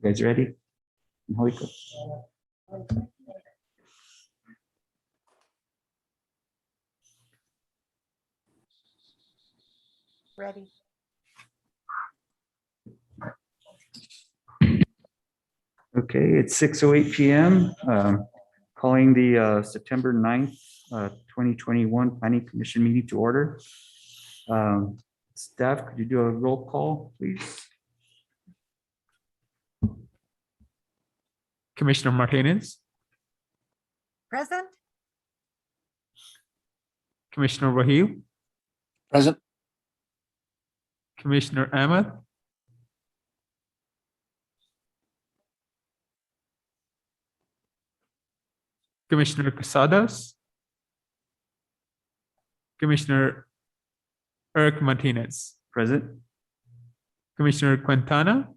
You guys ready? Angelica? Ready. Okay, it's 6:08 p.m. Calling the September 9th, 2021 Planning Commission meeting to order. Staff, could you do a roll call, please? Commissioner Martinez, Present. Commissioner Raheel, Present. Commissioner Ahmed, Commissioner Casadas, Commissioner Eric Martinez, Present. Commissioner Quintana,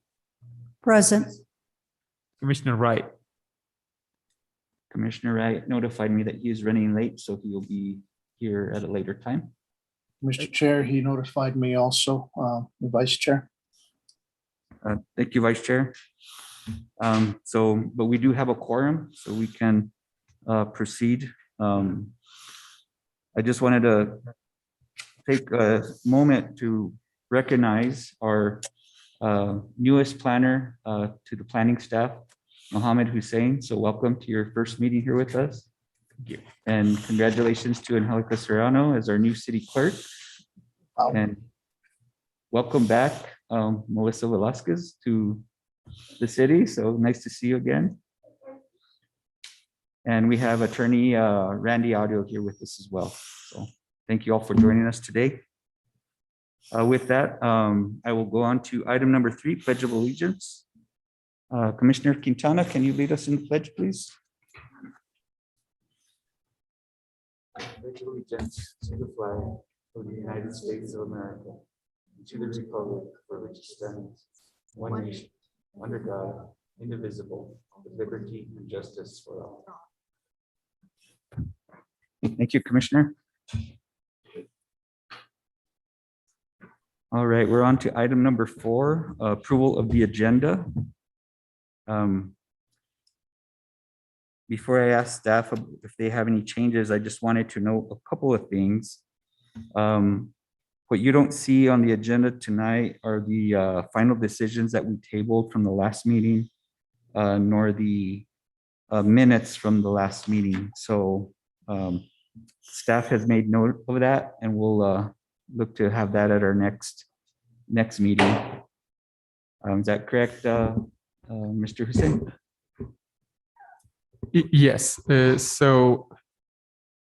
Present. Commissioner Wright. Commissioner Wright notified me that he is running late, so he will be here at a later time. Mr. Chair, he notified me also, the Vice Chair. Thank you, Vice Chair. But we do have a quorum, so we can proceed. I just wanted to take a moment to recognize our newest planner to the planning staff, Mohammed Hussein. So welcome to your first meeting here with us. Thank you. And congratulations to Angelica Serrano as our new city clerk. Wow. And welcome back, Melissa Velasquez, to the city. So nice to see you again. And we have attorney Randy Audio here with us as well. So thank you all for joining us today. With that, I will go on to item number 3, Pledge of Allegiance. Commissioner Quintana, can you lead us in the pledge, please? Pledge of allegiance to the flag of the United States of America, and to the republic for which it stands, one nation, under God, indivisible, with liberty and justice for all. Thank you, Commissioner. All right, we're on to item number 4, approval of the agenda. Before I ask staff if they have any changes, I just wanted to note a couple of things. What you don't see on the agenda tonight are the final decisions that we tabled from the last meeting, nor the minutes from the last meeting. So staff has made note of that, and we'll look to have that at our next meeting. Is that correct, Mr. Hussein? Yes, so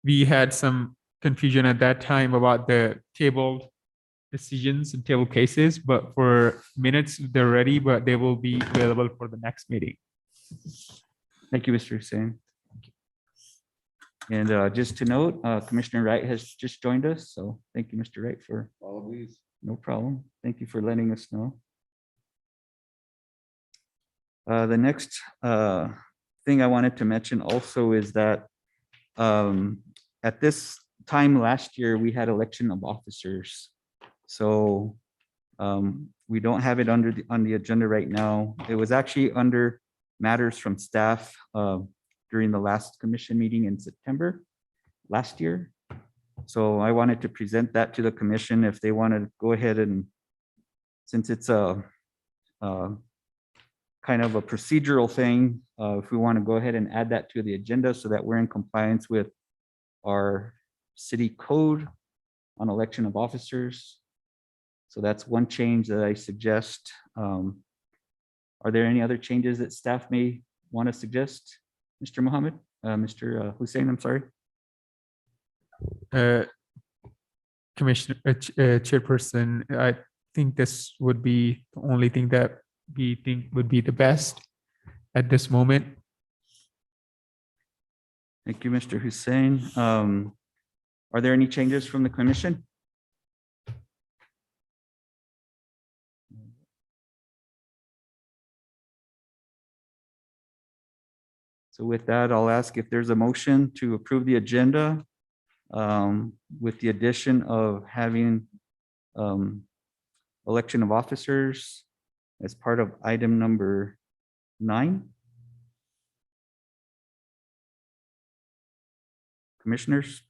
we had some confusion at that time about the tabled decisions and table cases, but for minutes, they're ready, but they will be available for the next meeting. Thank you, Mr. Hussein. And just to note, Commissioner Wright has just joined us, so thank you, Mr. Wright, for all of these. No problem. Thank you for letting us know. The next thing I wanted to mention also is that at this time last year, we had election of officers. So we don't have it on the agenda right now. It was actually under matters from staff during the last commission meeting in September last year. So I wanted to present that to the commission if they want to go ahead, and since it's a kind of a procedural thing, if we want to go ahead and add that to the agenda so that we're in compliance with our city code on election of officers. So that's one change that I suggest. Are there any other changes that staff may want to suggest? Mr. Mohammed, Mr. Hussein, I'm sorry. Commissioner, Chairperson, I think this would be the only thing that we think would be the best at this moment. Thank you, Mr. Hussein. Are there any changes from the commission? So with that, I'll ask if there's a motion to approve the agenda with the addition of having election of officers as part of item number 9? Commissioners?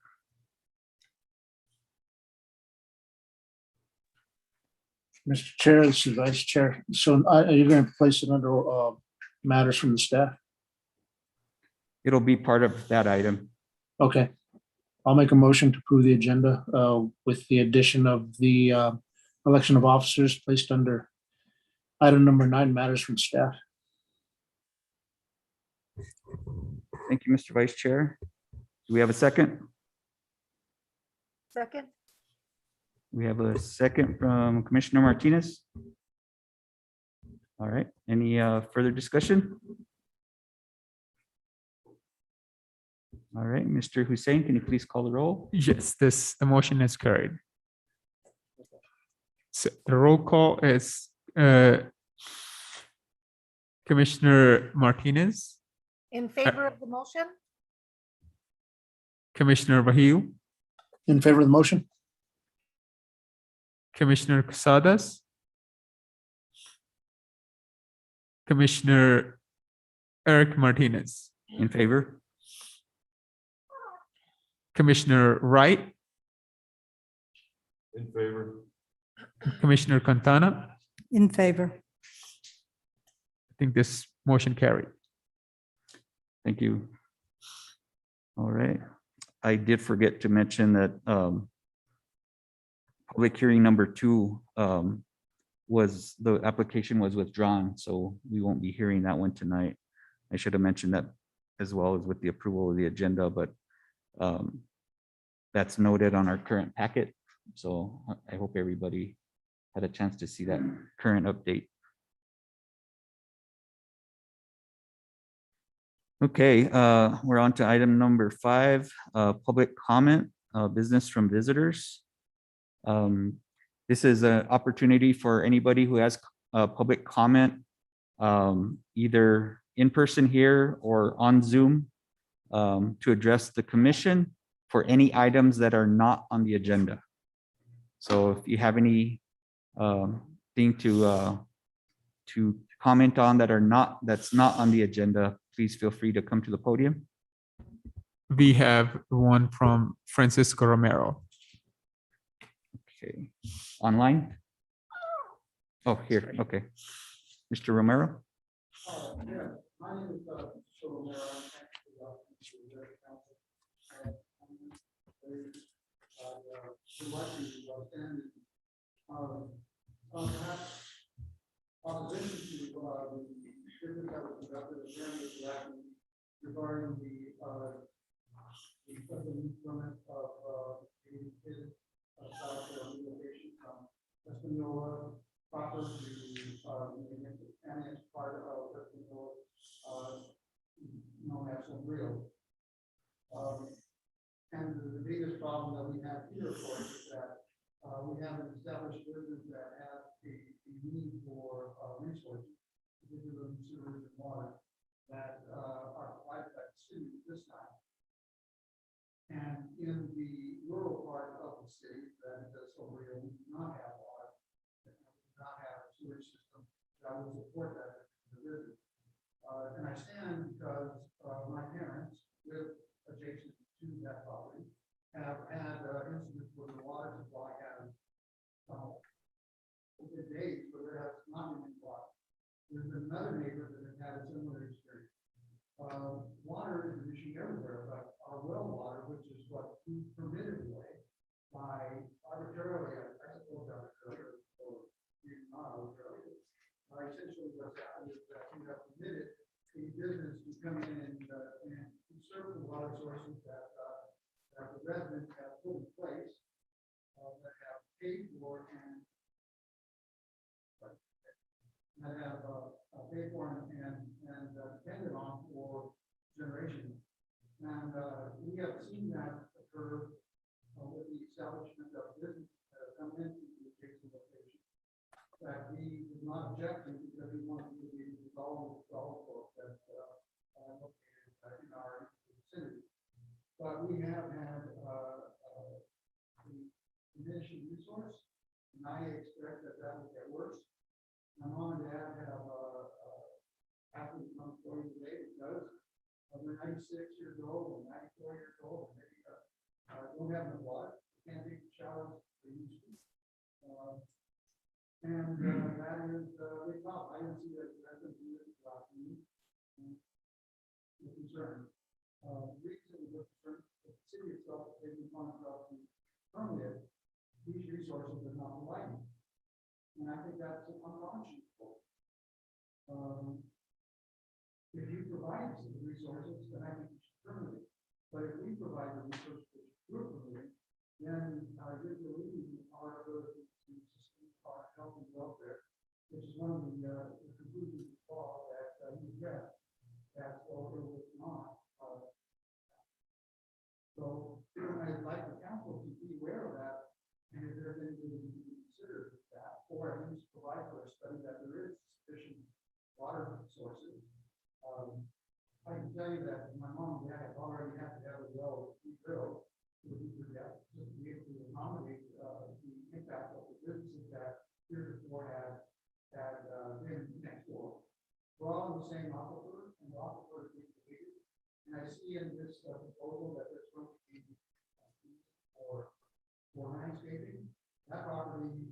Mr. Chair, this is Vice Chair. So are you going to place it under matters from the staff? It'll be part of that item. Okay. I'll make a motion to approve the agenda with the addition of the election of officers placed under item number 9, matters from staff. Thank you, Mr. Vice Chair. Do we have a second? Second. We have a second from Commissioner Martinez. All right, any further discussion? All right, Mr. Hussein, can you please call the roll? Yes, the motion is carried. So the roll call is Commissioner Martinez, In favor of the motion? Commissioner Vahil, In favor of the motion? Commissioner Casadas, Commissioner Eric Martinez, In favor? Commissioner Wright, In favor. Commissioner Cantana. In favor. I think this motion carried. Thank you. All right, I did forget to mention that public hearing number 2 the application was withdrawn, so we won't be hearing that one tonight. I should have mentioned that as well as with the approval of the agenda, but that's noted on our current packet. So I hope everybody had a chance to see that current update. Okay, we're on to item number 5, public comment, business from visitors. This is an opportunity for anybody who has public comment, either in person here or on Zoom, to address the commission for any items that are not on the agenda. So if you have any thing to comment on that's not on the agenda, please feel free to come to the podium. We have one from Francisco Romero. Okay, online? Oh, here, okay. Mr. Romero? Yeah, my name is Phil Romero. I'm actually the Executive Council. The license is outstanding. Perhaps opposition to the business that was conducted at the end of the action regarding the special use permit of the south relocation from Espanola proper to annex part of Espanola, known as Real. And the biggest problem that we have here, of course, is that we have an established business that has a need for resources, particularly sewers and water, that are provided by the city at this time. And in the rural part of the city, that is over here, we do not have water, we do not have a sewage system that will support that business. And I stand because my parents live adjacent to that property, have had incidents where the water supply has been days where there has not been any water. There's been another neighbor that has had a similar experience. Water is an issue everywhere, but our well water, which is what we permitted away by arbitrarily, I suppose arbitrarily, or not arbitrarily, essentially what's happened is that we have permitted a business to come in and conserve the water sources that the residents have put in place, that have paid for and depended on for generations. And we have seen that occur with the establishment of business that have come into the adjacent location that we did not object to because we wanted to be resolved that located in our vicinity. But we have had diminishing resource, and I expect that will get worse. My mom and dad have, after they're 96 years old and 94 years old, and maybe don't have enough water, can't take the showers they used to. And that is a big problem. I didn't see that resident last meeting. The concern. The reason it was concerned, the city itself is taking funds out to permit these resources are not providing. And I think that's unconscionable. If you provide the resources, then I think you should permit it. But if we provide the resources that you're permitting, then you're deleting our ability to sustain our health and welfare, which is one of the conclusions of the law that you get. That's all we're working on. So I'd like the council to be aware of that, and if there's anything that you can consider that, or at least provide for a study that there is sufficient water sources. I can tell you that my mom and dad have already had to have a well rebuilt to be able to accommodate the impact of the businesses that heretofore had been next door. We're all in the same aquifer, and the aquifer is being depleted. And I see in this proposal that there's going to be for landscaping. That property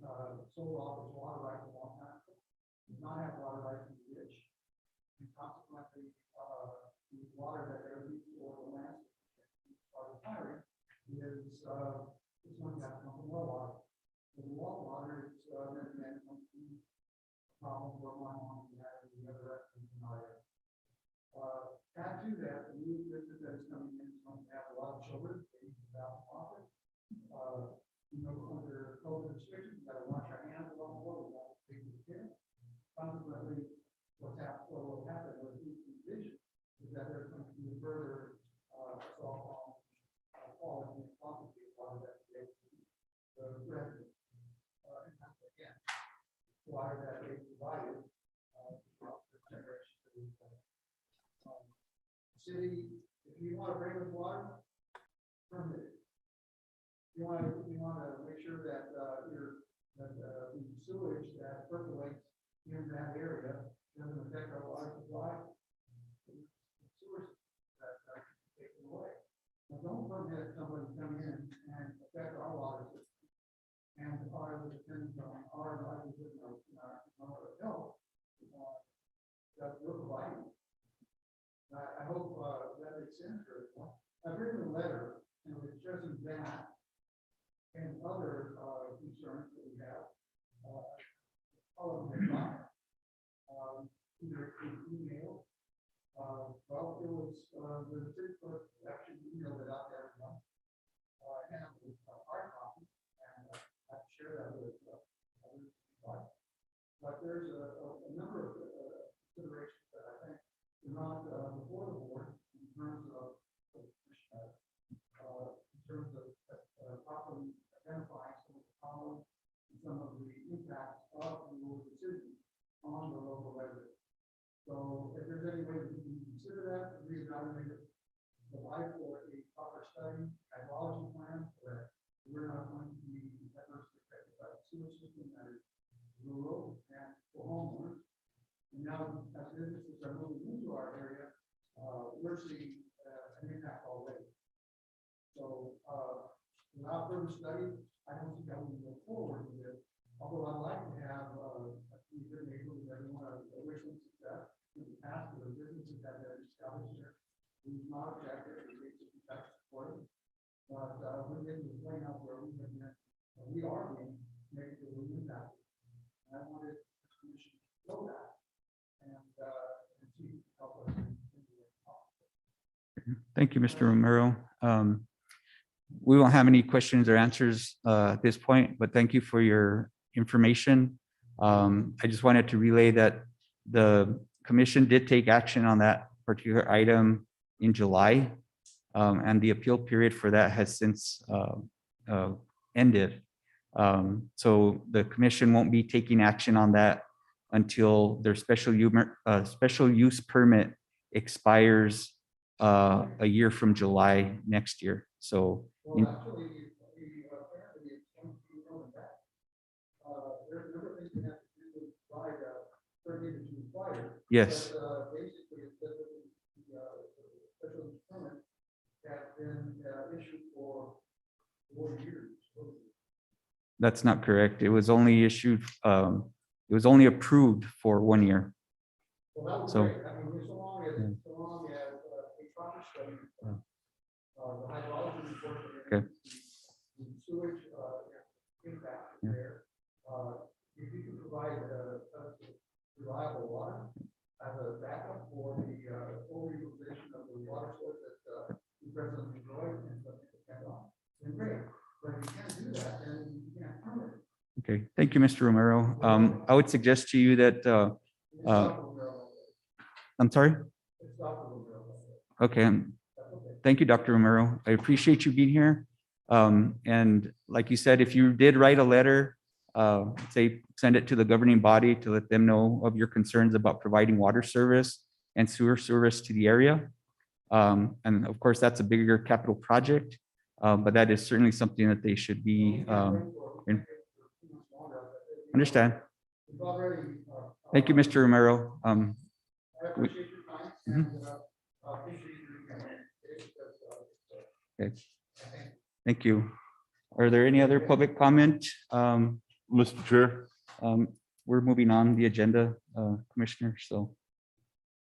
sold off its water rights a long time ago. Does not have water rights in the ditch. And consequently, the water that they're using for the landscaping are retiring is it's going to have to come from well water. The well water is then going to be a problem for my mom and dad and the other residents in our area. Add to that, the new business that is coming in is going to have a lot of children, about office. Under COVID restrictions, we got to wash our hands a lot more. We got to take the care. Consequently, what will happen with these vision is that there's going to be further assault on quality and quantity of water that the residents. And again, water that they provided throughout the generation. City, if you want to bring us water, permit it. You want to make sure that the sewage that percolates in that area doesn't affect our water supply. The sewage that are taken away. Now, don't permit somebody come in and affect our water system and our dependence on our livelihood and our health that we're providing. I hope that makes sense for everyone. I've written a letter and we're addressing that and other concerns that we have. All of them are either through email. Well, it was the Facebook actually emailed it out there. And it was a hard copy, and I share that with others. But there's a number of considerations that I think not before the board in terms of properly identifying some of the problems and some of the impacts of the rules decision on the local residents. So if there's any way that you can consider that, reevaluate it, provide for a proper study, hydrology plan, so that we're not going to be adversely affected by the sewer system that is rural and for homeowners. And now, as businesses are moving into our area, we're seeing an impact already. So, without further study, I don't think I will go forward with it. Although I'd like to have a few good neighbors that everyone wish them success in the past for the businesses that have established here. We've not objected, we support it. But we're getting to the point now where we are being negatively impacted. And I wanted the commission to know that. Thank you, Mr. Romero. We won't have any questions or answers at this point, but thank you for your information. I just wanted to relay that the commission did take action on that particular item in July, and the appeal period for that has since ended. So the commission won't be taking action on that until their special use permit expires a year from July next year. So well, actually, apparently it's going to be going back. There's a number of things you have to do to provide permit to require. yes, But basically, it's that the That's not correct. It was only issued, it was only approved for 1 year. Well, that was So- great. I mean, so long as, a proper study, the hydrology report. Okay. The sewage, impact Yeah. there. If you can provide, reliable water as a backup for the, full utilization of the water source that, we presently enjoy and depend on, then great. But if you can't do that, then you can't permit it. Okay, thank you, Mr. Romero. I would suggest to you that, It's not the railroad. I'm sorry? It's not the railroad. Okay, That's okay. thank you, Dr. Romero. I appreciate you being here. And like you said, if you did write a letter, say, send it to the governing body to let them know of your concerns about providing water service and sewer service to the area. And of course, that's a bigger capital project, but that is certainly something that they should be, understand. We've already, Thank you, Mr. Romero. I appreciate your time Mhm. and, appreciate your, Okay. Thank you. Are there any other public comment? Mr. Chair, We're moving on the agenda, Commissioner, so.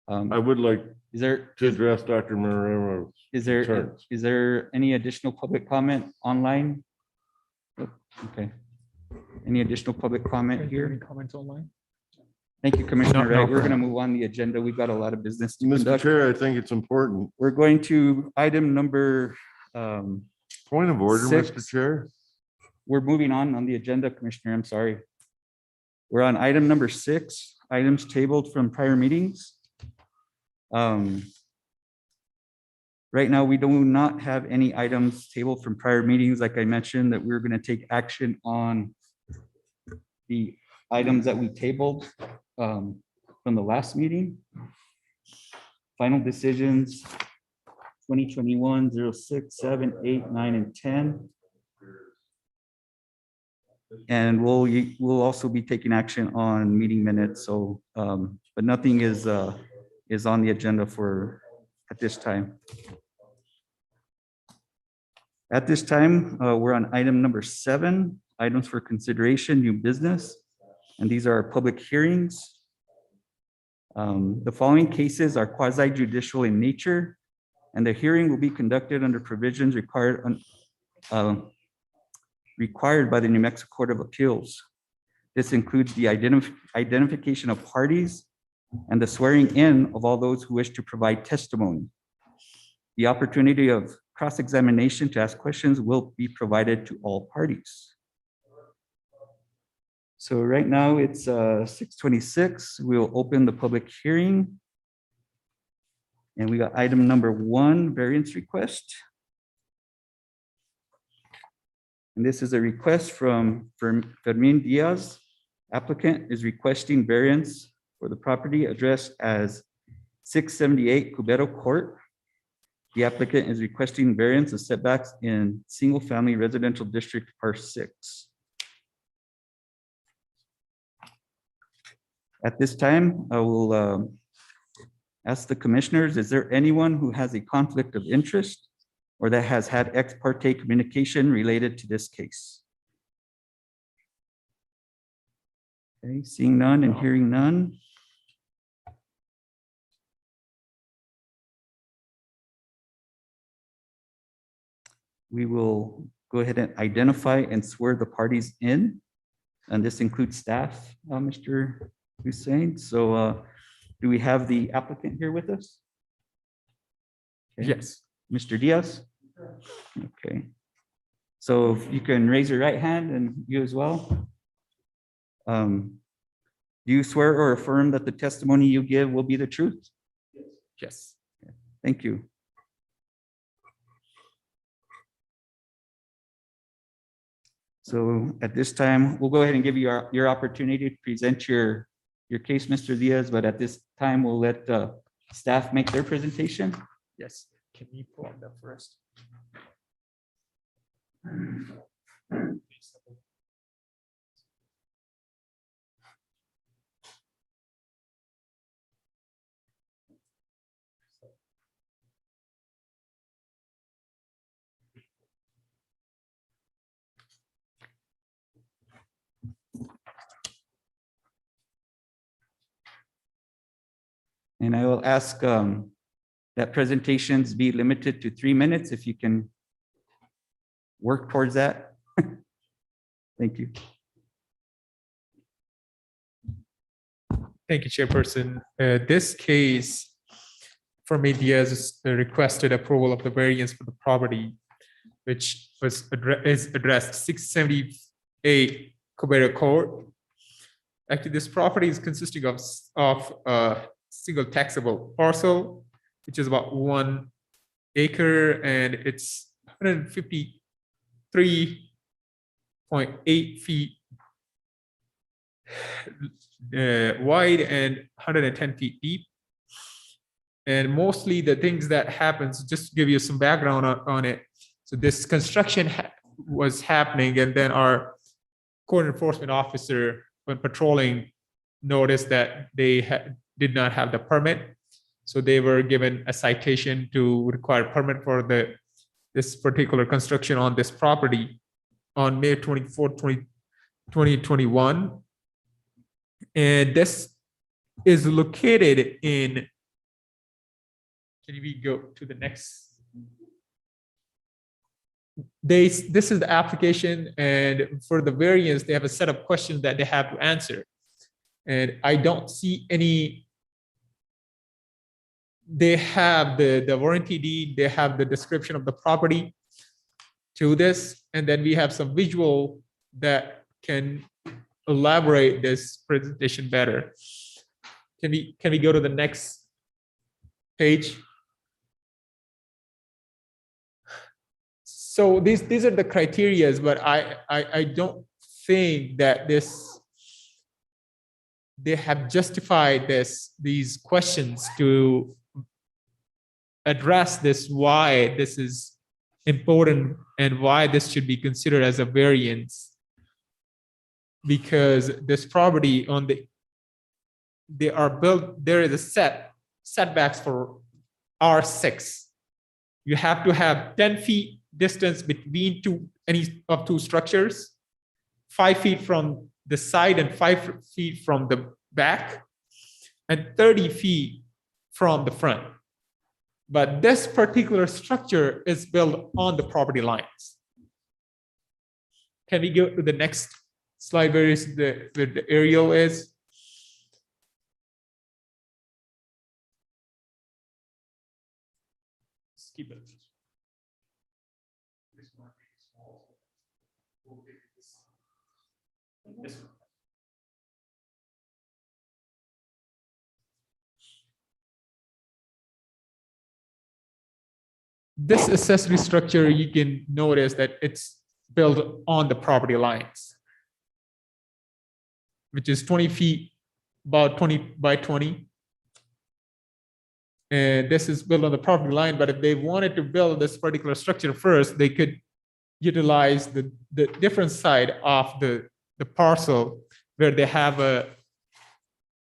I would like Is there, to address Dr. Marrero. is there, Concerns. is there any additional public comment online? Okay. Any additional public comment Any here? comments online? Thank you, Commissioner No, Wright. no We're gonna comment. move on the agenda. We've got a lot of business to Mr. conduct. Chair, I think it's important. We're going to item number, Point of order, Mr. Six. Chair. we're moving on the agenda, Commissioner. I'm sorry. We're on item number 6, items tabled from prior meetings. Right now, we do not have any items tabled from prior meetings. Like I mentioned, that we're going to take action on the items that we tabled from the last meeting. Final decisions, 2021-06, 7, 8, 9, and 10. And we'll also be taking action on meeting minutes. So, but nothing is on the agenda for at this time. At this time, we're on item number 7, items for consideration, new business. And these are our public hearings. The following cases are quasi judicial in nature, and the hearing will be conducted under provisions required by the New Mexico Court of Appeals. This includes the identification of parties and the swearing in of all those who wish to provide testimony. The opportunity of cross-examination to ask questions will be provided to all parties. So right now it's 6:26. We'll open the public hearing. And we got item number 1, variance request. And this is a request from Fermin Diaz. Applicant is requesting variance for the property addressed as 678 Cubero Court. The applicant is requesting variance of setbacks in single-family residential district R6. At this time, I will ask the commissioners, is there anyone who has a conflict of interest or that has had ex parte communication related to this case? Okay, seeing none and hearing none. We will go ahead and identify and swear the parties in. And this includes staff, Mr. Hussein. So do we have the applicant here with us? Okay. Yes. Mr. Diaz? Okay. So if you can raise your right hand and you as well. Do you swear or affirm that the testimony you give will be the truth? Yes. Thank you. So at this time, we'll go ahead and give you your opportunity to present your case, Mr. Diaz, but at this time, we'll let staff make their presentation. Yes. Can you pull up that first? And I will ask that presentations be limited to 3 minutes if you can work towards that. Thank you. Thank you, Chairperson. This case from ADS requested approval of the variance for the property, which is addressed 678 Cabrera Court. Actually, this property is consisting of a single taxable parcel, which is about 1 acre, and it's 153.8 feet wide and 110 feet deep. And mostly the things that happens, just to give you some background on it. So this construction was happening, and then our code enforcement officer, when patrolling, noticed that they did not have the permit. So they were given a citation to require permit for this particular construction on this property on May 24th, 2021. And this is located in, can we go to the next? This is the application, and for the variance, they have a set of questions that they have to answer. And I don't see any. They have the warranty deed, they have the description of the property to this, and then we have some visual that can elaborate this presentation better. Can we go to the next page? So these are the criterias, but I don't think that they have justified these questions to address this, why this is important and why this should be considered as a variance. Because this property they are built, there is a setbacks for R6. You have to have 10 feet distance between any of two structures, 5 feet from the side and 5 feet from the back, and 30 feet from the front. But this particular structure is built on the property lines. Can we go to the next slide where the aerial is? Skip it. This one. This accessory structure, you can notice that it's built on the property lines, which is 20 feet, about 20 by 20. And this is built on the property line, but if they wanted to build this particular structure first, they could utilize the different side of the parcel where they have a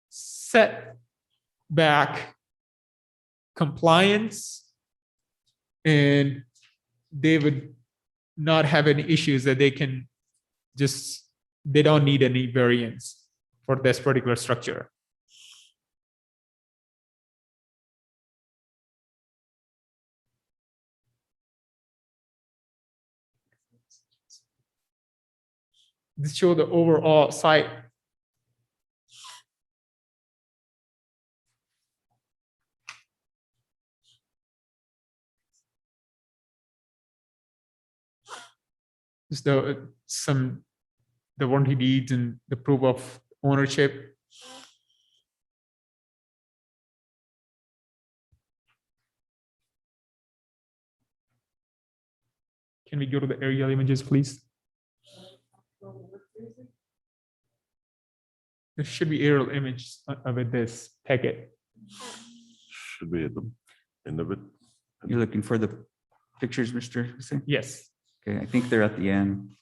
setback compliance, and they would not have any issues that they don't need any variance for this particular structure. This shows the overall site. Just the warranty deeds and the proof of ownership. Can we go to the aerial images, please? There should be aerial image of this packet. Should be at the end of it. You're looking for the pictures, Mr. Hussein? Yes. Okay, I think they're at the end.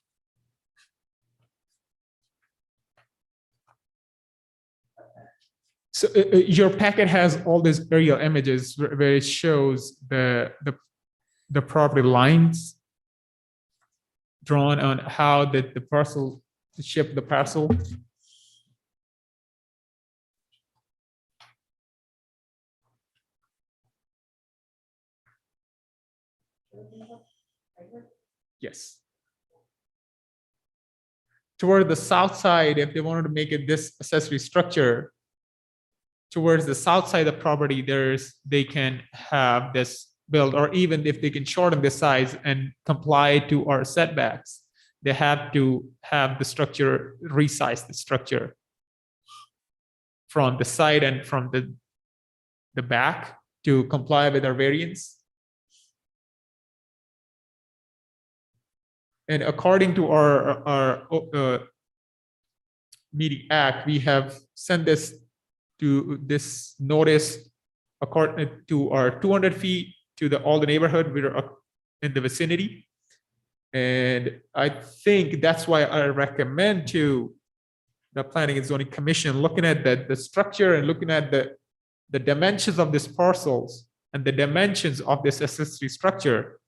So your packet has all these aerial images where it shows the property lines drawn on how the parcel to ship the parcel. Yes. Toward the south side, if they wanted to make it this accessory structure, towards the south side of the property, they can have this built, or even if they can shorten the size and comply to our setbacks, they have to have the structure, resize the structure from the side and from the back to comply with our variance. And according to our meeting act, we have sent this notice according to our 200 feet to all the neighborhood we are in the vicinity. And I think that's why I recommend to the Planning and Zoning Commission, looking at the structure and looking at the dimensions of these parcels and the dimensions of this accessory structure,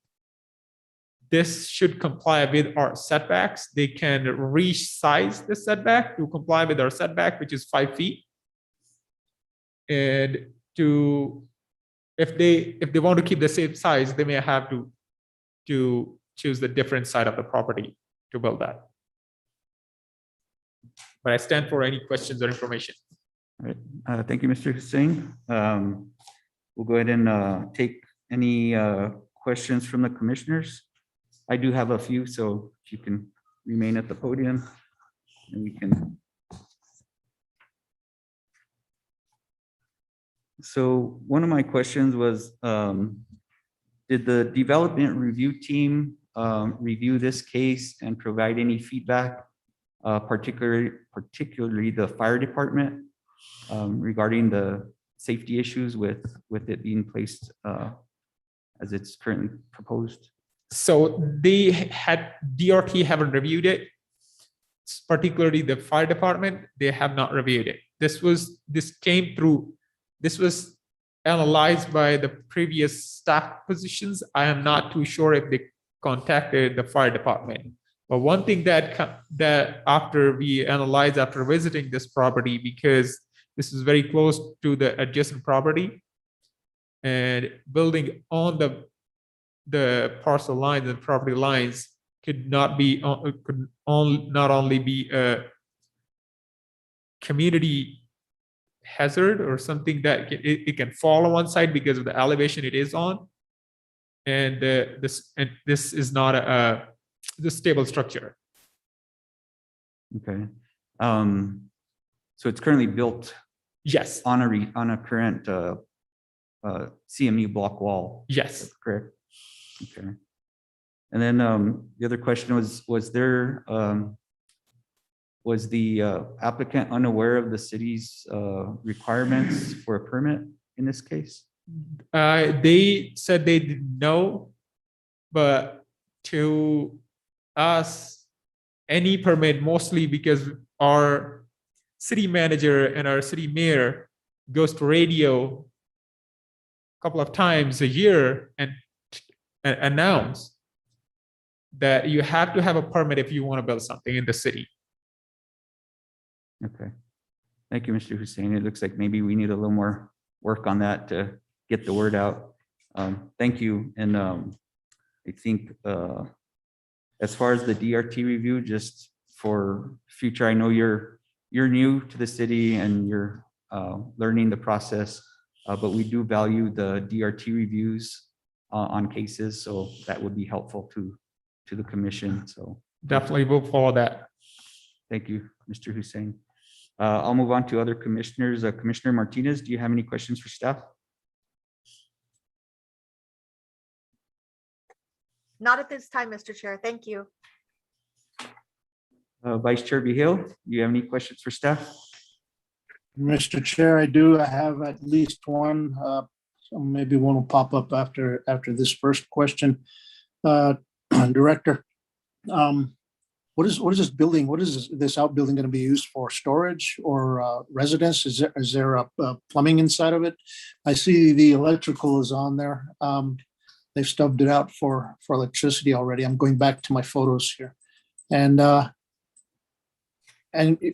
this should comply with our setbacks. They can resize the setback to comply with our setback, which is 5 feet. And if they want to keep the same size, they may have to choose the different side of the property to build that. But I stand for any questions or information. All right. Thank you, Mr. Hussein. We'll go ahead and take any questions from the commissioners. I do have a few, so if you can remain at the podium and we can. So one of my questions was, did the development review team review this case and provide any feedback, particularly the fire department, regarding the safety issues with it being placed as it's currently proposed? So DRT haven't reviewed it, particularly the fire department. They have not reviewed it. This was analyzed by the previous staff positions. I am not too sure if they contacted the fire department. But one thing that after we analyzed, after visiting this property, because this is very close to the adjacent property, and building on the parcel lines and property lines could not only be a community hazard or something that it can fall on one side because of the elevation it is on, and this is not a stable structure. Okay. So it's currently built Yes. on a current CMU block wall. Yes. That's correct. Okay. And then the other question was the applicant unaware of the city's requirements for a permit in this case? They said they didn't know, but to us, any permit, mostly because our city manager and our city mayor goes to radio a couple of times a year and announce that you have to have a permit if you want to build something in the city. Okay. Thank you, Mr. Hussein. It looks like maybe we need a little more work on that to get the word out. Thank you. And I think as far as the DRT review, just for future, I know you're new to the city and you're learning the process, but we do value the DRT reviews on cases, so that would be helpful to the commission. So Definitely will follow that. thank you, Mr. Hussein. I'll move on to other commissioners. Commissioner Martinez, do you have any questions for staff? Not at this time, Mr. Chair. Thank you. Vice Chair Behill, do you have any questions for staff? Mr. Chair, I do. I have at least one. So maybe one will pop up after this first question. Director, what is this building? What is this outbuilding going to be used for? Storage or residence? Is there a plumbing inside of it? I see the electrical is on there. They've stubbed it out for electricity already. I'm going back to my photos here, and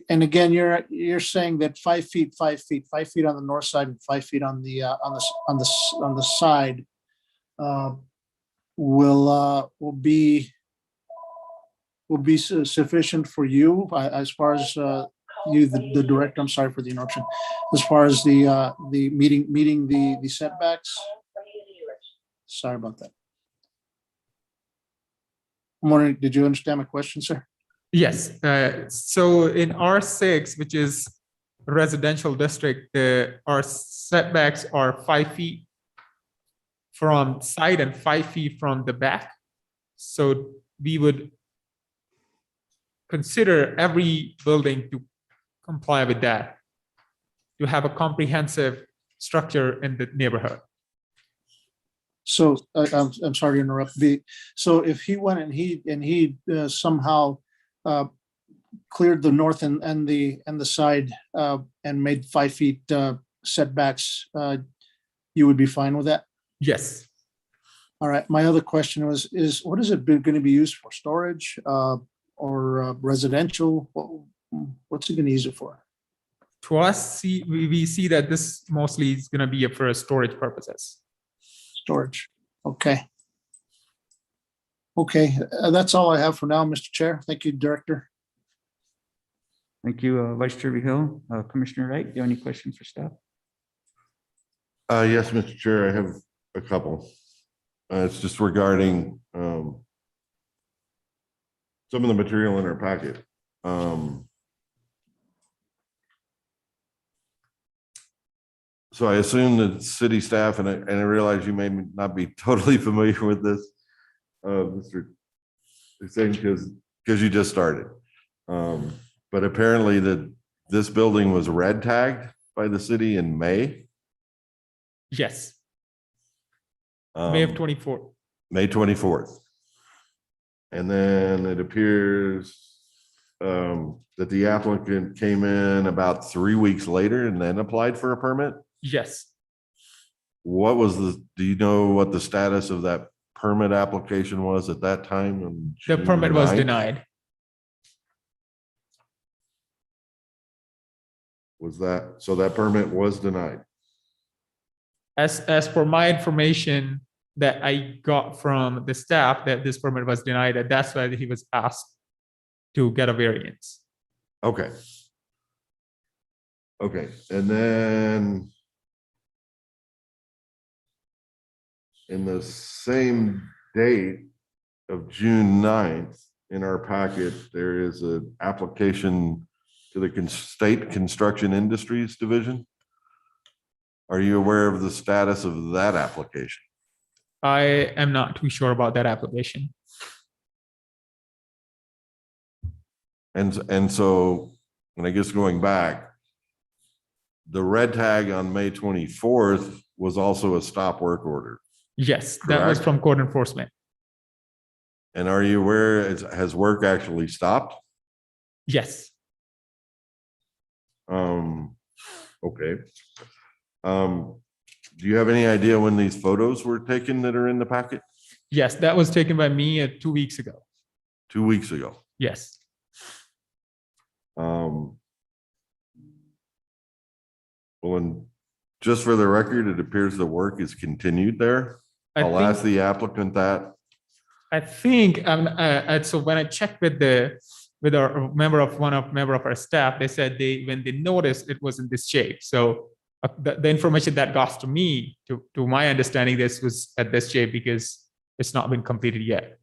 again, you're saying that 5 feet, 5 feet, 5 feet on the north side and 5 feet on the side. will be sufficient for you as far as you, the director, I'm sorry for the interruption, as far as the meeting the setbacks? Sorry about that. I'm wondering, did you understand my question, sir? Yes, so in R6, which is residential district, our setbacks are 5 feet from side and 5 feet from the back. So we would consider every building to comply with that, to have a comprehensive structure in the neighborhood. So I'm sorry to interrupt. So if he went and he somehow cleared the north and the side and made 5 feet setbacks, you would be fine with that? Yes, All right. My other question is what is it going to be used for? Storage or residential? What's it going to use it for? to us, we see that this mostly is going to be for storage purposes. Storage. Okay. Okay, that's all I have for now, Mr. Chair. Thank you, Director. Thank you, Vice Chair Vigil. Commissioner Wright, do you have any questions for staff? Yes, Mr. Chair, I have a couple. It's just regarding some of the material in our packet. So I assume that city staff, and I realize you may not be totally familiar with this, Mr. Hussein, because you just started. But apparently this building was red tagged by the city in May. Yes, May of 24. May 24th. And then it appears that the applicant came in about 3 weeks later and then applied for a permit. Yes, Do you know what the status of that permit application was at that time? On the June permit was 9th? denied. So that permit was denied? As for my information that I got from the staff, that this permit was denied, and that's why he was asked to get a variance. Okay. Okay, and then in the same date of June 9th, in our packet, there is an application to the State Construction Industries Division. Are you aware of the status of that application? I am not too sure about that application. And so, and I guess going back, the red tag on May 24th was also a stop work order. Yes, that was Correct. from code enforcement. And are you aware, has work actually stopped? Yes, Okay. Do you have any idea when these photos were taken that are in the packet? yes, that was taken by me 2 weeks ago. 2 weeks ago. Yes, Well, and just for the record, it appears the work is continued there. I'll ask the applicant that. I think so when I checked with our member of our staff, they said when they noticed it was in this shape. So the information that got to me, to my understanding, this was at this shape because it's not been completed yet.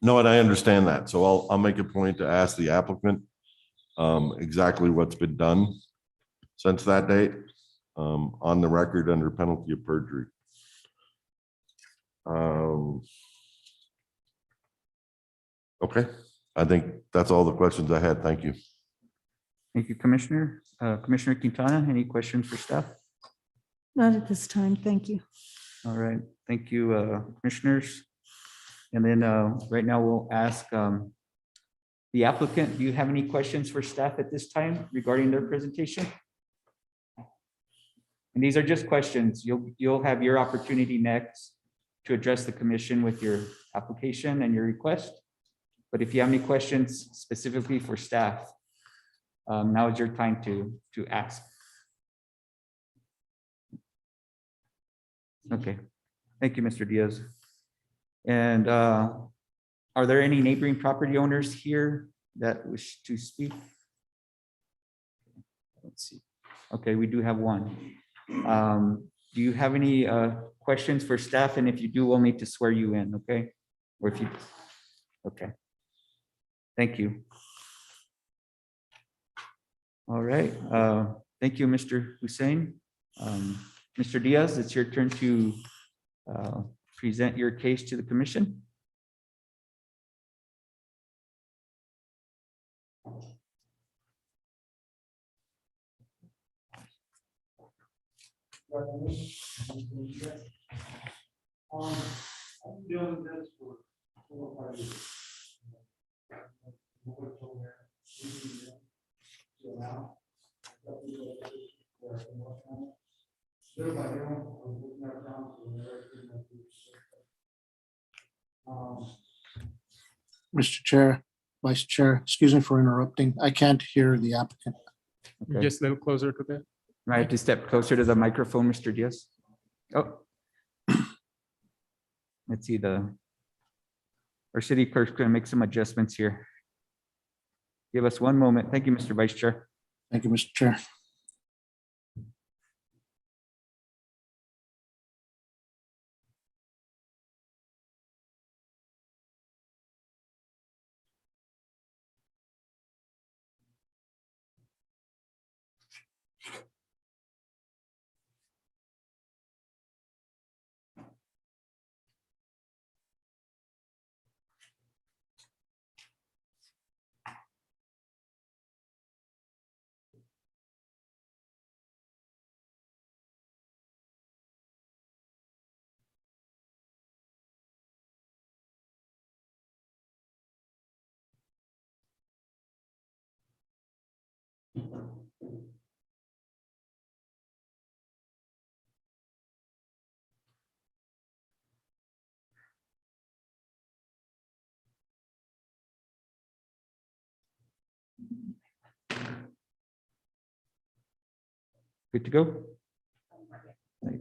No, and I understand that. So I'll make a point to ask the applicant exactly what's been done since that date, on the record under penalty of perjury. Okay, I think that's all the questions I had. Thank you. Thank you, Commissioner. Commissioner Quintana, any questions for staff? Not at this time, thank you. All right, thank you, commissioners. And then right now we'll ask the applicant, do you have any questions for staff at this time regarding their presentation? And these are just questions. You'll have your opportunity next to address the commission with your application and your request. But if you have any questions specifically for staff, now is your time to ask. Okay, thank you, Mr. Diaz. And are there any neighboring property owners here that wish to speak? Let's see. Okay, we do have one. Do you have any questions for staff? And if you do, we'll need to swear you in, okay? Or if you, okay. Thank you. All right, thank you, Mr. Hussein. Mr. Diaz, it's your turn to present your case to the commission. I'm doing this for 4 or 5 years. Mr. Chair, Vice Chair, excuse me for interrupting. I can't hear the applicant. Okay. Just a little closer to that. Right, to step closer to the microphone, Mr. Diaz. Oh. Let's see our city clerk's gonna make some adjustments here. Give us one moment. Thank you, Mr. Vice Chair. Thank you, Mr. Chair. Good to go? Right.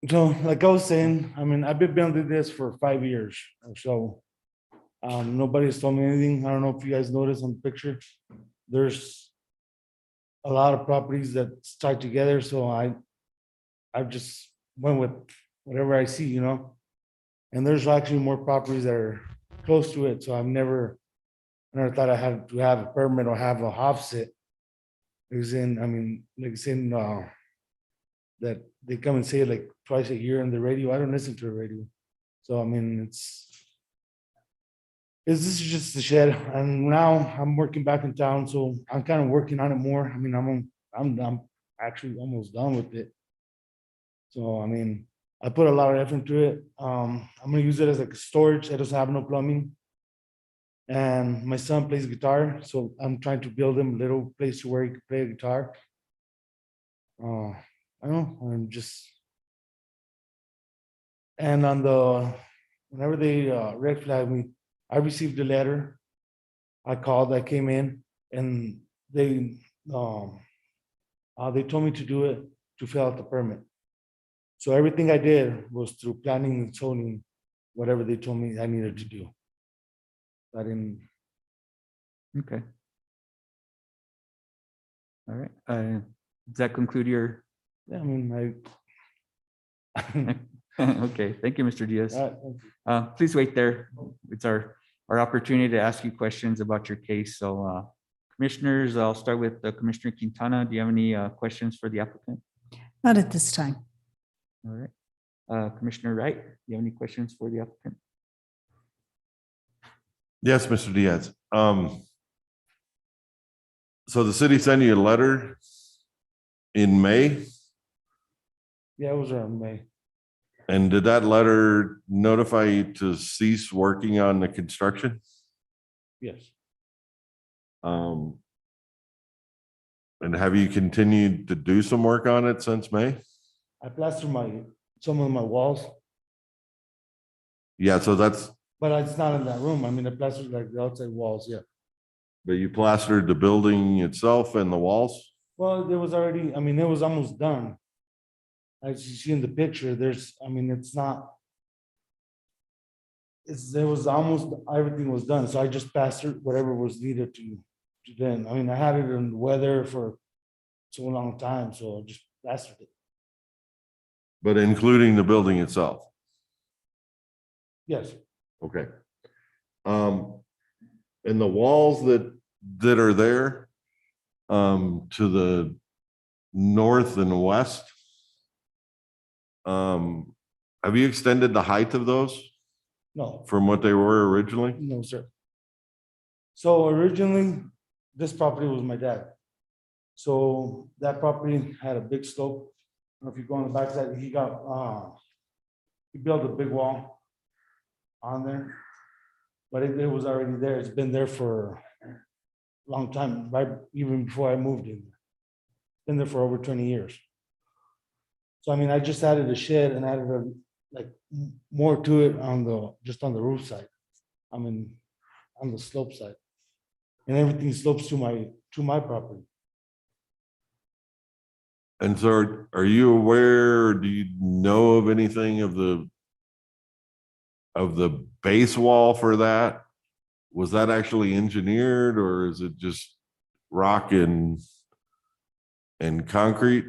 So like I was saying, I mean, I've been building this for 5 years or so. Nobody's told me anything. I don't know if you guys noticed on the picture. There's a lot of properties that's tied together, so I just went with whatever I see, you know? And there's actually more properties that are close to it, so I never thought I had to have a permit or have a offset. Because in, I mean, like it's in, that they come and say it like twice a year on the radio. I don't listen to the radio. So I mean, this is just the shed, and now I'm working back in town, so I'm kind of working on it more. I mean, I'm actually almost done with it. So I mean, I put a lot of effort into it. I'm gonna use it as like storage. It doesn't have no plumbing. And my son plays guitar, so I'm trying to build him a little place where he can play a guitar. I don't know, I'm just. And on whenever they red flag me, I received a letter. I called, I came in, and they told me to do it, to fill out the permit. So everything I did was through planning and zoning, whatever they told me I needed to do. I didn't. Okay. All right. Does that conclude your? Yeah, I mean, Okay, thank you, Mr. Diaz. I Please wait there. It's our opportunity to ask you questions about your case. So commissioners, I'll start with Commissioner Quintana. Do you have any questions for the applicant? Not at this time. All right. Commissioner Wright, do you have any questions for the applicant? Yes, Mr. Diaz. So the city sent you a letter in May, Yeah, it was around May. and did that letter notify you to cease working on the construction? Yes. Um, and have you continued to do some work on it since May? I plastered some of my walls, Yeah, so that's, but it's not in that room. I mean, I plastered like the outside walls, yeah. but you plastered the building itself and the walls? Well, there was already, I mean, it was almost done. As you see in the picture, I mean, it's not. There was almost, everything was done, so I just plastered whatever was needed to then. I mean, I had it in weather for so long time, so I just plastered it. But including the building itself? Yes, Okay. And the walls that are there, to the north and west, have you extended the height of those no, from what they were originally? no, sir. So originally, this property was my dad. So that property had a big slope. I don't know if you go on the backside, he built a big wall on there. But it was already there. It's been there for a long time, right? Even before I moved in. Been there for over 20 years. So I mean, I just added a shed and added more to it just on the roof side. I mean, on the slope side. And everything slopes to my property. And so are you aware, or do you know of anything of the base wall for that? Was that actually engineered, or is it just rock and concrete?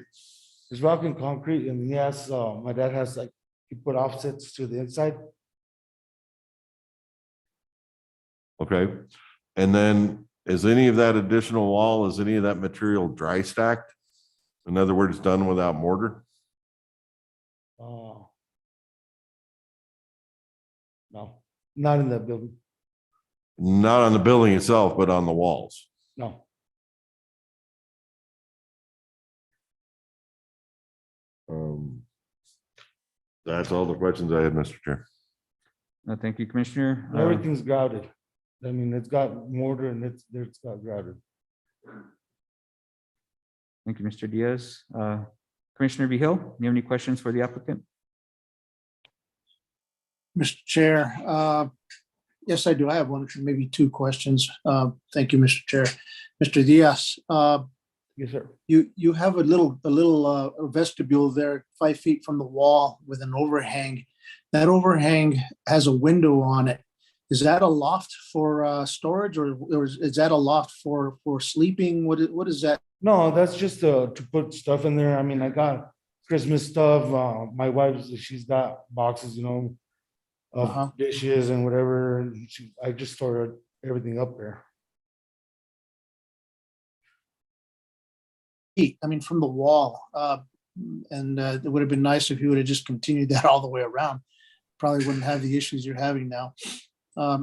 It's rock and concrete, and yes, my dad has he put offsets to the inside. Okay. And then is any of that additional wall, is any of that material dry stacked? In other words, done without mortar? No, not in that building, Not on the building itself, but on the walls. no. That's all the questions I had, Mr. Chair. Thank you, Commissioner. Everything's grouted. I mean, it's got mortar and it's got grouted. Thank you, Mr. Diaz. Commissioner Vehil, you have any questions for the applicant? Mr. Chair, yes, I do. I have one, maybe two questions. Thank you, Mr. Chair. Mr. Diaz, Yes, sir. you have a little vestibule there, 5 feet from the wall with an overhang. That overhang has a window on it. Is that a loft for storage, or is that a loft for sleeping? What is that? No, that's just to put stuff in there. I mean, I got Christmas stuff. My she's got boxes, of dishes and whatever. And I just stored everything up there. I mean, from the wall. And it would have been nice if you would have just continued that all the way around. Probably wouldn't have the issues you're having now.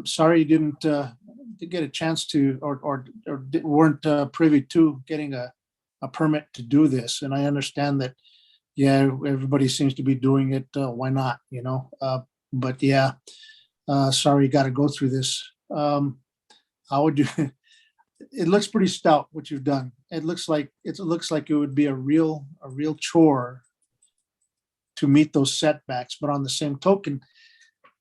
Sorry you didn't get a chance to, or weren't privy to getting a permit to do this. And I understand that, yeah, everybody seems to be doing it. Why not, but yeah, sorry you got to go through this. How would you, it looks pretty stout what you've done. It looks like it would be a real chore to meet those setbacks. But on the same token,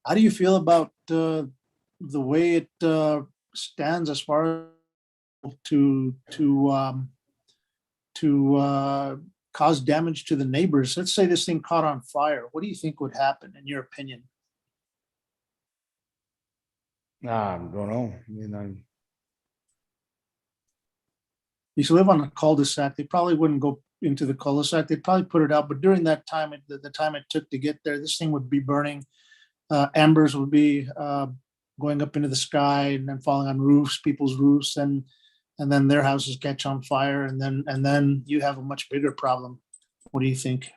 how do you feel about the way it stands as far as to cause damage to the neighbors? Let's say this thing caught on fire. What do you think would happen, in your opinion? Nah, I don't know. I mean, If you live on a cul-de-sac, they probably wouldn't go into the cul-de-sac. They'd probably put it out, but during that time, the time it took to get there, this thing would be burning. Embers would be going up into the sky and then falling on roofs, people's roofs, and then their houses catch on fire, and then you have a much bigger problem. What do you think?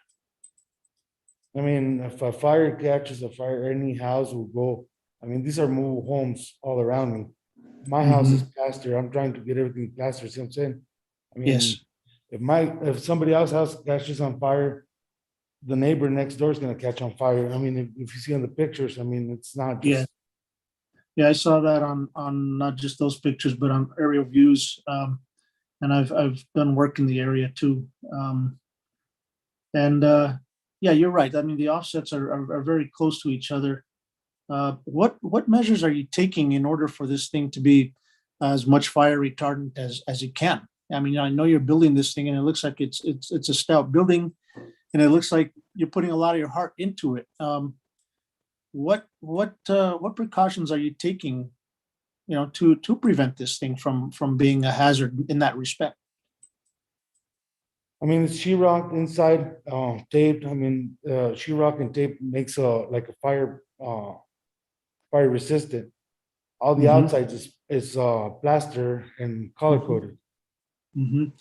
I mean, if a fire catches a fire, any house will go. I mean, these are mobile homes all around me. My house is plastered. I'm trying to get everything plastered. See what I'm saying? I mean, Yes. if somebody else's house catches on fire, the neighbor next door is gonna catch on fire. I mean, if you see on the pictures, I mean, it's not Yeah. just, Yeah, I saw that on not just those pictures, but on aerial views. And I've done work in the area too. And yeah, you're right. I mean, the offsets are very close to each other. What measures are you taking in order for this thing to be as much fire retardant as it can? I mean, I know you're building this thing and it looks like it's a stout building and it looks like you're putting a lot of your heart into it. What precautions are you taking, to prevent this thing from being a hazard in that respect? I mean, it's sheetrock inside, taped. I mean, sheetrock and tape makes like a fire resistant. All the Mhm. outsides is plaster and color coded. Mhm.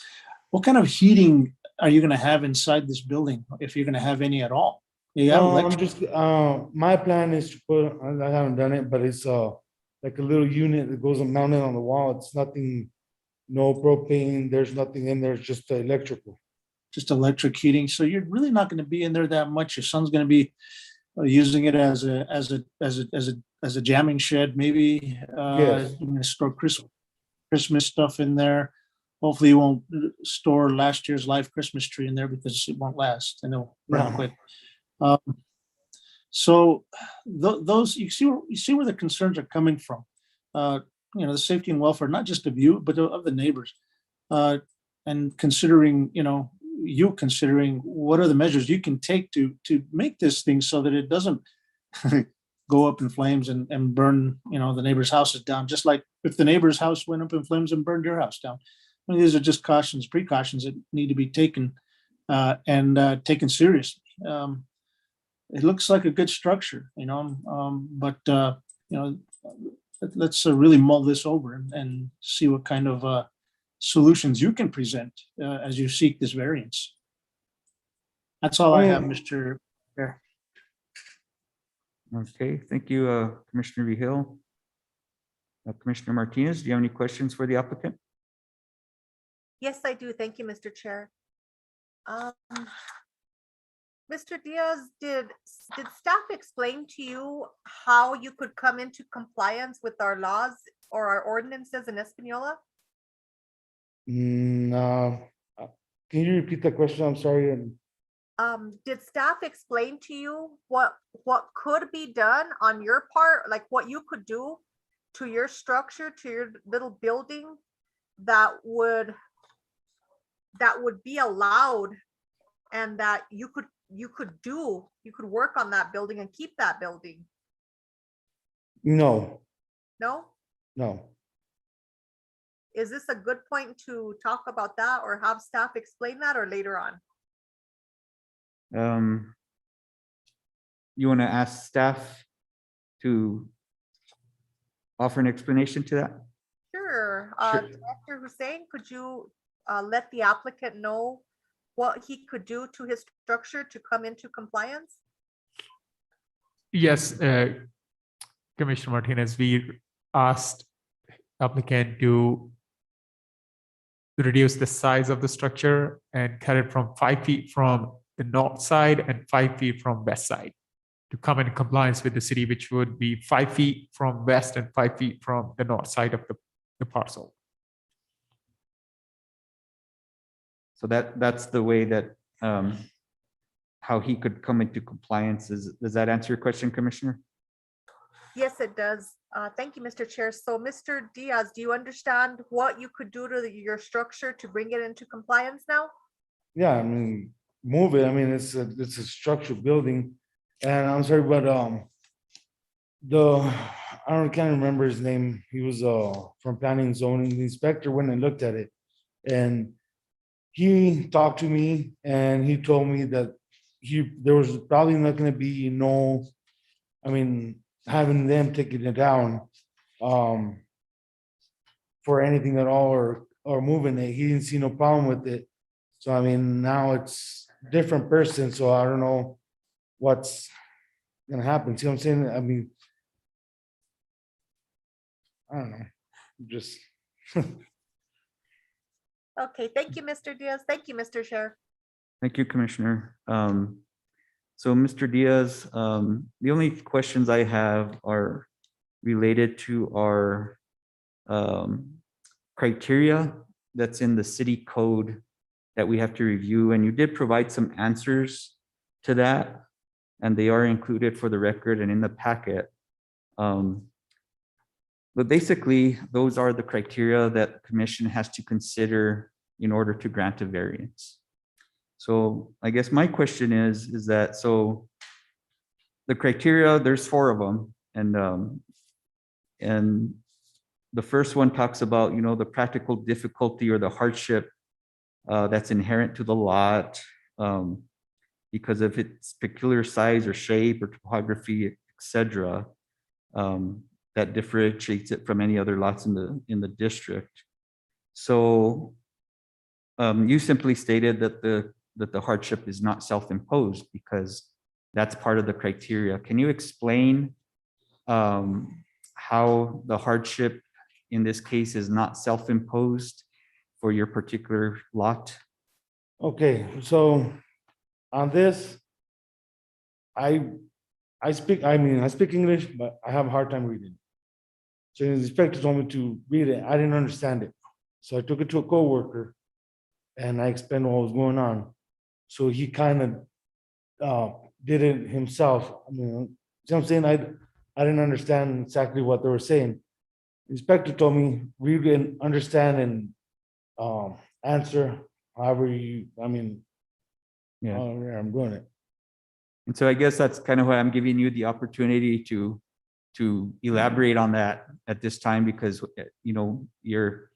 What kind of heating are you gonna have inside this building, if you're gonna have any at all? You have I'm electric, just, my plan is to put, I haven't done it, but it's like a little unit that goes mounted on the wall. It's nothing, no propane, there's nothing in there, it's just electrical. just electric heating, so you're really not gonna be in there that much. Your son's gonna be using it as a jamming shed, maybe. Yes. You're gonna store Christmas stuff in there. Hopefully you won't store last year's live Christmas tree in there because it won't last and it'll burn No. quick. Um, So those, you see where the concerns are coming from. The safety and welfare, not just of you, but of the neighbors. And considering, you considering what are the measures you can take to make this thing so that it doesn't go up in flames and burn, the neighbor's houses down, just like if the neighbor's house went up in flames and burned your house down. I mean, these are just precautions that need to be taken and taken seriously. It looks like a good structure, but let's really mull this over and see what kind of solutions you can present as you seek this variance. That's all I have, Mr. Chair. Okay, thank you, Commissioner Vihil. Commissioner Martinez, do you have any questions for the applicant? Yes, I do. Thank you, Mr. Chair. Mr. Diaz, did staff explain to you how you could come into compliance with our laws or our ordinances in Espanola? No. Can you repeat the question? I'm sorry. Did staff explain to you what could be done on your part, like what you could do to your structure, to your little building that would be allowed, and that you could work on that building and keep that building? No, No? no. Is this a good point to talk about that or have staff explain that, or later on? You want to ask staff to offer an explanation to that? Sure. Sure. Director Hussein, could you let the applicant know what he could do to his structure to come into compliance? Yes, Commissioner Martinez, we asked applicant to reduce the size of the structure and cut it from 5 feet from the north side and 5 feet from west side to come in compliance with the city, which would be 5 feet from west and 5 feet from the north side of the parcel. So that's the way that how he could come into compliance. Does that answer your question, Commissioner? Yes, it does. Thank you, Mr. Chair. So Mr. Diaz, do you understand what you could do to your structure to bring it into compliance now? Yeah, I mean, move it. I mean, it's a structured building. And I'm sorry, but can't remember his name. He was from planning and zoning. The inspector went and looked at it. And he talked to me and he told me that there was probably not gonna be having them taking it down for anything at all or moving it. He didn't see no problem with it. So I mean, now it's different person, so I don't know what's gonna happen. See what I'm saying? I mean, I don't know. Just Okay, thank you, Mr. Diaz. Thank you, Mr. Chair. Thank you, Commissioner. So Mr. Diaz, the only questions I have are related to our criteria that's in the city code that we have to review, and you did provide some answers to that, and they are included for the record and in the packet. But basically, those are the criteria that the commission has to consider in order to grant a variance. So I guess my question is that, so the criteria, there's 4 of them, and the first one talks about, you know, the practical difficulty or the hardship that's inherent to the lot because of its peculiar size or shape or topography, etc. That differentiates it from any other lots in the district. So you simply stated that the hardship is not self-imposed because that's part of the criteria. Can you explain how the hardship in this case is not self-imposed for your particular lot? Okay, so on this, I speak English, but I have a hard time reading. So the inspector told me to read it. I didn't understand it. So I took it to a coworker and I explained what was going on. So he kind of did it himself. I mean, see what I'm saying? I didn't understand exactly what they were saying. The inspector told me read and understand and answer however you, I mean, Yeah. I'm doing it. And so I guess that's kind of why I'm giving you the opportunity to elaborate on that at this time, because you know you're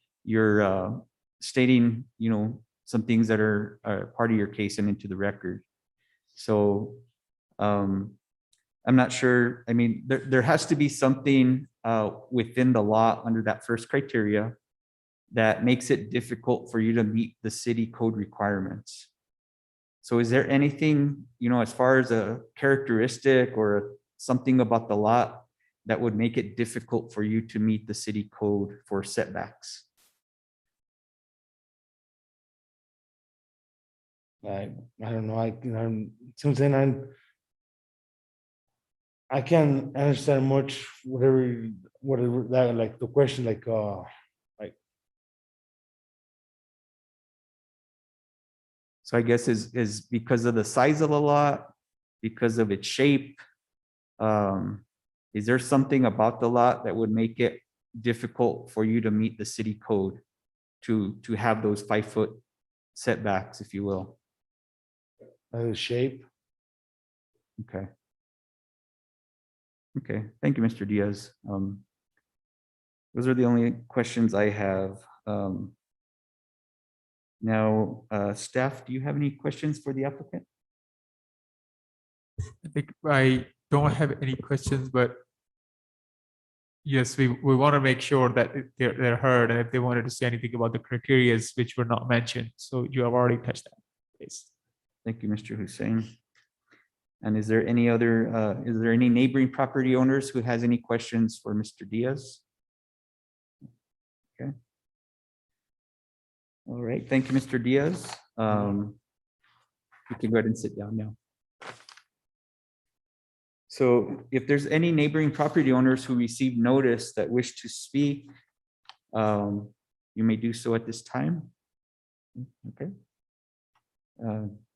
stating, you know, some things that are part of your case and into the record. So I'm not sure. I mean, there has to be something within the law under that first criteria that makes it difficult for you to meet the city code requirements. So is there anything, you know, as far as a characteristic or something about the lot that would make it difficult for you to meet the city code for setbacks? I don't know. Something I can't understand much. Whatever that, like the question, like So I guess is because of the size of the lot, because of its shape. Is there something about the lot that would make it difficult for you to meet the city code to have those 5-foot setbacks, if you will? shape. Okay. Okay, thank you, Mr. Diaz. Those are the only questions I have. Now, staff, do you have any questions for the applicant? I think I don't have any questions, but yes, we want to make sure that they're heard, and if they wanted to say anything about the criteria which were not mentioned. So you have already touched that. Please. Thank you, Mr. Hussein. And is there any neighboring property owners who has any questions for Mr. Diaz? Okay. All right, thank you, Mr. Diaz. You can go ahead and sit down now. So if there's any neighboring property owners who received notice that wish to speak, you may do so at this time. Okay.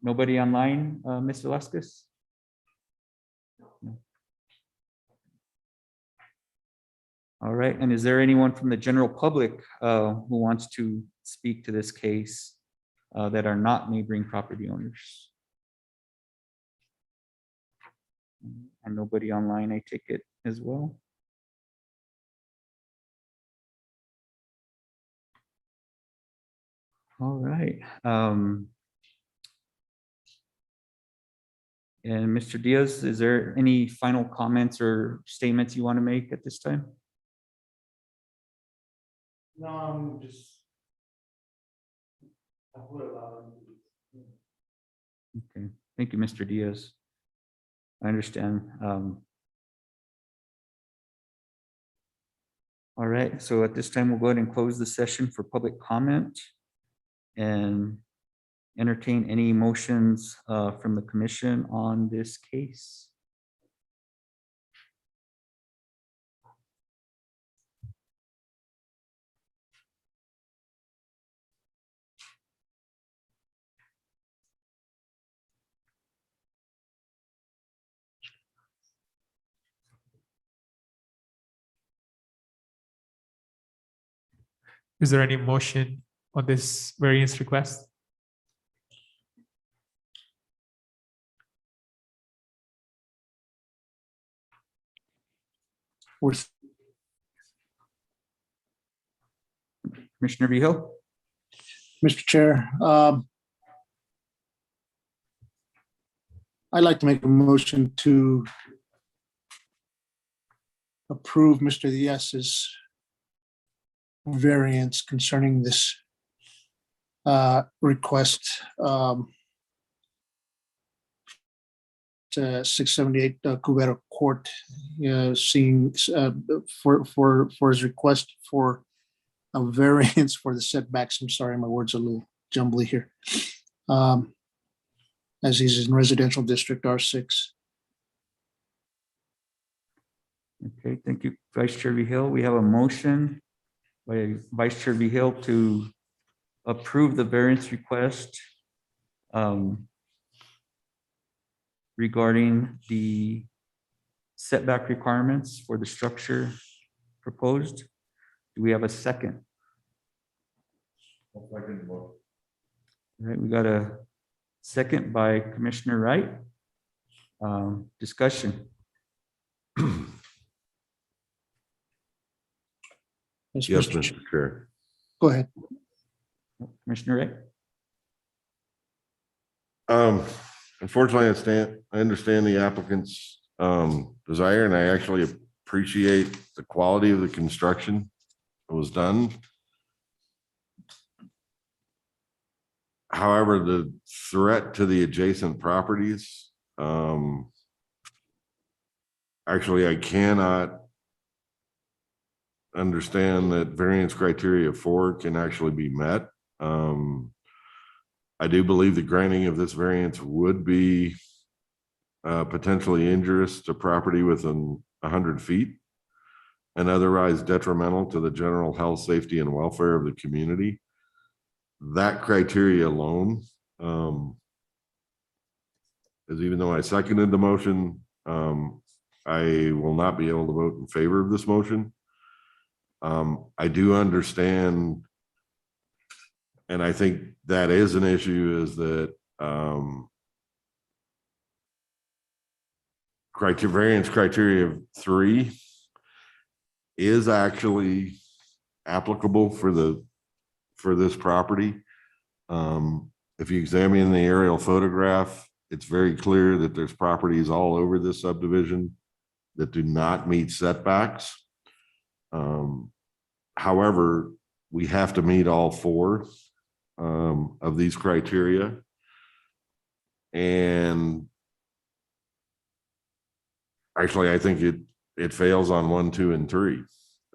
Nobody online, Ms. Velasquez? No. All right, and is there anyone from the general public who wants to speak to this case that are not neighboring property owners? And nobody online, I take it as well. All right. And Mr. Diaz, is there any final comments or statements you want to make at this time? No, I'm just. Okay, thank you, Mr. Diaz. I understand. All right, so at this time, we'll go ahead and close the session for public comment. and entertain any motions from the commission on this case. Is there any motion on this variance request? With, Commissioner Vehil? Mr. Chair, I'd like to make a motion to approve Mr. Diaz's variance concerning this request to 678 Cubero Court, seeing for his request for a variance for the setbacks. I'm sorry, my words are a little jumbly here. As he's in residential district R6. Okay, thank you, Vice Chair Vehil. We have a motion by Vice Chair Vehil to approve the variance request regarding the setback requirements for the structure proposed. Do we have a second? All right, we got a second by Commissioner Wright. Discussion. Yes, Mr. Mr. Chair. Go ahead. Commissioner Wright? Unfortunately, I understand the applicant's desire, and I actually appreciate the quality of the construction that was done. However, the threat to the adjacent properties, actually, I cannot understand that variance criteria 4 can actually be met. I do believe the granting of this variance would be potentially injurious to property within 100 feet and otherwise detrimental to the general health, safety, and welfare of the community. That criteria alone is, even though I seconded the motion, I will not be able to vote in favor of this motion. I do understand, and I think that is an issue, is that variance criteria 3 is actually applicable for this property. If you examine the aerial photograph, it's very clear that there's properties all over this subdivision that do not meet setbacks. However, we have to meet all 4 of these criteria. And actually, I think it fails on 1, 2, and 3.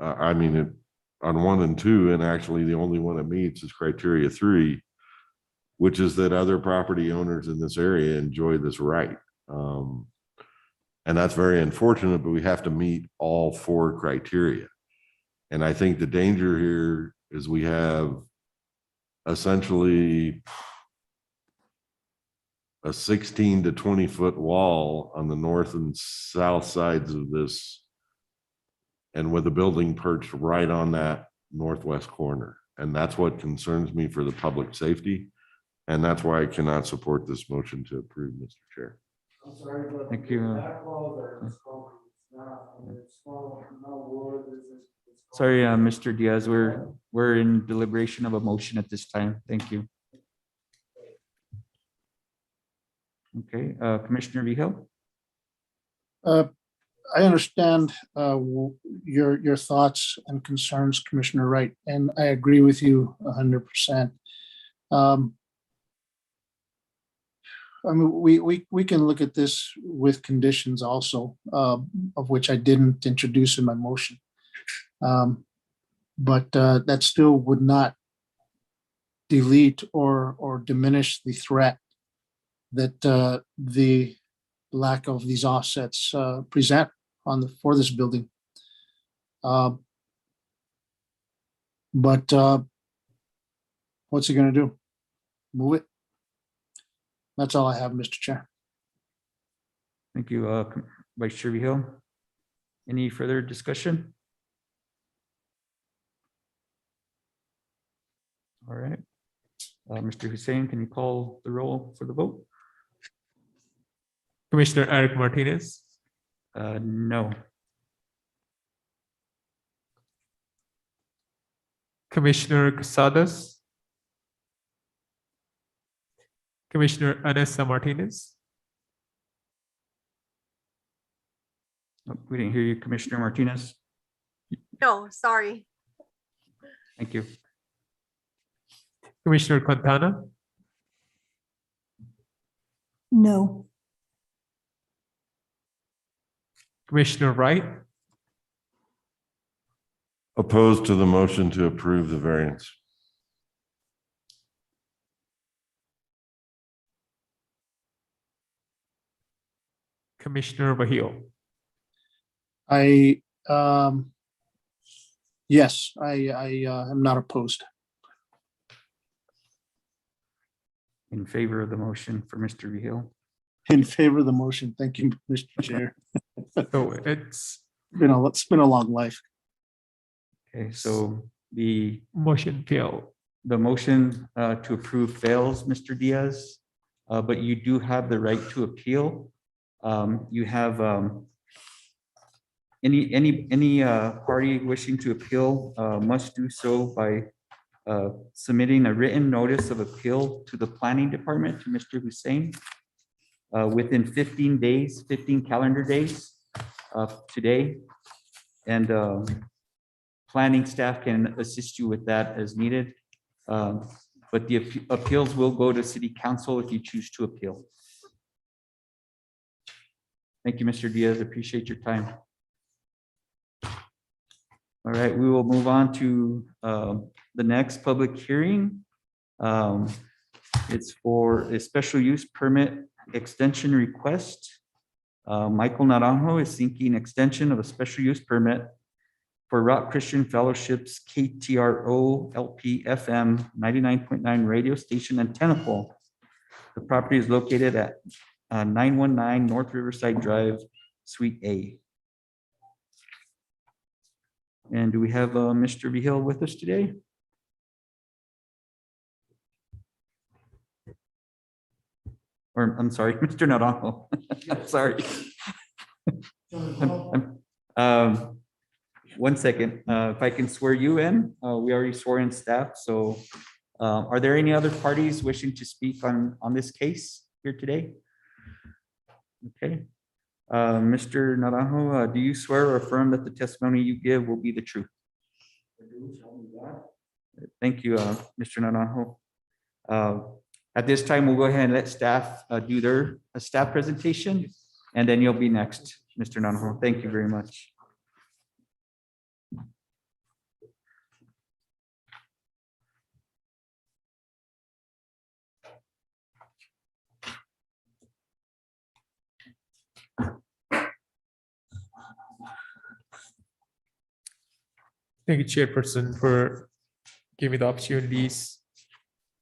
I mean, on 1 and 2, and actually the only one it meets is criteria 3, which is that other property owners in this area enjoy this right. And that's very unfortunate, but we have to meet all 4 criteria. And I think the danger here is we have essentially a 16 to 20 foot wall on the north and south sides of this, and with a building perched right on that northwest corner. And that's what concerns me for the public safety. And that's why I cannot support this motion to approve, Mr. Chair. I'm sorry, but. Thank you. That wall there is concrete. It's not, I mean, it's no wood, it's Sorry, Mr. Diaz, we're in deliberation of a motion at this time. Thank you. Okay, Commissioner Vehil? I understand your thoughts and concerns, Commissioner Wright, and I agree with you 100%. I mean, we can look at this with conditions also, of which I didn't introduce in my motion. But that still would not delete or diminish the threat that the lack of these offsets present for this building. But what's he gonna do? Move it? That's all I have, Mr. Chair. Thank you, Vice Chair Hill. Any further discussion? All right. Mr. Hussein, can you call the roll for the vote? Commissioner Eric Martinez, No. Commissioner Casadas, Commissioner Anessa Martinez, Oh, we didn't hear you, Commissioner Martinez. No, sorry. Thank you. Commissioner Quintana, No. Commissioner Wright, Opposed to the motion to approve the variance. Commissioner Vahil. Yes, I am not opposed. In favor of the motion for Mr. Hill. In favor of the motion. Thank you, Mr. Chair. So it's It's been a long life. Okay, so the motion failed. motion to approve fails, Mr. Diaz, but you do have the right to appeal. You have any party wishing to appeal must do so by submitting a written notice of appeal to the planning department, to Mr. Hussein, within 15 days, 15 calendar days of today. And planning staff can assist you with that as needed. But the appeals will go to city council if you choose to appeal. Thank you, Mr. Diaz. Appreciate your time. All right, we will move on to the next public hearing. It's for a special use permit extension request. Michael Naranjo is seeking extension of a special use permit for Rock Christian Fellowship's KTRO LP FM 99.9 radio station antenna pole. The property is located at 919 North Riverside Drive, Suite A. And do we have Mr. Vihil with us today? Or I'm sorry, Mr. Naranjo. I'm sorry. One second, if I can swear you in, we already swore in staff. So are there any other parties wishing to speak on this case here today? Okay. Mr. Naranjo, do you swear or affirm that the testimony you give will be the truth? Thank you, Mr. Naranjo. At this time, we'll go ahead and let staff do their staff presentation, and then you'll be next, Mr. Naranjo. Thank you very much. Thank you, Chairperson, for giving me the opportunities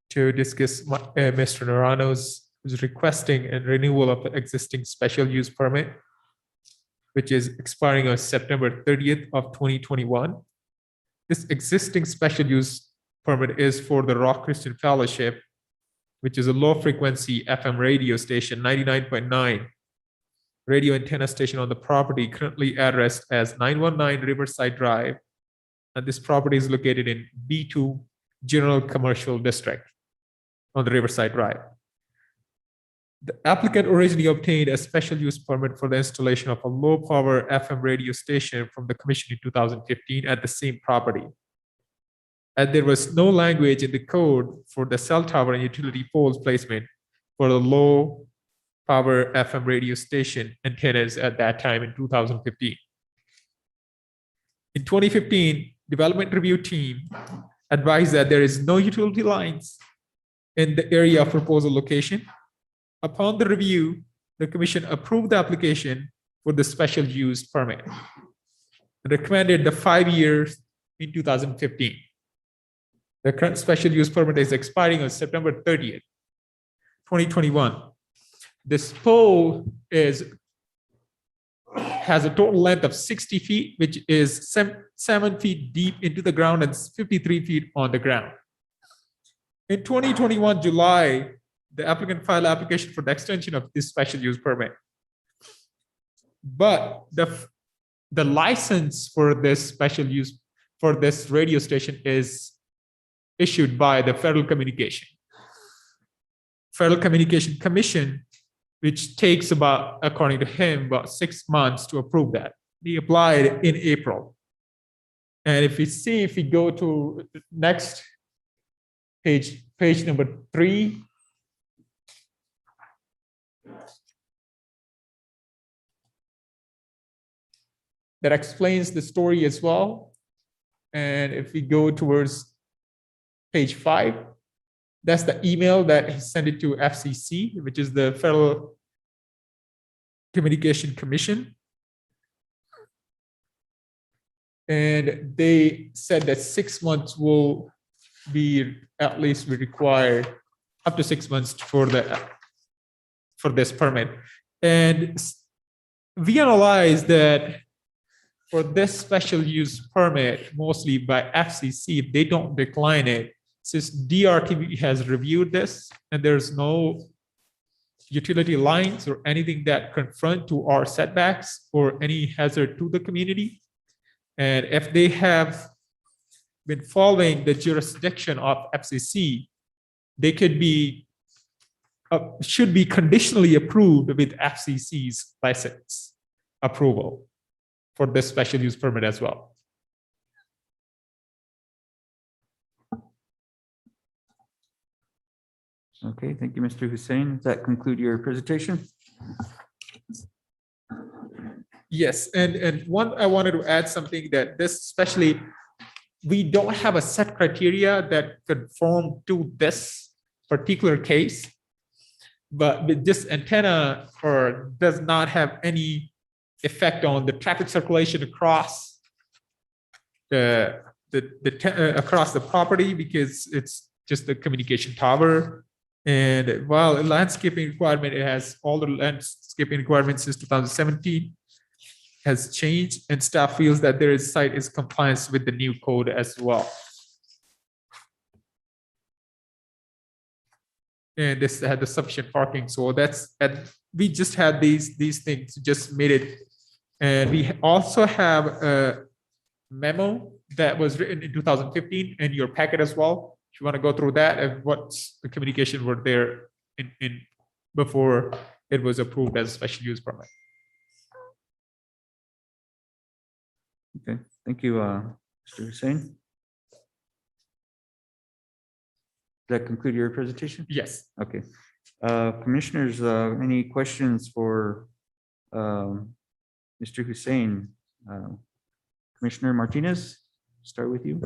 to discuss Mr. Naranjo's who's requesting a renewal of the existing special use permit, which is expiring on September 30th of 2021. This existing special use permit is for the Rock Christian Fellowship, which is a low frequency FM radio station, 99.9 radio antenna station on the property currently addressed as 919 Riverside Drive. And this property is located in B2 General Commercial District on the Riverside Drive. The applicant originally obtained a special use permit for the installation of a low power FM radio station from the commission in 2015 at the same property. And there was no language in the code for the cell tower and utility poles placement for the low power FM radio station antennas at that time in 2015. In 2015, development review team advised that there is no utility lines in the area of proposal location. Upon the review, the commission approved the application for the special use permit. Recommended the 5 years in 2015. The current special use permit is expiring on September 30th, 2021. This pole has a total length of 60 feet, which is 7 feet deep into the ground and 53 feet on the ground. In 2021 July, the applicant filed application for the extension of this special use permit. But the license for this special use for this radio station is issued by the Federal Communication Commission, which takes about, according to him, about 6 months to approve that. He applied in April. And if we go to next page number 3. That explains the story as well. And if we go towards page 5, that's the email that he sent it to FCC, which is the Federal Communication Commission. And they said that 6 months will be at least required, up to 6 months for this permit. And we analyzed that for this special use permit, mostly by FCC, if they don't decline it, since DRTV has reviewed this and there's no utility lines or anything that confront to our setbacks or any hazard to the community. And if they have been following the jurisdiction of FCC, they could be, should be conditionally approved with FCC's license approval for this special use permit as well. Okay, thank you, Mr. Hussein. Does that conclude your presentation? Yes, and one, I wanted to add something that this especially, we don't have a set criteria that conform to this particular case, but with this antenna does not have any effect on the traffic circulation across across the property, because it's just a communication tower. And while a landscaping requirement, it has all the landscaping requirements since 2017 has changed, and staff feels that their site is compliance with the new code as well. And this had the sufficient parking, so we just had these things, just made it. And we also have a memo that was written in 2015 in your packet as well. If you want to go through that and what's the communication were there in before it was approved as a special use permit. Okay, thank you, Mr. Hussein. Does that conclude your presentation? Yes. Okay. Commissioners, any questions for Mr. Hussein? Commissioner Martinez, start with you.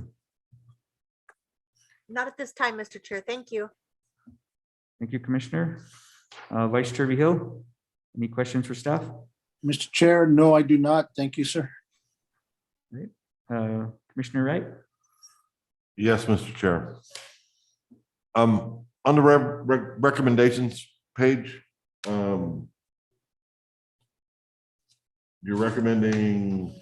Not at this time, Mr. Chair. Thank you. Thank you, Commissioner. Vice Chair Hill, any questions for staff? Mr. Chair, no, I do not. Thank you, sir. Commissioner Wright? Yes, Mr. Chair. On the recommendations page, you're recommending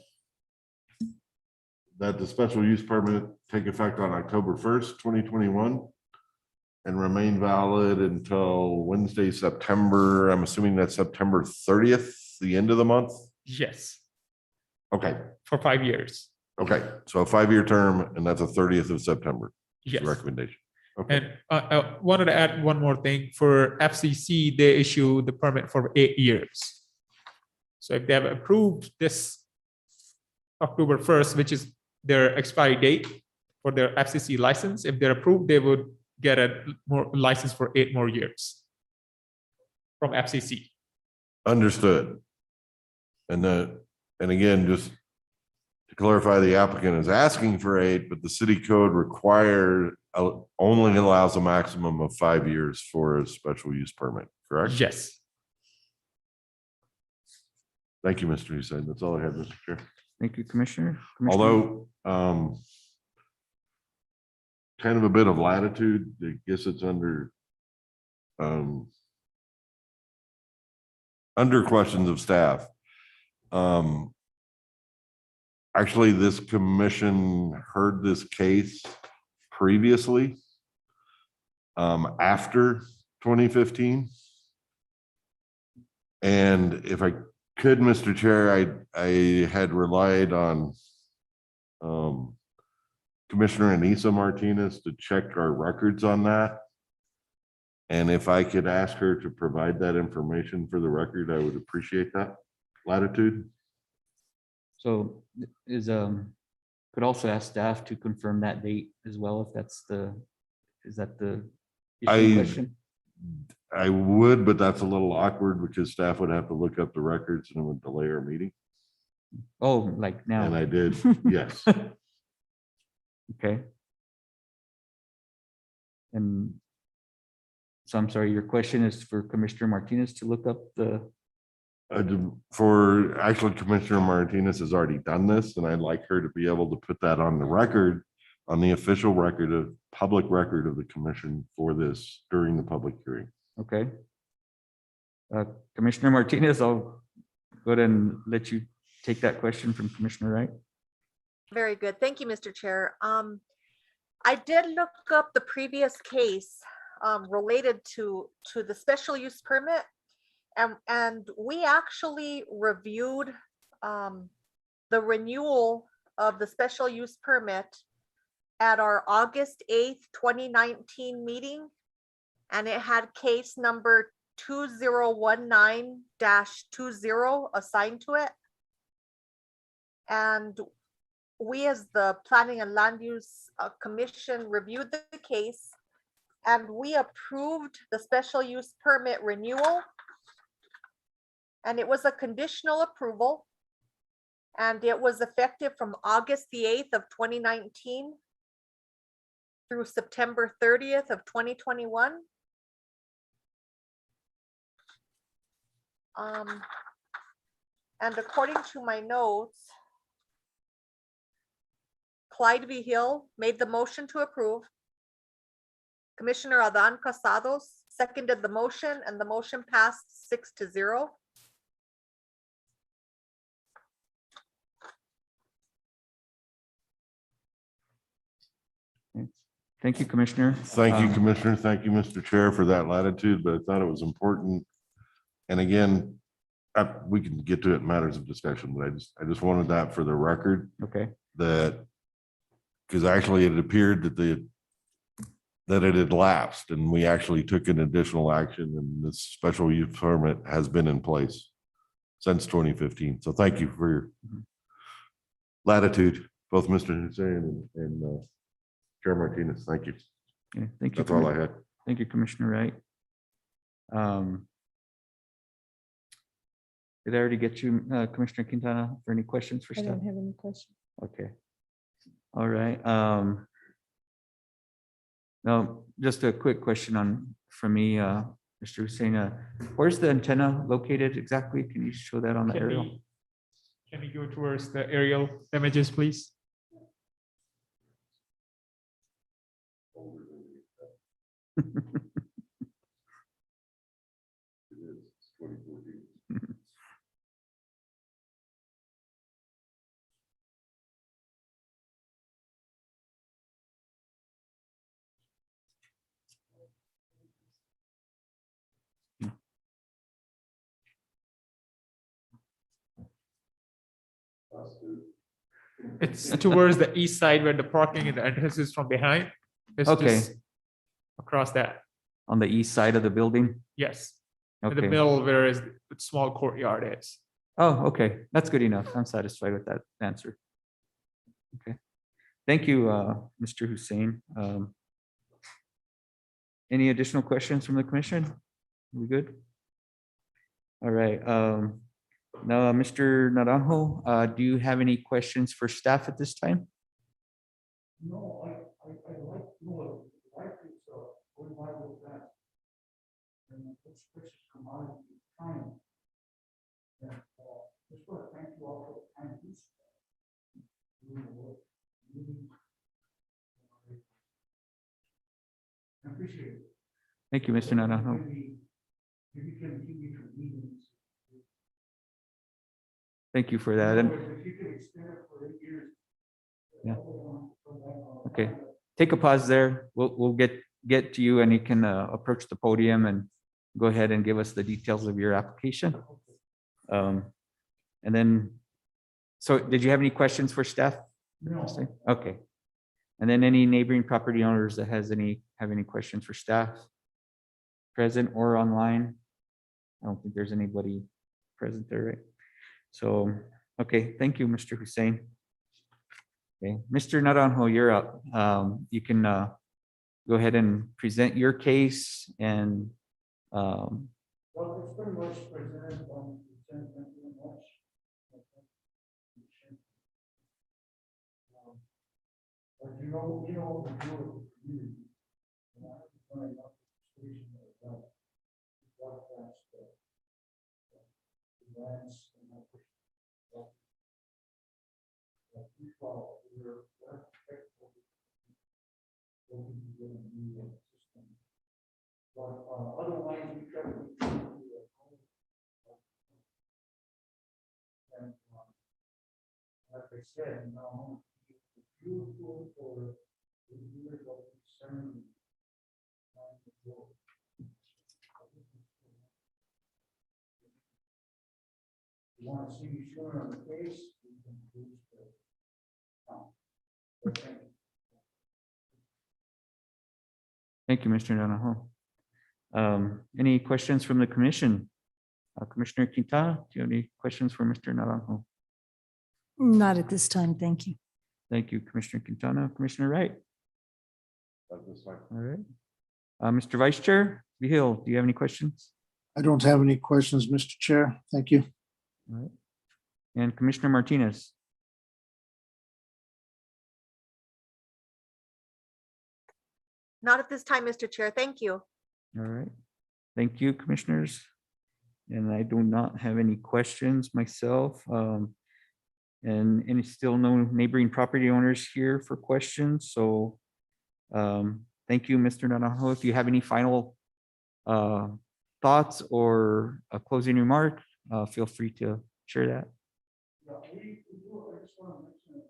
that the special use permit take effect on October 1st, 2021 and remain valid until Wednesday, September. I'm assuming that's September 30th, the end of the month. Yes. Okay. For 5 years. Okay. So a 5-year term, and that's a 30th of September. Yes. Recommendation. Okay. And I wanted to add one more thing. For FCC, they issue the permit for 8 years. So if they have approved this October 1st, which is their expiry date for their FCC license, if they're approved, they would get a more license for 8 more years from FCC. Understood. And again, just to clarify, the applicant is asking for 8, but the city code only allows a maximum of 5 years for a special use permit, correct? Yes. Thank you, Mr. Hussein. That's all I had, Mr. Chair. Thank you, Commissioner. Commissioner? Although, kind of a bit of latitude, I guess it's under questions of staff. Actually, this commission heard this case previously, after 2015. And if I could, Mr. Chair, I had relied on Commissioner Anissa Martinez to check our records on that. And if I could ask her to provide that information for the record, I would appreciate that latitude. So could also ask staff to confirm that date as well, if that's is that the issue question? I would, but that's a little awkward because staff would have to look up the records and it would delay our meeting. Oh, like now? And I did, yes. Okay. And so I'm sorry, your question is for Commissioner Martinez to look up Actually, Commissioner Martinez has already done this, and I'd like her to be able to put that on the record, on the official record public record of the commission for this during the public hearing. okay. Commissioner Martinez, I'll go ahead and let you take that question from Commissioner Wright. Very good. Thank you, Mr. Chair. I did look up the previous case related to the special use permit. And we actually reviewed the renewal of the special use permit at our August 8th, 2019 meeting. And it had case number 2019-20 assigned to it. And we, as the Planning and Land Use Commission, reviewed the case and we approved the special use permit renewal. And it was a conditional approval. And it was effective from August the 8th of 2019 through September 30th of 2021. And according to my notes, Clyde V. Hill made the motion to approve. Commissioner Adan Casados seconded the motion and the motion passed 6-0. Thank you, Commissioner. Thank you, Commissioner. Thank you, Mr. Chair, for that latitude, but I thought it was important. And again, we can get to it in matters of discussion, but I just wanted that for the record, Okay, that because actually it appeared that it had lapsed and we actually took an additional action, and this special use permit has been in place since 2015. So thank you for your latitude, both Mr. Hussein and Chair Martinez. Thank you. yeah, thank you. That's all I had. Thank you, Commissioner Wright. Did I already get you, Commissioner Quintana, for any questions for I staff? don't have any questions. Okay. All right. Now, just a quick question from me, Mr. Hussein. Where's the antenna located exactly? Can you show that on the aerial? Can we go towards the aerial images, please? It's towards the east side where the parking and the entrance is from behind. It's Okay. just across that. On the east side of the building? Yes. In the Okay. middle where is the small courtyard is. Oh, okay. That's good enough. I'm satisfied with that answer. Okay. Thank you, Mr. Hussein. Any additional questions from the commission? We good? All right. Now, Mr. Naranjo, do you have any questions for staff at this time? No, I like, no, I like it, so, going by with that. And it's commodity time. And, just want to thank you all for the time. Doing the work. Really, I appreciate it. Thank you, Mr. Naranjo. Maybe you can keep me from meetings. Thank you for that. And If you can extend it for 8 years. Yeah. Okay, take a pause there. We'll get to you and you can approach the podium and go ahead and give us the details of your application. And then, so did you have any questions for staff? No. Okay. And then any neighboring property owners that have any questions for staff? Present or online? I don't think there's anybody present there, right? So, okay, thank you, Mr. Hussein. Okay, Mr. Naranjo, you're up. You can go ahead and present your case and Well, it's pretty much presented on the thank you very much. But you know what we do with the community. And I have to find out the station that broadcast the events and that. We follow, we're respectful. Looking to get a new system. But otherwise, we try to be true to the home. And like I said, you know, it's beautiful for the years of concern. You want to see me sure on the face, you can use the. thank you, Mr. Naranjo. Any questions from the commission? Commissioner Quintana, do you have any questions for Mr. Naranjo? Not at this time, thank you. Thank you, Commissioner Quintana. Commissioner Wright? All right. Mr. Vice Chair Vihil, do you have any questions? I don't have any questions, Mr. Chair. Thank you. All right. And Commissioner Martinez? Not at this time, Mr. Chair. Thank you. All right. Thank you, commissioners. And I do not have any questions myself. And any still no neighboring property owners here for questions. So thank you, Mr. Naranjo. If you have any final thoughts or a closing remark, feel free to share that. Yeah, we do, I just want to mention it.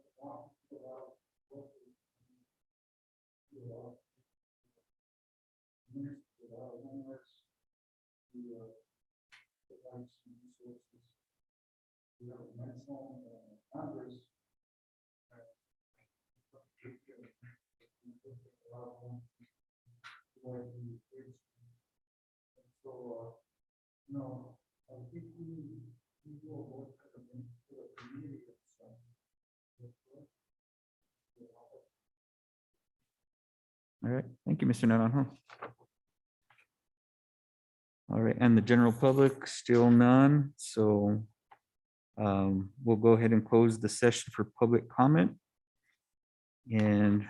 So, no, I think we do a work for the community. All right. Thank you, Mr. Naranjo. All right. And the general public, still none. So we'll go ahead and close the session for public comment. And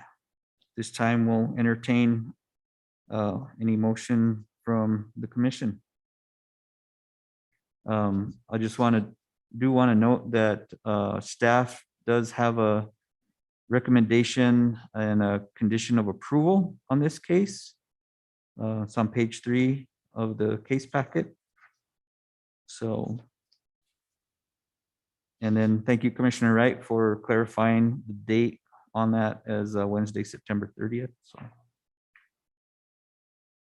this time we'll entertain any motion from the commission. I just want to note that staff does have a recommendation and a condition of approval on this case. It's on page 3 of the case packet. So, and then thank you, Commissioner Wright, for clarifying the date on that as Wednesday, September 30th. So,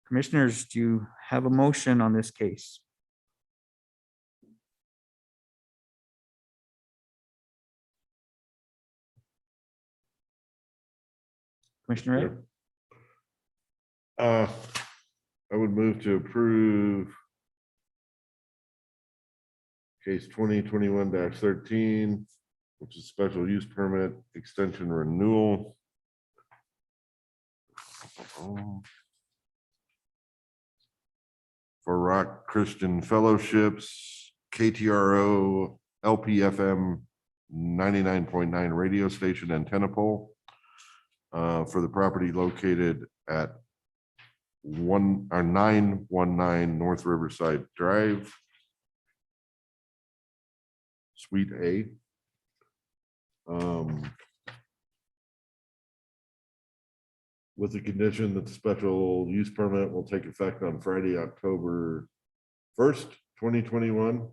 commissioners, do you have a motion on this case? Commissioner Wright? I would move to approve case 2021-13, which is special use permit extension renewal. For Rock Christian Fellowships KTRO LPFM 99.9 radio station antenna pole for the property located at 919 North Riverside Drive, Suite A. With the condition that the special use permit will take effect on Friday, October 1st, 2021.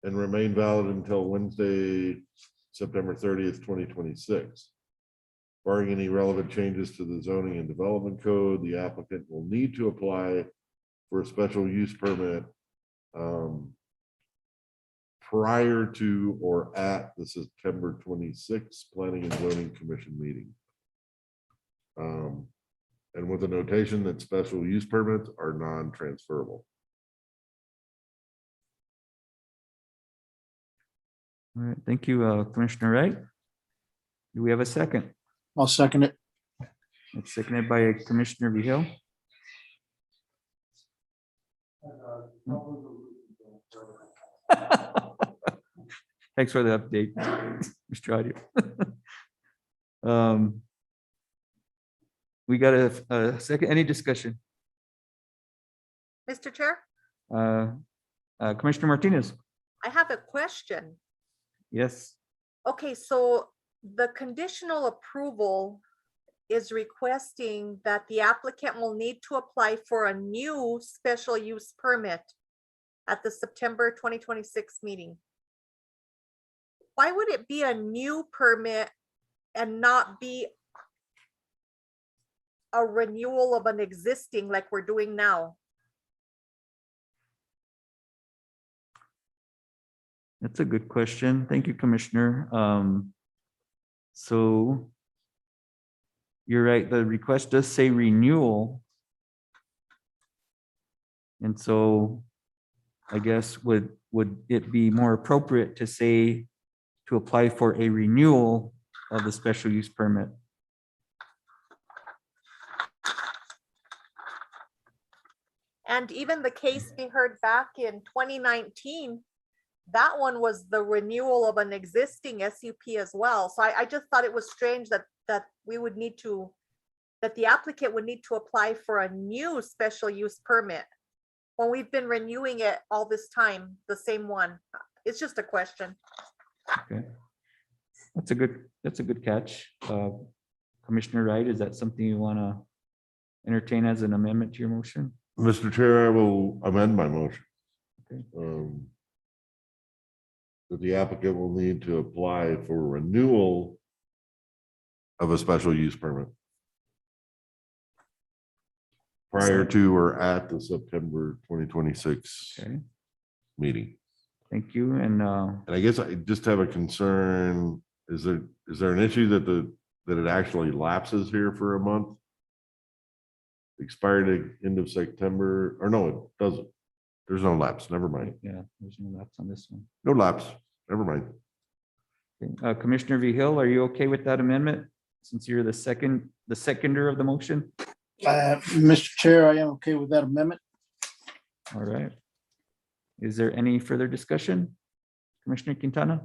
And remain valid until Wednesday, September 30th, 2026. Barring any relevant changes to the zoning and development code, the applicant will need to apply for a special use permit prior to or at the September 26th Planning and Zoning Commission meeting. And with a notation that special use permits are non-transferable. All right, thank you, Commissioner Wright. Do we have a second? I'll second it. It's seconded by Commissioner Vihil. Thanks for the update, Mr. Audio. We got a second, any discussion? Mr. Chair, Commissioner Martinez, I have a question. yes, Okay, so the conditional approval is requesting that the applicant will need to apply for a new special use permit at the September 2026 meeting. Why would it be a new permit and not be a renewal of an existing like we're doing now? that's a good question. Thank you, Commissioner. So you're right, the request does say renewal. And so I guess would it be more appropriate to say to apply for a renewal of the special use permit? And even the case we heard back in 2019, that one was the renewal of an existing SUP as well. So I just thought it was strange that we would need to, that the applicant would need to apply for a new special use permit when we've been renewing it all this time, the same one. It's just a question. Okay. That's a good catch. Commissioner Wright, is that something you want to entertain as an amendment to your motion? Mr. Chair, I will amend my motion. Okay. That the applicant will need to apply for renewal of a special use permit prior to or at the September 2026 Okay, meeting. thank you. And And I guess I just have a concern, is there an issue that that it actually lapses here for a month? Expired at end of September, or no, it doesn't. There's no lapse, never mind. yeah, there's no lapse on this one. No lapse, never mind. Okay. Commissioner Vihil, are you okay with that amendment? Since you're the seconder of the motion? Mr. Chair, I am okay with that amendment. All right. Is there any further discussion? Commissioner Quintana?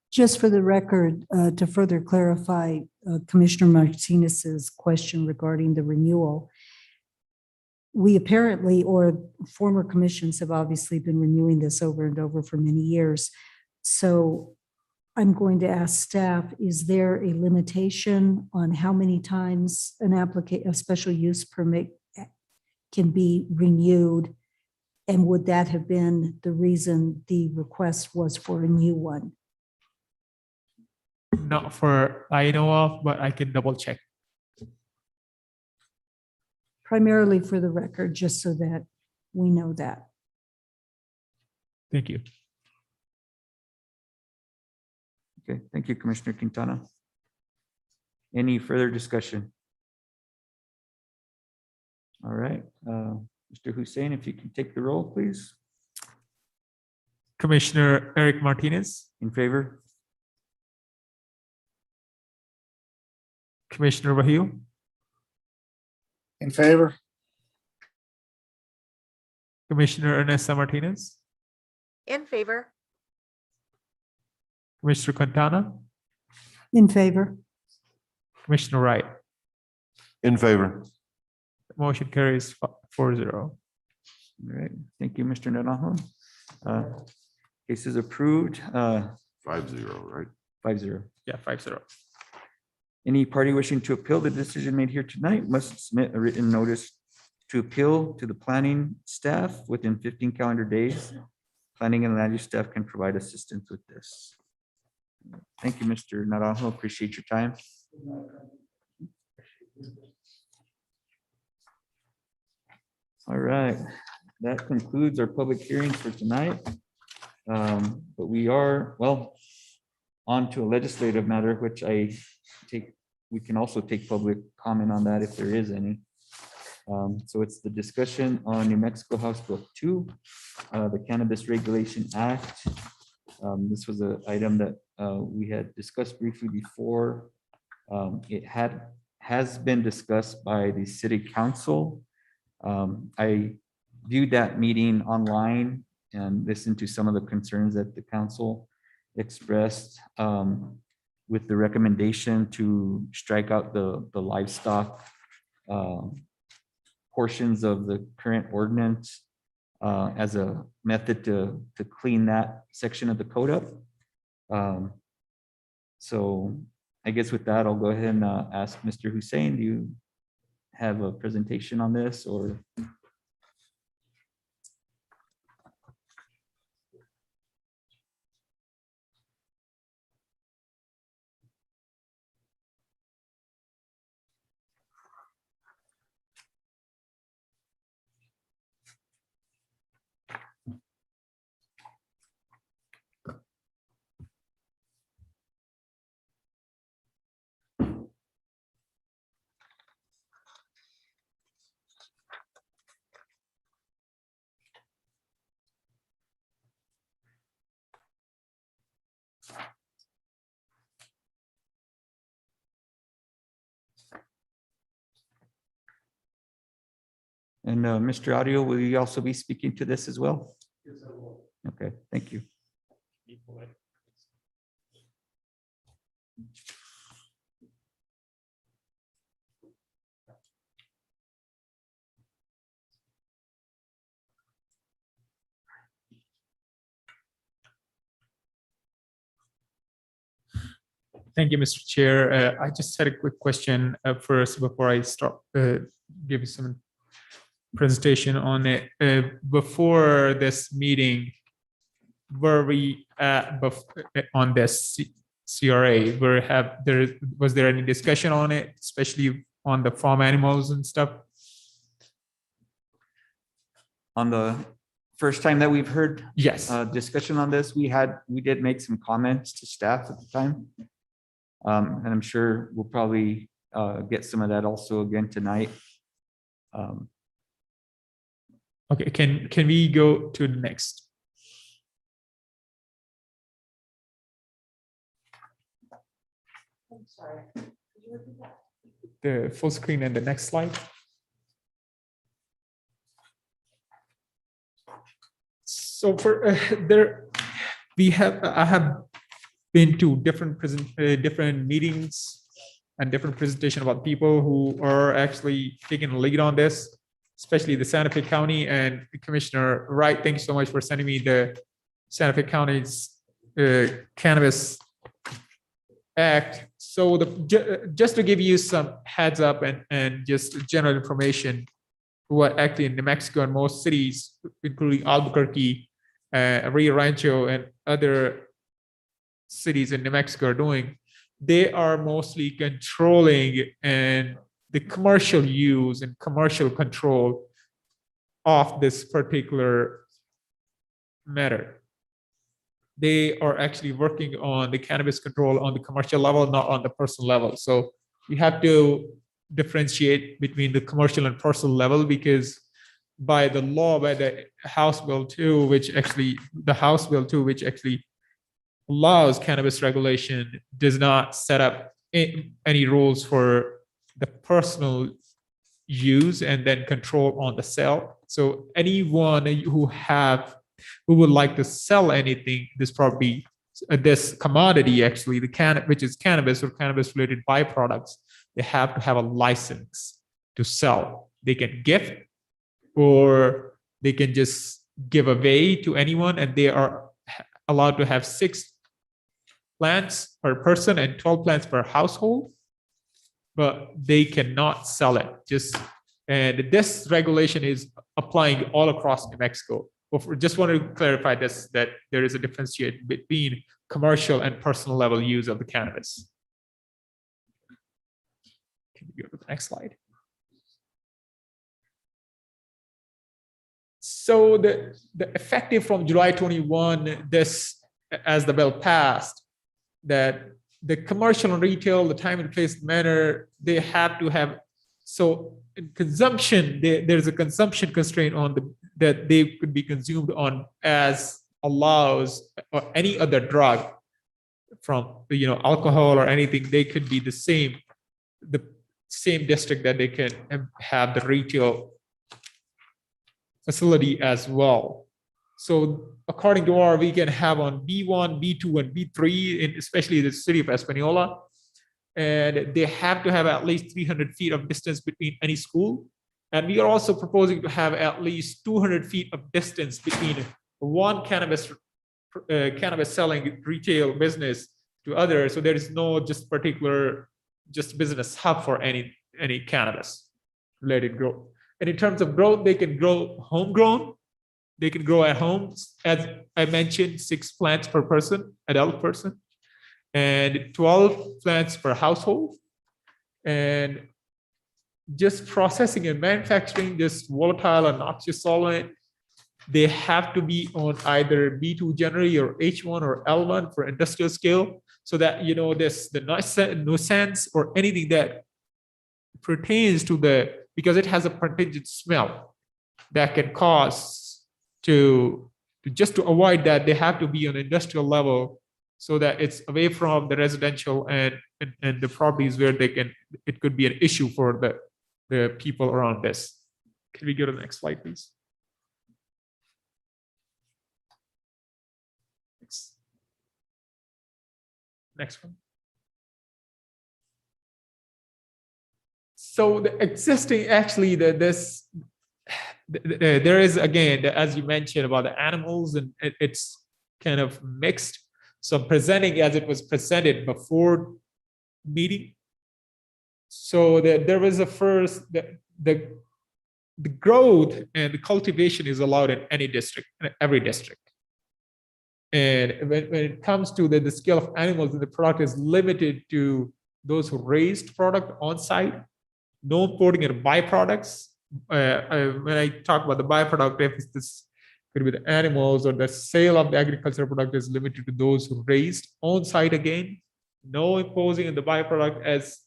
Just for the record, to further clarify Commissioner Martinez's question regarding the renewal, we apparently, or former commissions have obviously been renewing this over and over for many years. So I'm going to ask staff, is there a limitation on how many times a special use permit can be renewed? And would that have been the reason the request was for a new one? Not for I know of, but I can double check. Primarily for the record, just so that we know that. Thank you. Okay, thank you, Commissioner Quintana. Any further discussion? All right, Mr. Hussein, if you can take the roll, please. Commissioner Eric Martinez, In favor? Commissioner Vahil, In favor? Commissioner Ernesta Martinez, In favor. Commissioner Quintana, In favor? Commissioner Wright. In favor. Motion carries 4-0. All right, thank you, Mr. Naranjo. Case is approved, 5-0, right? 5-0. Yeah, 5-0. Any party wishing to appeal the decision made here tonight must submit a written notice to appeal to the planning staff within 15 calendar days. Planning and land use staff can provide assistance with this. Thank you, Mr. Naranjo. Appreciate your time. All right, that concludes our public hearings for tonight. But we are, well, on to a legislative matter, which we can also take public comment on that if there is any. So it's the discussion on New Mexico House Bill 2, the Cannabis Regulation Act. This was an item that we had discussed briefly before. It has been discussed by the city council. I viewed that meeting online and listened to some of the concerns that the council expressed with the recommendation to strike out the livestock portions of the current ordinance as a method to clean that section of the code up. So I guess with that, I'll go ahead and ask Mr. Hussein, do you have a presentation on this or? And Mr. Audio, will you also be speaking to this as well? Yes, I will. Okay, thank you. Thank you, Mr. Chair. I just had a quick question first before I start give you some presentation on it. Before this meeting, were we on this CRA? Was there any discussion on it, especially on the farm animals and stuff? On the first time that we've heard Yes. discussion on this, we did make some comments to staff at the time. And I'm sure we'll probably get some of that also again tonight. Okay, can we go to the next? I'm sorry. Could you repeat that? The full screen and the next slide. So for I have been to different meetings and different presentation about people who are actually taking the lead on this, especially the Santa Fe County and Commissioner Wright. Thank you so much for sending me the Santa Fe County's Cannabis Act. So just to give you some heads up and just general information, what actually in New Mexico and most cities, including Albuquerque, Rio Rancho, and other cities in New Mexico are doing, they are mostly controlling and the commercial use and commercial control of this particular matter. They are actually working on the cannabis control on the commercial level, not on the personal level. So you have to differentiate between the commercial and personal level, because by the law, by the House Bill 2, which actually allows cannabis regulation, does not set up any rules for the personal use and then control on the sale. So anyone who would like to sell anything, this property, this commodity, actually, which is cannabis or cannabis related byproducts, they have to have a license to sell. They can gift, or they can just give away to anyone, and they are allowed to have 6 plants per person and 12 plants per household, but they cannot sell it. And this regulation is applying all across New Mexico. Just wanted to clarify this, that there is a differentiation between commercial and personal level use of the cannabis. Can we go to the next slide? So the effective from July 21, this, as the bill passed, that the commercial and retail, the time and place, manner, they have to have, so in consumption, there's a consumption constraint on that they could be consumed on as allows, or any other drug from, alcohol or anything, they could be the same district that they can have the retail facility as well. So according to our, we can have on B1, B2, and B3, especially the city of Espanola, and they have to have at least 300 feet of distance between any school. And we are also proposing to have at least 200 feet of distance between one cannabis selling retail business to others. So there is no just business hub for any cannabis related growth. And in terms of growth, they can grow homegrown. They can grow at home, as I mentioned, 6 plants per person, adult person, and 12 plants per household. And just processing and manufacturing this volatile and noxious solvent, they have to be on either B2 generally or H1 or L1 for industrial scale, so that the nuisance or anything that pertains to because it has a pungent smell that can cause to avoid that, they have to be on industrial level, so that it's away from the residential and the properties where it could be an issue for the people around this. Can we go to the next slide, please? Next one. So the existing, actually, there is, again, as you mentioned about the animals, and it's kind of mixed. So presenting as it was presented before meeting. So there was the growth and the cultivation is allowed in any district, in every district. And when it comes to the scale of animals, the product is limited to those who raised product on site, no importing of byproducts. When I talk about the byproduct, if this could be the animals, or the sale of the agricultural product is limited to those who raised on site, again, no imposing on the byproduct, as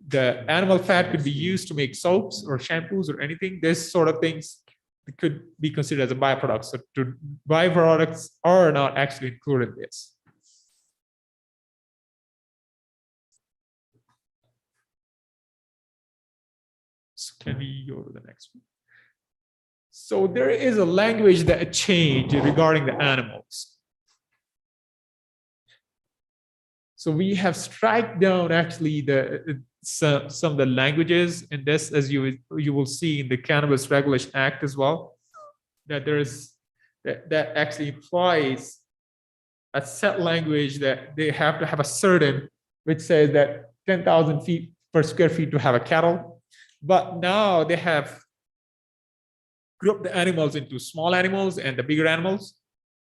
the animal fat could be used to make soaps or shampoos or anything. This sort of things could be considered as a byproduct. So byproducts are not actually included in this. So can we go to the next one? So there is a language that changed regarding the animals. So we have struck down actually some of the languages in this, as you will see in the Cannabis Regulation Act as well, that that actually implies a set language that they have to have a certain, which says that 10,000 feet per square feet to have a cattle. But now they have grouped the animals into small animals and the bigger animals,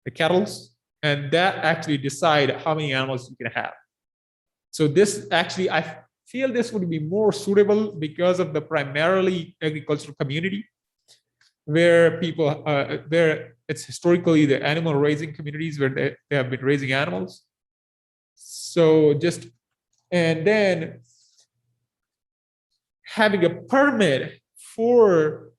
the cattles, and that actually decide how many animals you can have. So this actually, I feel this would be more suitable because of the primarily agricultural community, where people, where it's historically the animal raising communities where they have been raising animals. So and then having a permit for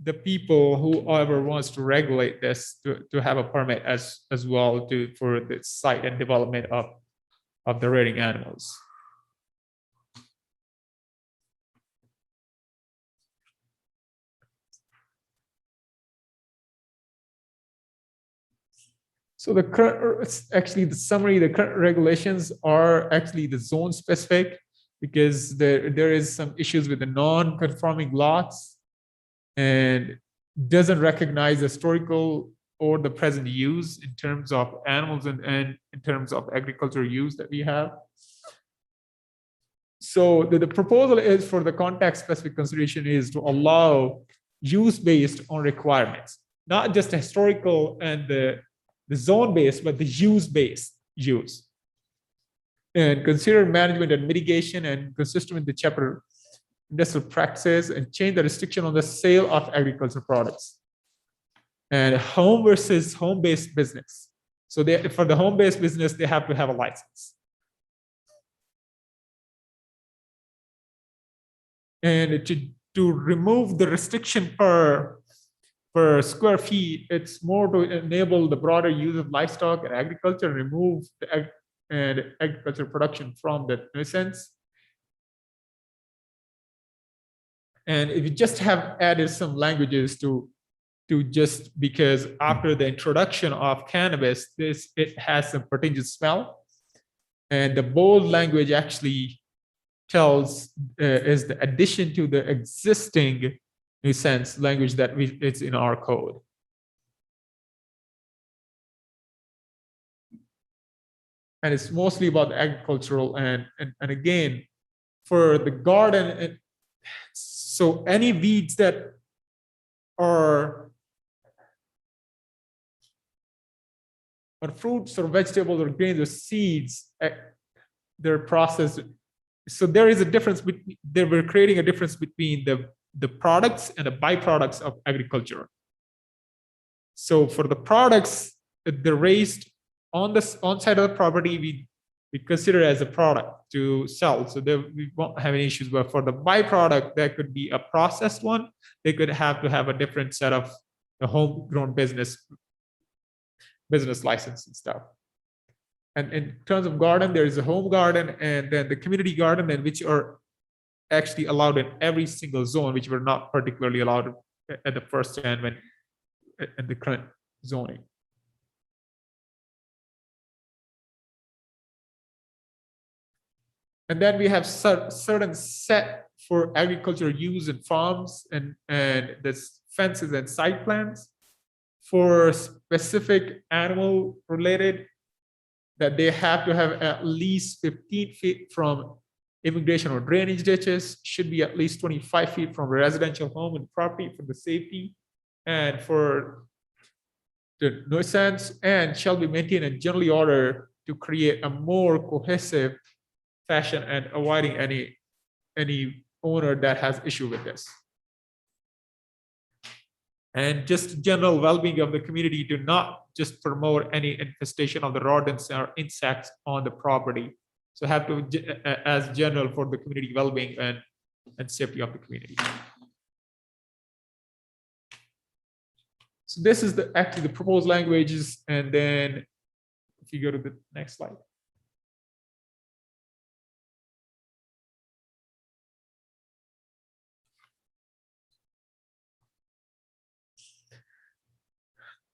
the people whoever wants to regulate this to have a permit as well for the site and development of the raiding animals. So the current, it's actually the summary, the current regulations are actually the zone specific because there is some issues with the non-conforming lots and doesn't recognize historical or the present use in terms of animals and in terms of agricultural use that we have. So the proposal is for the context specific consideration is to allow use based on requirements, not just historical and the zone based, but the use based use. And consider management and mitigation and consistent with the chapter industrial practices and change the restriction on the sale of agricultural products. And home versus home-based business. So for the home-based business, they have to have a license. And to remove the restriction per square feet, it's more to enable the broader use of livestock and agriculture and remove the agricultural production from the nuisance. And if you just have added some languages to just because after the introduction of cannabis, it has some particular smell. And the bold language actually tells is the addition to the existing nuisance language that it's in our code. And it's mostly about the agricultural and again, for the garden, so any weeds that are fruits or vegetables or grains or seeds, they're processed. So there is a difference between, we're creating a difference between the products and the byproducts of agriculture. So for the products, they're raised on side of the property, we consider it as a product to sell. So we won't have any issues. But for the byproduct, that could be a processed one. They could have to have a different set of the homegrown business license and stuff. And in terms of garden, there is a home garden and then the community garden, and which are actually allowed in every single zone, which were not particularly allowed at the first end when at the current zoning. And then we have certain set for agricultural use in farms and this fences and site plans for specific animal related, that they have to have at least 15 feet from immigration or drainage ditches, should be at least 25 feet from a residential home and property for the safety and for the nuisance, and shall be maintained in generally order to create a more cohesive fashion and avoiding any owner that has issue with this. And just general well-being of the community to not just promote any infestation of the rodents or insects on the property. So have to as general for the community well-being and safety of the community. So this is actually the proposed languages. And then if you go to the next slide.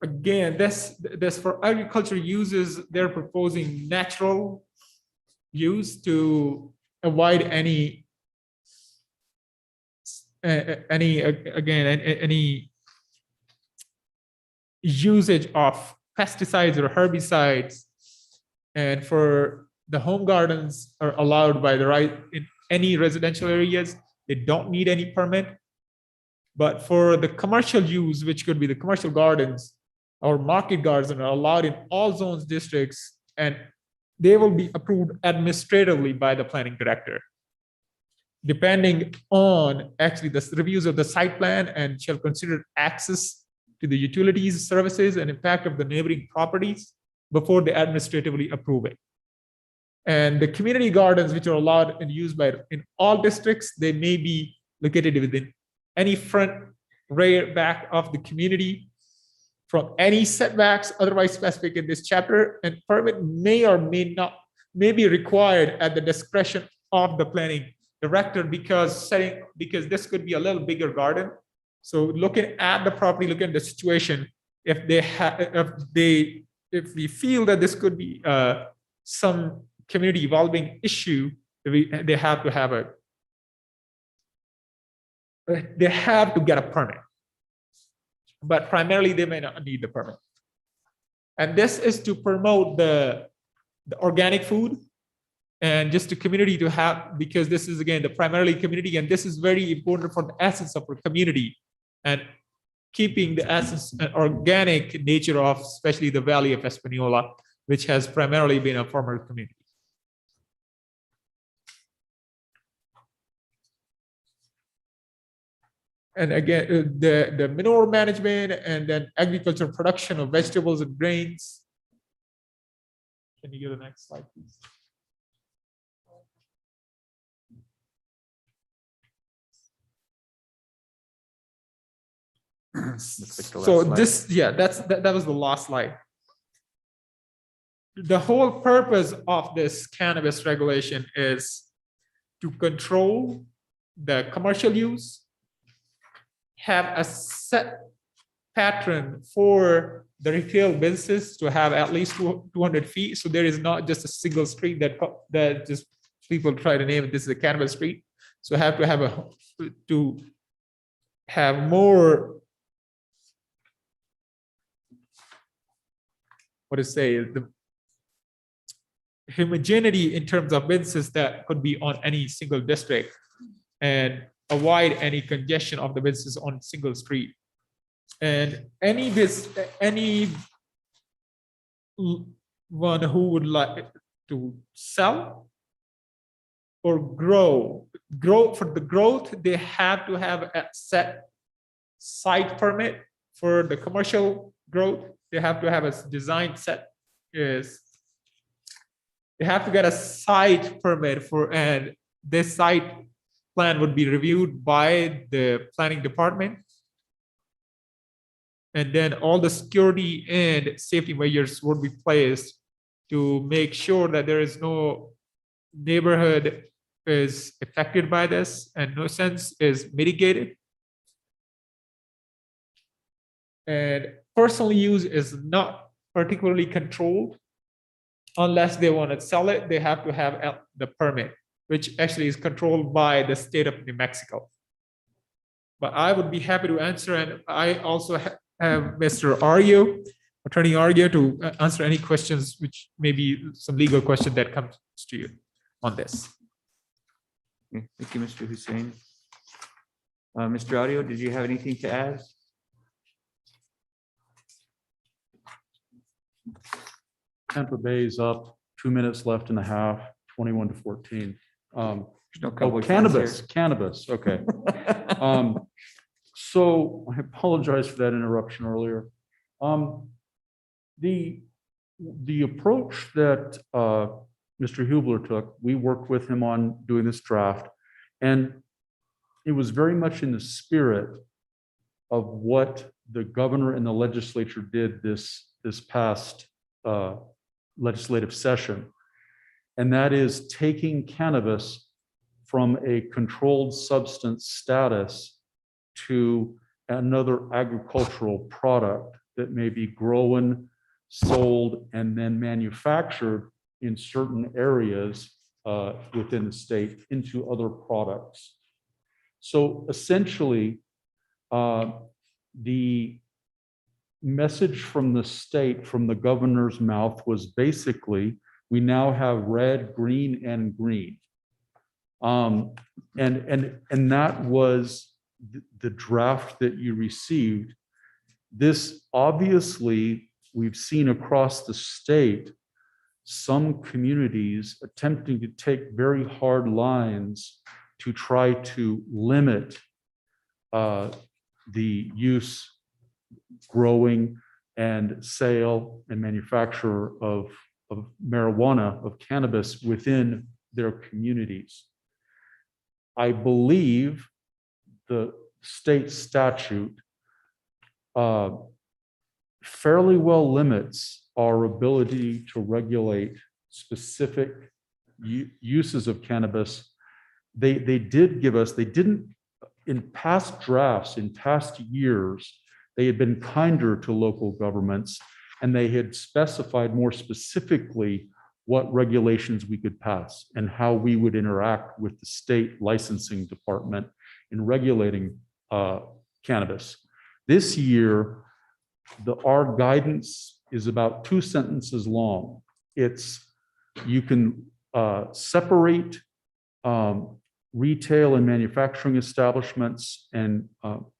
Again, this for agriculture uses, they're proposing natural use to avoid any usage of pesticides or herbicides. And for the home gardens are allowed by the right in any residential areas, they don't need any permit. But for the commercial use, which could be the commercial gardens or market gardens, are allowed in all zones, districts, and they will be approved administratively by the planning director, depending on actually the reviews of the site plan, and shall consider access to the utilities, services, and impact of the neighboring properties before they administratively approve it. And the community gardens, which are allowed and used in all districts, they may be located within any front, rear, back of the community from any setbacks otherwise specific in this chapter, and permit may or may be required at the discretion of the planning director, because this could be a little bigger garden. So looking at the property, looking at the situation, if they if we feel that this could be some community evolving issue, they have to get a permit. But primarily, they may not need the permit. And this is to promote the organic food and just the community to have, because this is again the primarily community, and this is very important for the essence of our community and keeping the essence and organic nature of especially the Valley of Espanola, which has primarily been a farmer community. And again, the manure management and then agricultural production of vegetables and grains. Can you go to the next slide, please? Looks like the So last slide. this, yeah, that was the last slide. The whole purpose of this cannabis regulation is to control the commercial use, have a set pattern for the retail businesses to have at least 200 feet. So there is not just a single street that just people try to name it, this is a cannabis street. So have to have more, what to say, the homogeneity in terms of businesses that could be on any single district and avoid any congestion of the businesses on single street. And anyone who would like to sell or grow for the growth, they have to have a set site permit. For the commercial growth, they have to have a design set. Is they have to get a site permit for, and this site plan would be reviewed by the planning department. And then all the security and safety measures would be placed to make sure that there is no neighborhood is affected by this and nuisance is mitigated. And personal use is not particularly controlled. Unless they want to sell it, they have to have the permit, which actually is controlled by the state of New Mexico. But I would be happy to answer, and I also have Mr. Arrio, Attorney Arrio, to answer any questions, which may be some legal question that comes to you on this. Okay, thank you, Mr. Hussein. Mr. Audio, did you have anything to add? Tampa Bay is up, 2 minutes left in the half, 21-14. There's no Oh, Cowboy fans cannabis, okay. So I apologize for that interruption earlier. The approach that Mr. Hubler took, we worked with him on doing this draft, and it was very much in the spirit of what the governor and the legislature did this past legislative session. And that is taking cannabis from a controlled substance status to another agricultural product that may be grown, sold, and then manufactured in certain areas within the state into other products. So essentially, the message from the state, from the governor's mouth, was basically, we now have red, green, and green. And that was the draft that you received. This obviously, we've seen across the state, some communities attempting to take very hard lines to try to limit the use, growing, and sale and manufacture of marijuana, of cannabis within their communities. I believe the state statute fairly well limits our ability to regulate specific uses of cannabis. They did give us, they didn't, in past drafts, in past years, they had been kinder to local governments And they had specified more specifically what regulations we could pass and how we would interact with the state licensing department in regulating cannabis. This year, our guidance is about 2 sentences long. It's, you can separate retail and manufacturing establishments and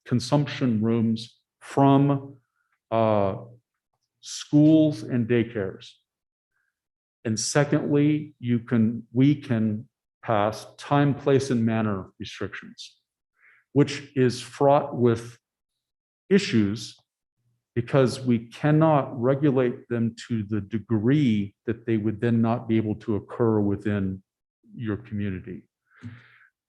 consumption rooms from schools and daycares. And secondly, we can pass time, place, and manner restrictions, which is fraught with issues because we cannot regulate them to the degree that they would then not be able to occur within your community.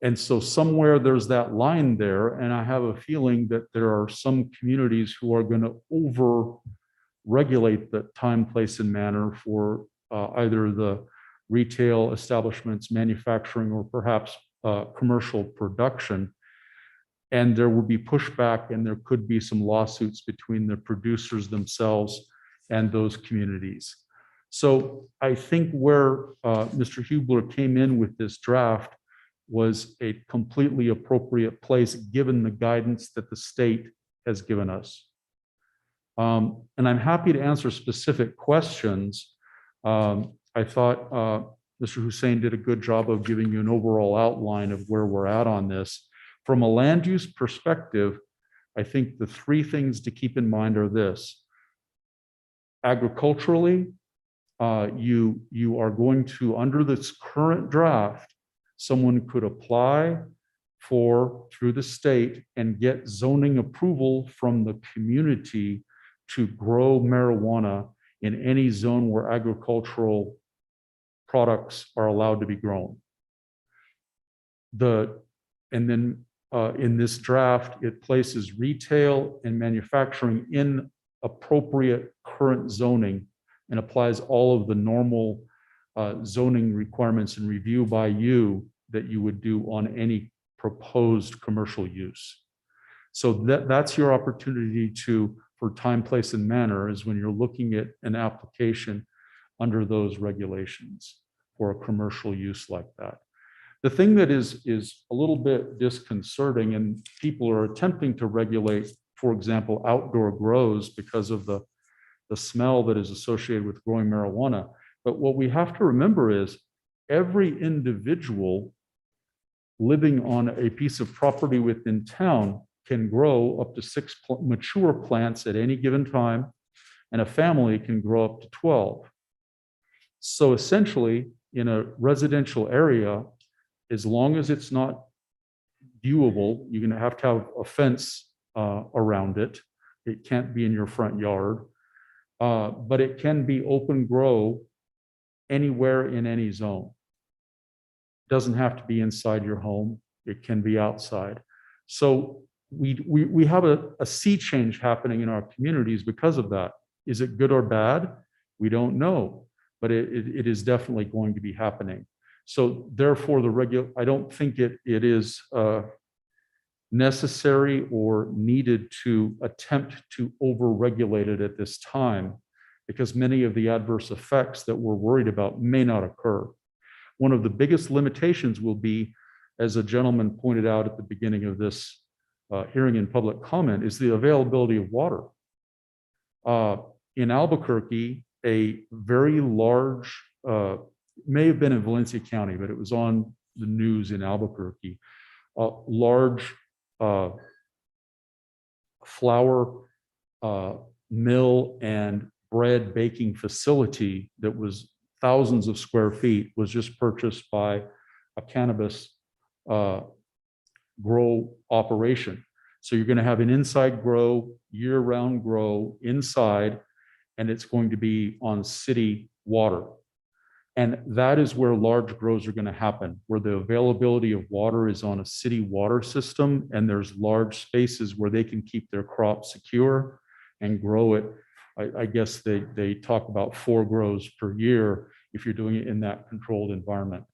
And so somewhere there's that line there, and I have a feeling that there are some communities who are going to over-regulate the time, place, and manner for either the retail establishments, manufacturing, or perhaps commercial production. And there will be pushback, and there could be some lawsuits between the producers themselves and those communities. So I think where Mr. Hubler came in with this draft was a completely appropriate place, given the guidance that the state has given us. And I'm happy to answer specific questions. I thought Mr. Hussein did a good job of giving you an overall outline of where we're at on this. From a land use perspective, I think the 3 things to keep in mind are this. Agriculturally, you are going to, under this current draft, someone could apply through the state and get zoning approval from the community to grow marijuana in any zone where agricultural products are allowed to be grown. In this draft, it places retail and manufacturing in appropriate current zoning and applies all of the normal zoning requirements and review by you that you would do on any proposed commercial use. So that's your opportunity for time, place, and manner is when you're looking at an application under those regulations for a commercial use like that. The thing that is a little bit disconcerting, and people are attempting to regulate, for example, outdoor grows because of the smell that is associated with growing marijuana. But what we have to remember is every individual living on a piece of property within town can grow up to 6 mature plants at any given time, and a family can grow up to 12. So essentially, in a residential area, as long as it's not viewable, you're going to have a fence around it. It can't be in your front yard, but it can be open grow anywhere in any zone. Doesn't have to be inside your home. It can be outside. So we have a sea change happening in our communities because of that. Is it good or bad? We don't know, but it is definitely going to be happening. So therefore, I don't think it is necessary or needed to attempt to over-regulate it at this time, because many of the adverse effects that we're worried about may not occur. One of the biggest limitations will be, as a gentleman pointed out at the beginning of this hearing in public comment, is the availability of water. In Albuquerque, a very large, may have been in Valencia County, but it was on the news in Albuquerque, a large flour mill and bread baking facility that was thousands of square feet was just purchased by a cannabis grow operation. So you're going to have an inside grow, year-round grow inside, and it's going to be on city water. And that is where large grows are going to happen, where the availability of water is on a city water system, and there's large spaces where they can keep their crops secure and grow it. I guess they talk about 4 grows per year if you're doing it in that controlled environment.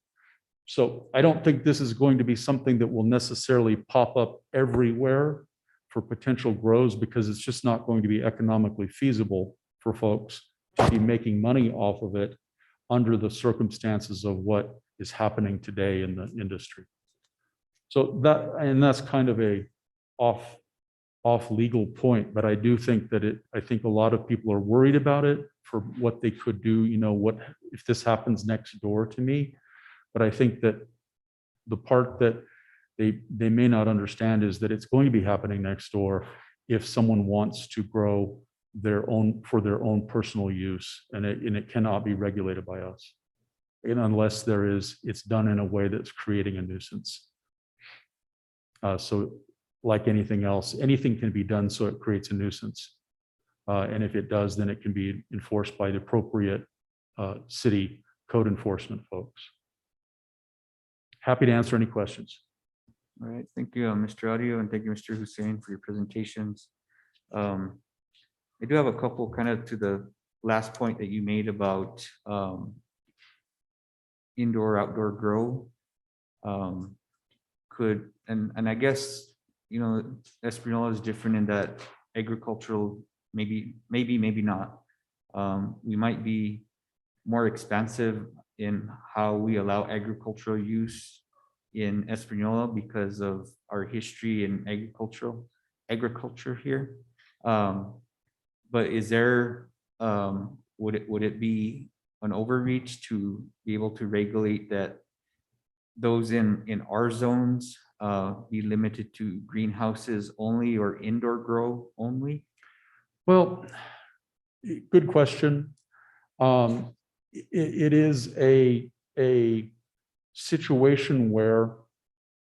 So I don't think this is going to be something that will necessarily pop up everywhere for potential grows, because it's just not going to be economically feasible for folks to be making money off of it under the circumstances of what is happening today in the industry. So that's kind of a off legal point, but I do think that I think a lot of people are worried about it for what they could do, what if this happens next door to me? But I think that the part that they may not understand is that it's going to be happening next door if someone wants to grow for their own personal use, and it cannot be regulated by us. And unless it's done in a way that's creating a nuisance. So like anything else, anything can be done so it creates a nuisance. And if it does, then it can be enforced by the appropriate city code enforcement folks. Happy to answer any questions. All right, thank you, Mr. Audio, and thank you, Mr. Hussein, for your presentations. I do have a couple kind of to the last point that you made about indoor, outdoor grow. And I guess, Espanola is different in that agricultural, maybe not. We might be more expansive in how we allow agricultural use in Espanola because of our history in agriculture here. But is there, would it be an overreach to be able to regulate that those in our zones be limited to greenhouses only or indoor grow only? Well, good question. It is a situation where,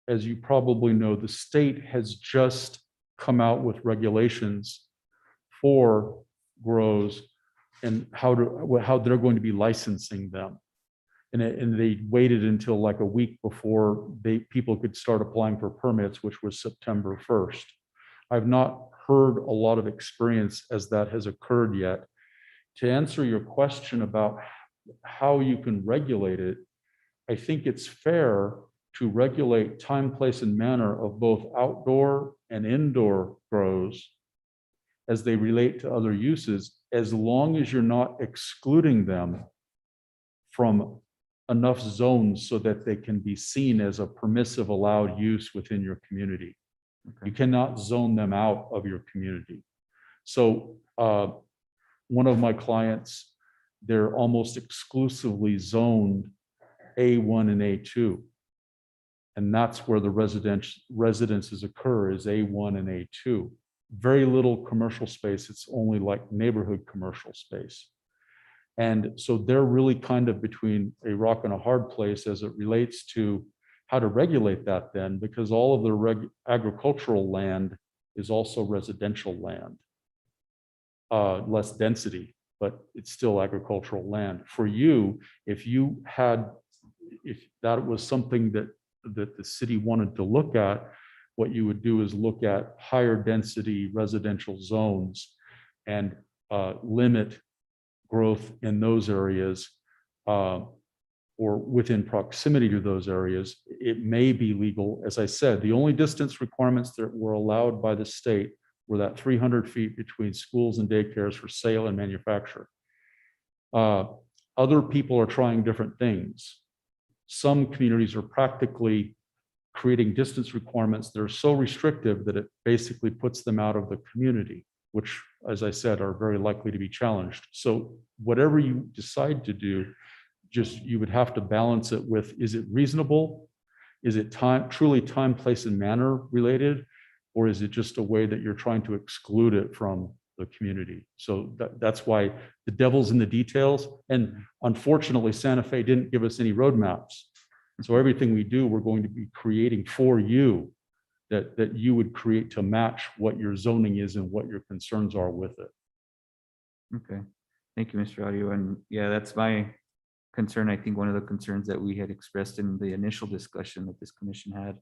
as you probably know, the state has just come out with regulations for grows and how they're going to be licensing them. And they waited until like a week before people could start applying for permits, which was September 1st. I've not heard a lot of experience as that has occurred yet. To answer your question about how you can regulate it, I think it's fair to regulate time, place, and manner of both outdoor and indoor grows as they relate to other uses, as long as you're not excluding them from enough zones so that they can be seen as a permissive allowed use within your community. Okay. You cannot zone them out of your community. So one of my clients, they're almost exclusively zoned A1 and A2. And that's where the residences occur, is A1 and A2. Very little commercial space. It's only like neighborhood commercial space. And so they're really kind of between a rock and a hard place as it relates to how to regulate that then, because all of the agricultural land is also residential land. Less density, but it's still agricultural land. For you, if that was something that the city wanted to look at, what you would do is look at higher density residential zones and limit growth in those areas or within proximity to those areas. It may be legal. As I said, the only distance requirements that were allowed by the state were that 300 feet between schools and daycares for sale and manufacture. Other people are trying different things. Some communities are practically creating distance requirements that are so restrictive that it basically puts them out of the community, which, as I said, are very likely to be challenged. So whatever you decide to do, you would have to balance it with, is it reasonable? Is it truly time, place, and manner related? Or is it just a way that you're trying to exclude it from the community? So that's why the devil's in the details. And unfortunately, Santa Fe didn't give us any roadmaps. So everything we do, we're going to be creating for you that you would create to match what your zoning is and what your concerns are with it. Okay, thank you, Mr. Audio. And yeah, that's my concern. I think one of the concerns that we had expressed in the initial discussion that this commission had.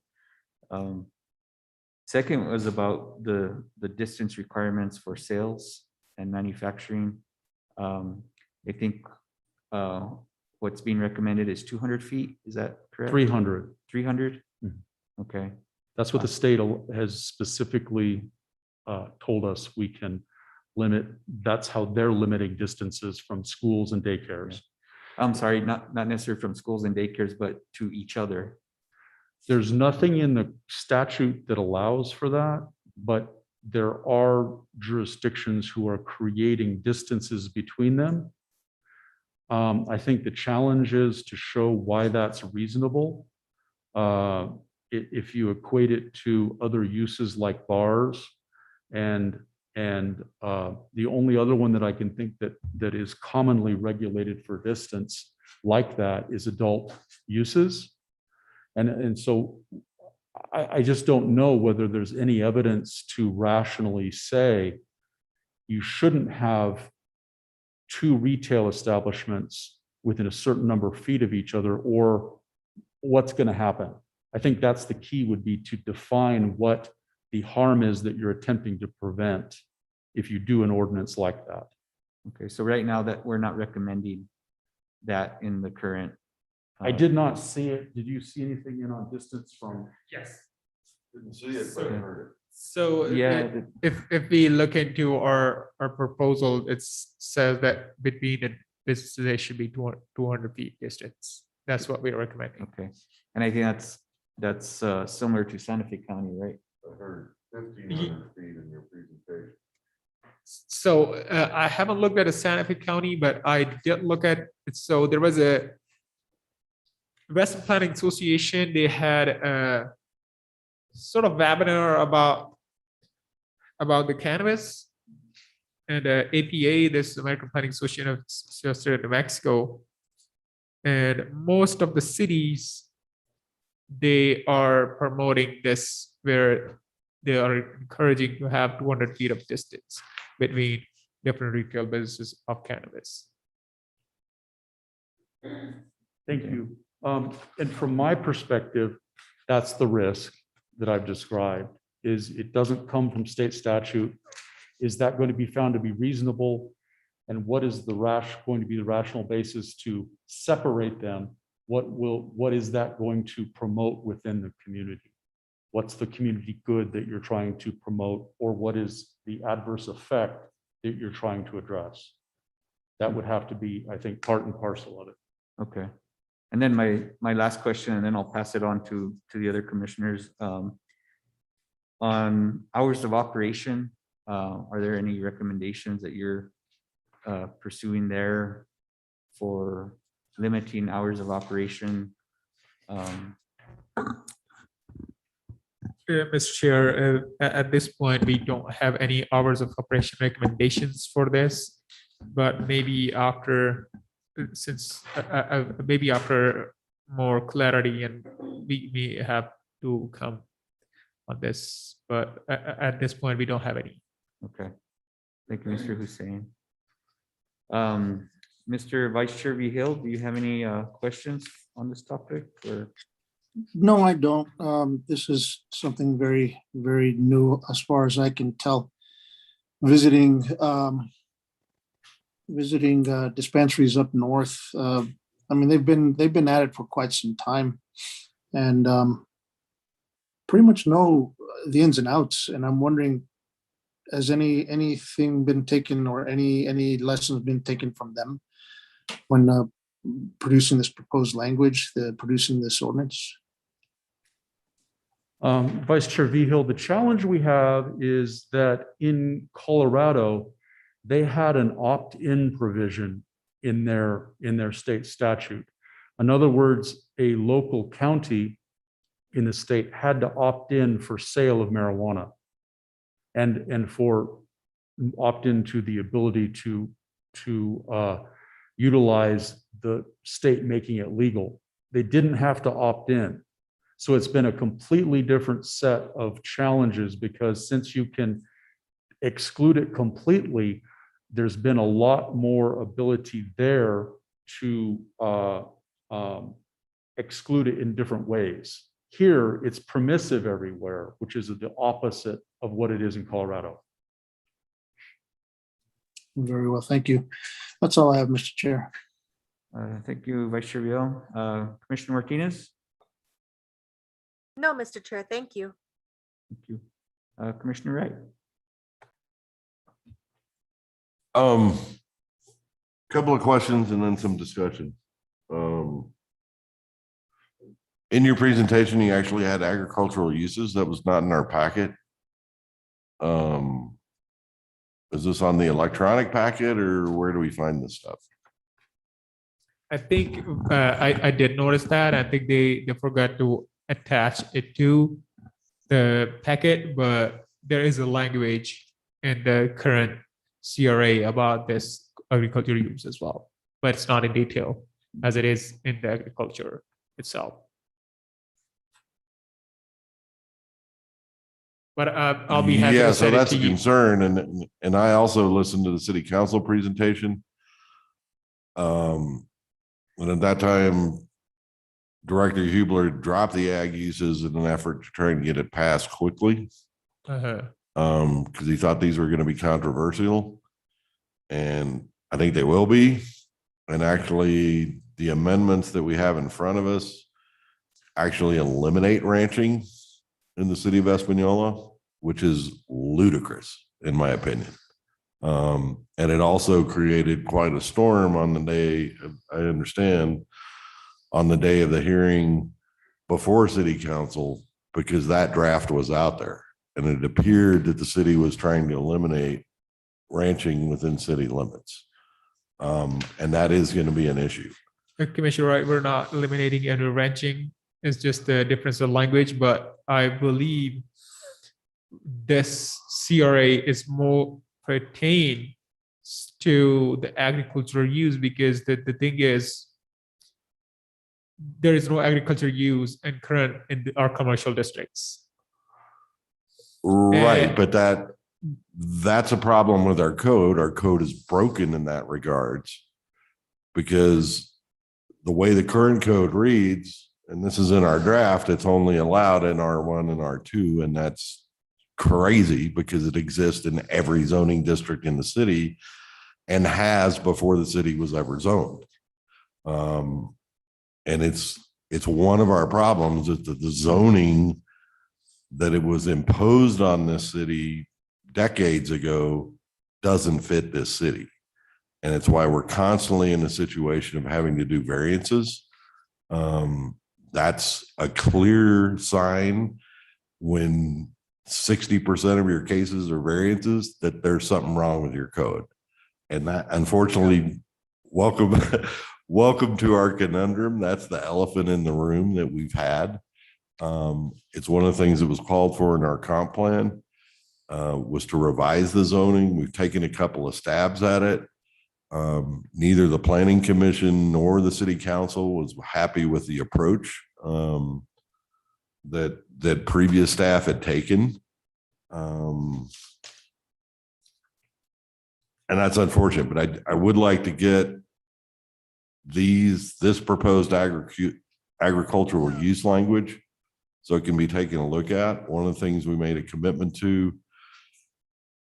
Second was about the distance requirements for sales and manufacturing. I think what's being recommended is 200 feet. Is that correct? 300. 300? Mhm. Okay. That's what the state has specifically told us we can limit, that's how they're limiting distances from schools and daycares. I'm sorry, not necessarily from schools and daycares, but to each other. There's nothing in the statute that allows for that, but there are jurisdictions who are creating distances between them. I think the challenge is to show why that's reasonable. If you equate it to other uses like bars, and the only other one that I can think that is commonly regulated for distance like that is adult uses. And so I just don't know whether there's any evidence to rationally say you shouldn't have two retail establishments within a certain number of feet of each other, or what's going to happen. I think that's the key, would be to define what the harm is that you're attempting to prevent if you do an ordinance like that. Okay, so right now that we're not recommending that in the current. I did not see it. Did you see anything in on distance from? Yes. Didn't see it, but I heard it. So Yeah, if we look into our proposal, it says that between the businesses, they should be 200 feet distance. That's what we're recommending. okay. And I think that's similar to Santa Fe County, right? I heard 1,500 feet in your presentation. So I haven't looked at a Santa Fe County, but I did look at, so there was a Western Planning Association, they had a sort of webinar about the cannabis, and APA, this American Planning Association of New Mexico, and most of the cities, they are promoting this, where they are encouraging to have 200 feet of distance between different retail businesses of cannabis. Thank you. And from my perspective, that's the risk that I've described, is it doesn't come from state statute. Is that going to be found to be reasonable? And what is going to be the rational basis to separate them? What is that going to promote within the community? What's the community good that you're trying to promote, or what is the adverse effect that you're trying to address? That would have to be, I think, part and parcel of it. Okay. And then my last question, and then I'll pass it on to the other commissioners. On hours of operation, are there any recommendations that you're pursuing there for limiting hours of operation? Mr. Chair, at this point, we don't have any hours of operation recommendations for this, but maybe after, maybe after more clarity, and we have to come on this, but at this point, we don't have any. Okay. Thank you, Mr. Hussein. Mr. Vice Chair Hill, do you have any questions on this topic, or? No, I don't. This is something very, very new as far as I can tell. Visiting dispensaries up north. I mean, they've been at it for quite some time, and pretty much know the ins and outs. And I'm wondering, has anything been taken, or any lessons been taken from them when producing this proposed language, producing this ordinance? Vice Chair Hill, the challenge we have is that in Colorado, they had an opt-in provision in their state statute. In other words, a local county in the state had to opt in for sale of marijuana, and for opt into the ability to utilize the state making it legal. They didn't have to opt in. So it's been a completely different set of challenges, because since you can exclude it completely, there's been a lot more ability there to exclude it in different ways. Here, it's permissive everywhere, which is the opposite of what it is in Colorado. Very well, thank you. That's all I have, Mr. Chair. Thank you, Vice Chair Hill. Commissioner Martinez? No, Mr. Chair, thank you. Thank you. Commissioner Wright? Couple of questions and then some discussion. In your presentation, you actually had agricultural uses that was not in our packet. Is this on the electronic packet or where do we find this stuff? I think I did notice that. I think they forgot to attach it to the packet, but there is a language in the current CRA about this agriculture use as well, but it's not in detail as it is in the agriculture itself. But I'll be happy Yeah, to so send it that's to a you. concern. And I also listened to the city council presentation. And at that time, Director Hubler dropped the ag uses in an effort to try and get it passed quickly. Uh-huh. Because he thought these were going to be controversial. And I think they will be. And actually, the amendments that we have in front of us actually eliminate ranching in the city of Espanola, which is ludicrous, in my opinion. And it also created quite a storm on the day, I understand, on the day of the hearing before city council, because that draft was out there. And it appeared that the city was trying to eliminate ranching within city limits. And that is going to be an issue. Commissioner Wright, we're not eliminating any ranching. It's just the difference of language, but I believe this CRA is more pertain to the agricultural use because the thing is there is no agriculture use in our commercial districts. Right, And- but that's a problem with our code. Our code is broken in that regards because the way the current code reads, and this is in our draft, it's only allowed in R1 and R2, and that's crazy because it exists in every zoning district in the city and has before the city was ever zoned. And it's one of our problems is that the zoning that it was imposed on this city decades ago doesn't fit this city. And it's why we're constantly in a situation of having to do variances. That's a clear sign when 60% of your cases are variances that there's something wrong with your code. And that, unfortunately, welcome to our conundrum. That's the elephant in the room that we've had. It's one of the things that was called for in our comp plan, was to revise the zoning. We've taken a couple of stabs at it. Neither the planning commission nor the city council was happy with the approach that previous staff had taken. And that's unfortunate, but I would like to get this proposed agricultural use language so it can be taken a look at. One of the things we made a commitment to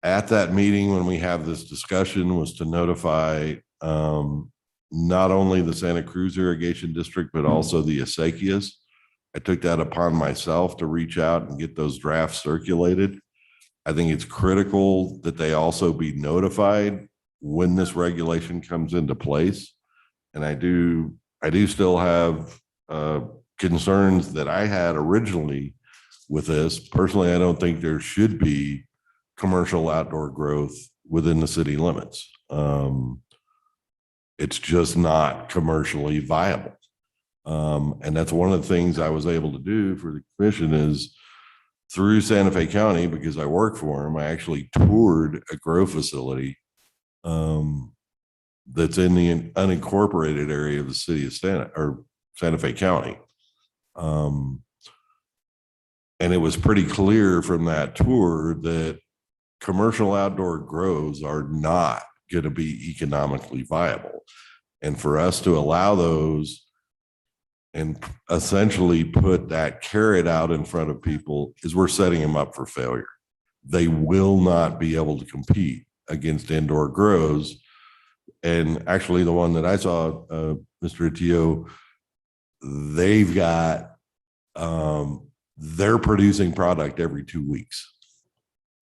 at that meeting when we have this discussion was to notify not only the Santa Cruz Irrigation District, but also the acequias. I took that upon myself to reach out and get those drafts circulated. I think it's critical that they also be notified when this regulation comes into place. And I do still have concerns that I had originally with this. Personally, I don't think there should be commercial outdoor growth within the city limits. It's just not commercially viable. And that's one of the things I was able to do for the commission is through Santa Fe County, because I work for them, I actually toured a grow facility that's in the unincorporated area of the city of Santa Fe County. And it was pretty clear from that tour that commercial outdoor grows are not going to be economically viable. And for us to allow those and essentially put that carrot out in front of people is we're setting them up for failure. They will not be able to compete against indoor grows. And actually the one that I saw, Mr. Atillo, they've got, they're producing product every 2 weeks,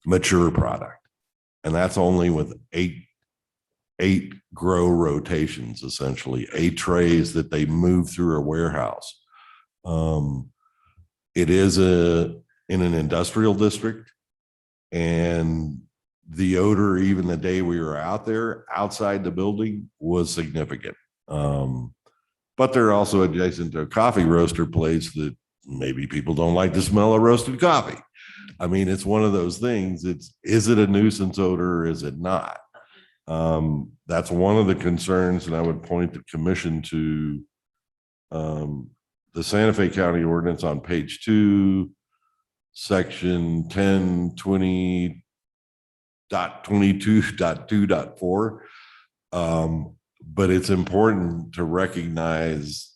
mature product. And that's only with 8 8 grow rotations, essentially 8 trays that they move through a warehouse. It is in an industrial district, and the odor, even the day we were out there outside the building, was significant. But they're also adjacent to a coffee roaster place that maybe people don't like the smell of roasted coffee. I mean, it's one of those things. Is it a nuisance odor or is it not? That's one of the concerns, and I would point the commission to the Santa Fe County ordinance on page 2, section 1020.22.2.4. But it's important to recognize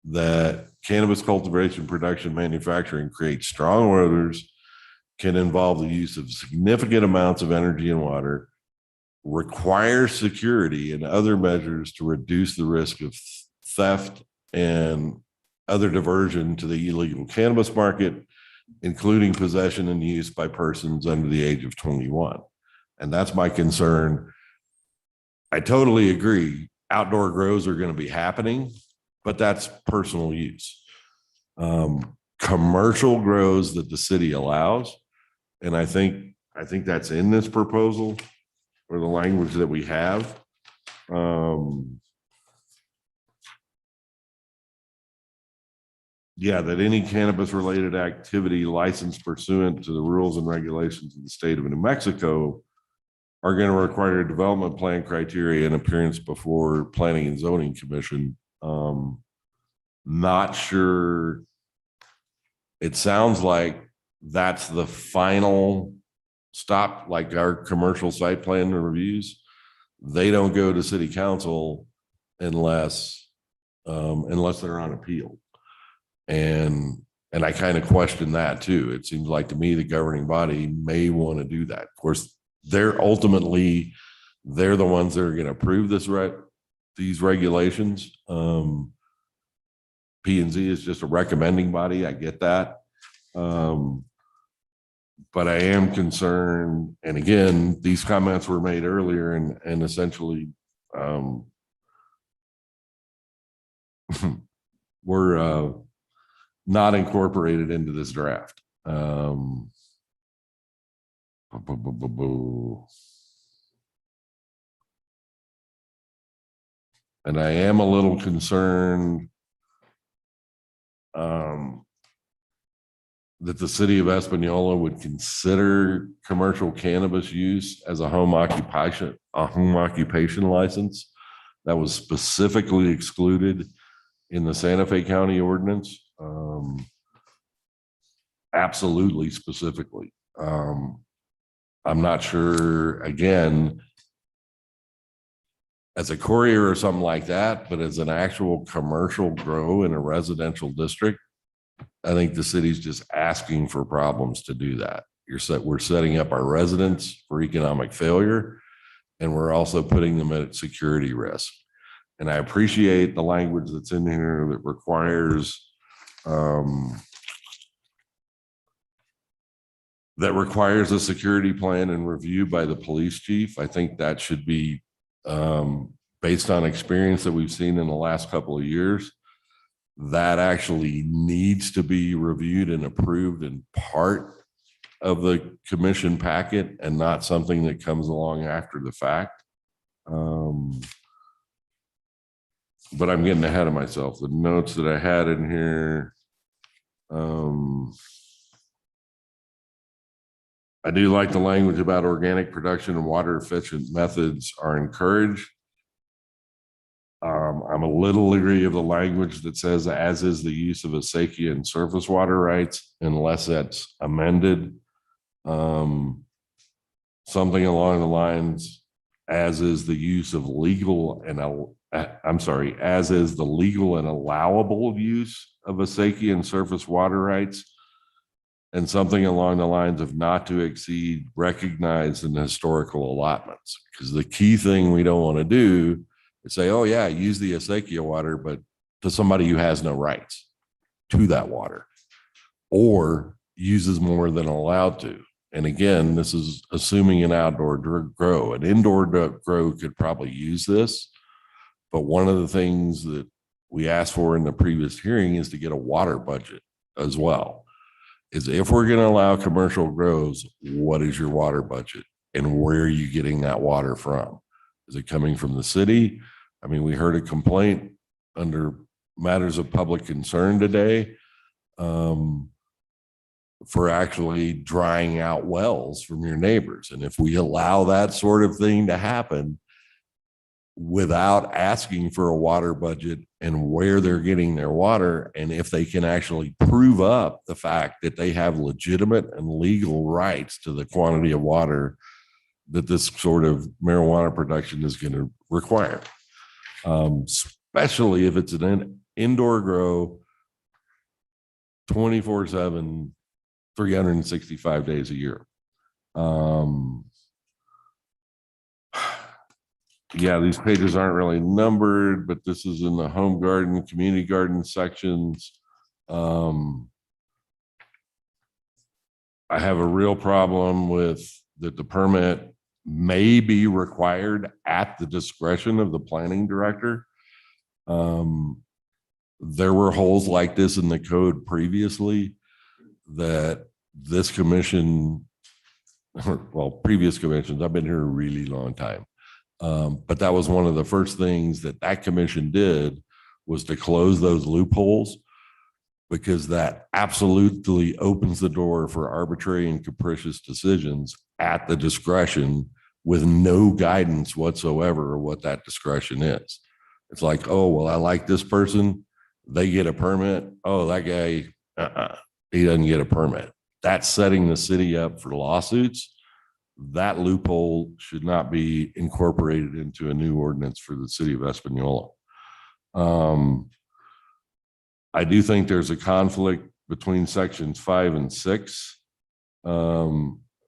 that cannabis cultivation, production, manufacturing creates strong odors, can involve the use of significant amounts of energy and water, requires security and other measures to reduce the risk of theft and other diversion to the illegal cannabis market, including possession and use by persons under the age of 21. And that's my concern. I totally agree. Outdoor grows are going to be happening, but that's personal use. Commercial grows that the city allows, and I think that's in this proposal or the language that we have. Yeah, that any cannabis related activity licensed pursuant to the rules and regulations of the state of New Mexico are going to require a development plan criteria and appearance before Planning and Zoning Commission. Not sure. It sounds like that's the final stop, like our commercial site plan reviews. They don't go to city council unless they're on appeal. And I kind of question that too. It seems like to me the governing body may want to do that. Of course, they're the ones that are going to approve these regulations. P&Z is just a recommending body. I get that. But I am concerned, and again, these comments were made earlier and essentially were not incorporated into this draft. And I am a little concerned that the city of Espanola would consider commercial cannabis use as a home occupation license that was specifically excluded in the Santa Fe County ordinance. Absolutely specifically. I'm not sure, again, as a courier or something like that, but as an actual commercial grow in a residential district, I think the city's just asking for problems to do that. We're setting up our residents for economic failure, and we're also putting them at security risk. And I appreciate the language that's in here that requires a security plan and review by the police chief. I think that should be based on experience that we've seen in the last couple of years. That actually needs to be reviewed and approved in part of the commission packet and not something that comes along after the fact. But I'm getting ahead of myself. The notes that I had in here, I do like the language about organic production and water efficient methods are encouraged. I'm a little leery of the language that says as is the use of acequia and surface water rights, unless that's amended. Something along the lines, as is the use of legal and as is the legal and allowable use of acequia and surface water rights. And something along the lines of not to exceed recognized and historical allotments. Because the key thing we don't want to do is say, oh yeah, use the acequia water, but to somebody who has no rights to that water or uses more than allowed to. and again, this is assuming an outdoor grow. An indoor grow could probably use this. But one of the things that we asked for in the previous hearing is to get a water budget as well. Is if we're going to allow commercial grows, what is your water budget and where are you getting that water from? Is it coming from the city? I mean, we heard a complaint under matters of public concern today for actually drying out wells from your neighbors. And if we allow that sort of thing to happen without asking for a water budget and where they're getting their water, and if they can actually prove up the fact that they have legitimate and legal rights to the quantity of water that this sort of marijuana production is going to require, especially if it's an indoor grow 24/7, 365 days a year. Yeah, these pages aren't really numbered, but this is in the home garden, community garden sections. I have a real problem with that the permit may be required at the discretion of the planning director. There were holes like this in the code previously that this commission, well, previous commissions, I've been here a really long time. But that was one of the first things that that commission did, was to close those loopholes, because that absolutely opens the door for arbitrary and capricious decisions at the discretion with no guidance whatsoever of what that discretion is. It's like, oh, well, I like this person, they get a permit. Oh, that guy, he doesn't get a permit. That's setting the city up for lawsuits. That loophole should not be incorporated into a new ordinance for the city of Espanola. I do think there's a conflict between sections 5 and 6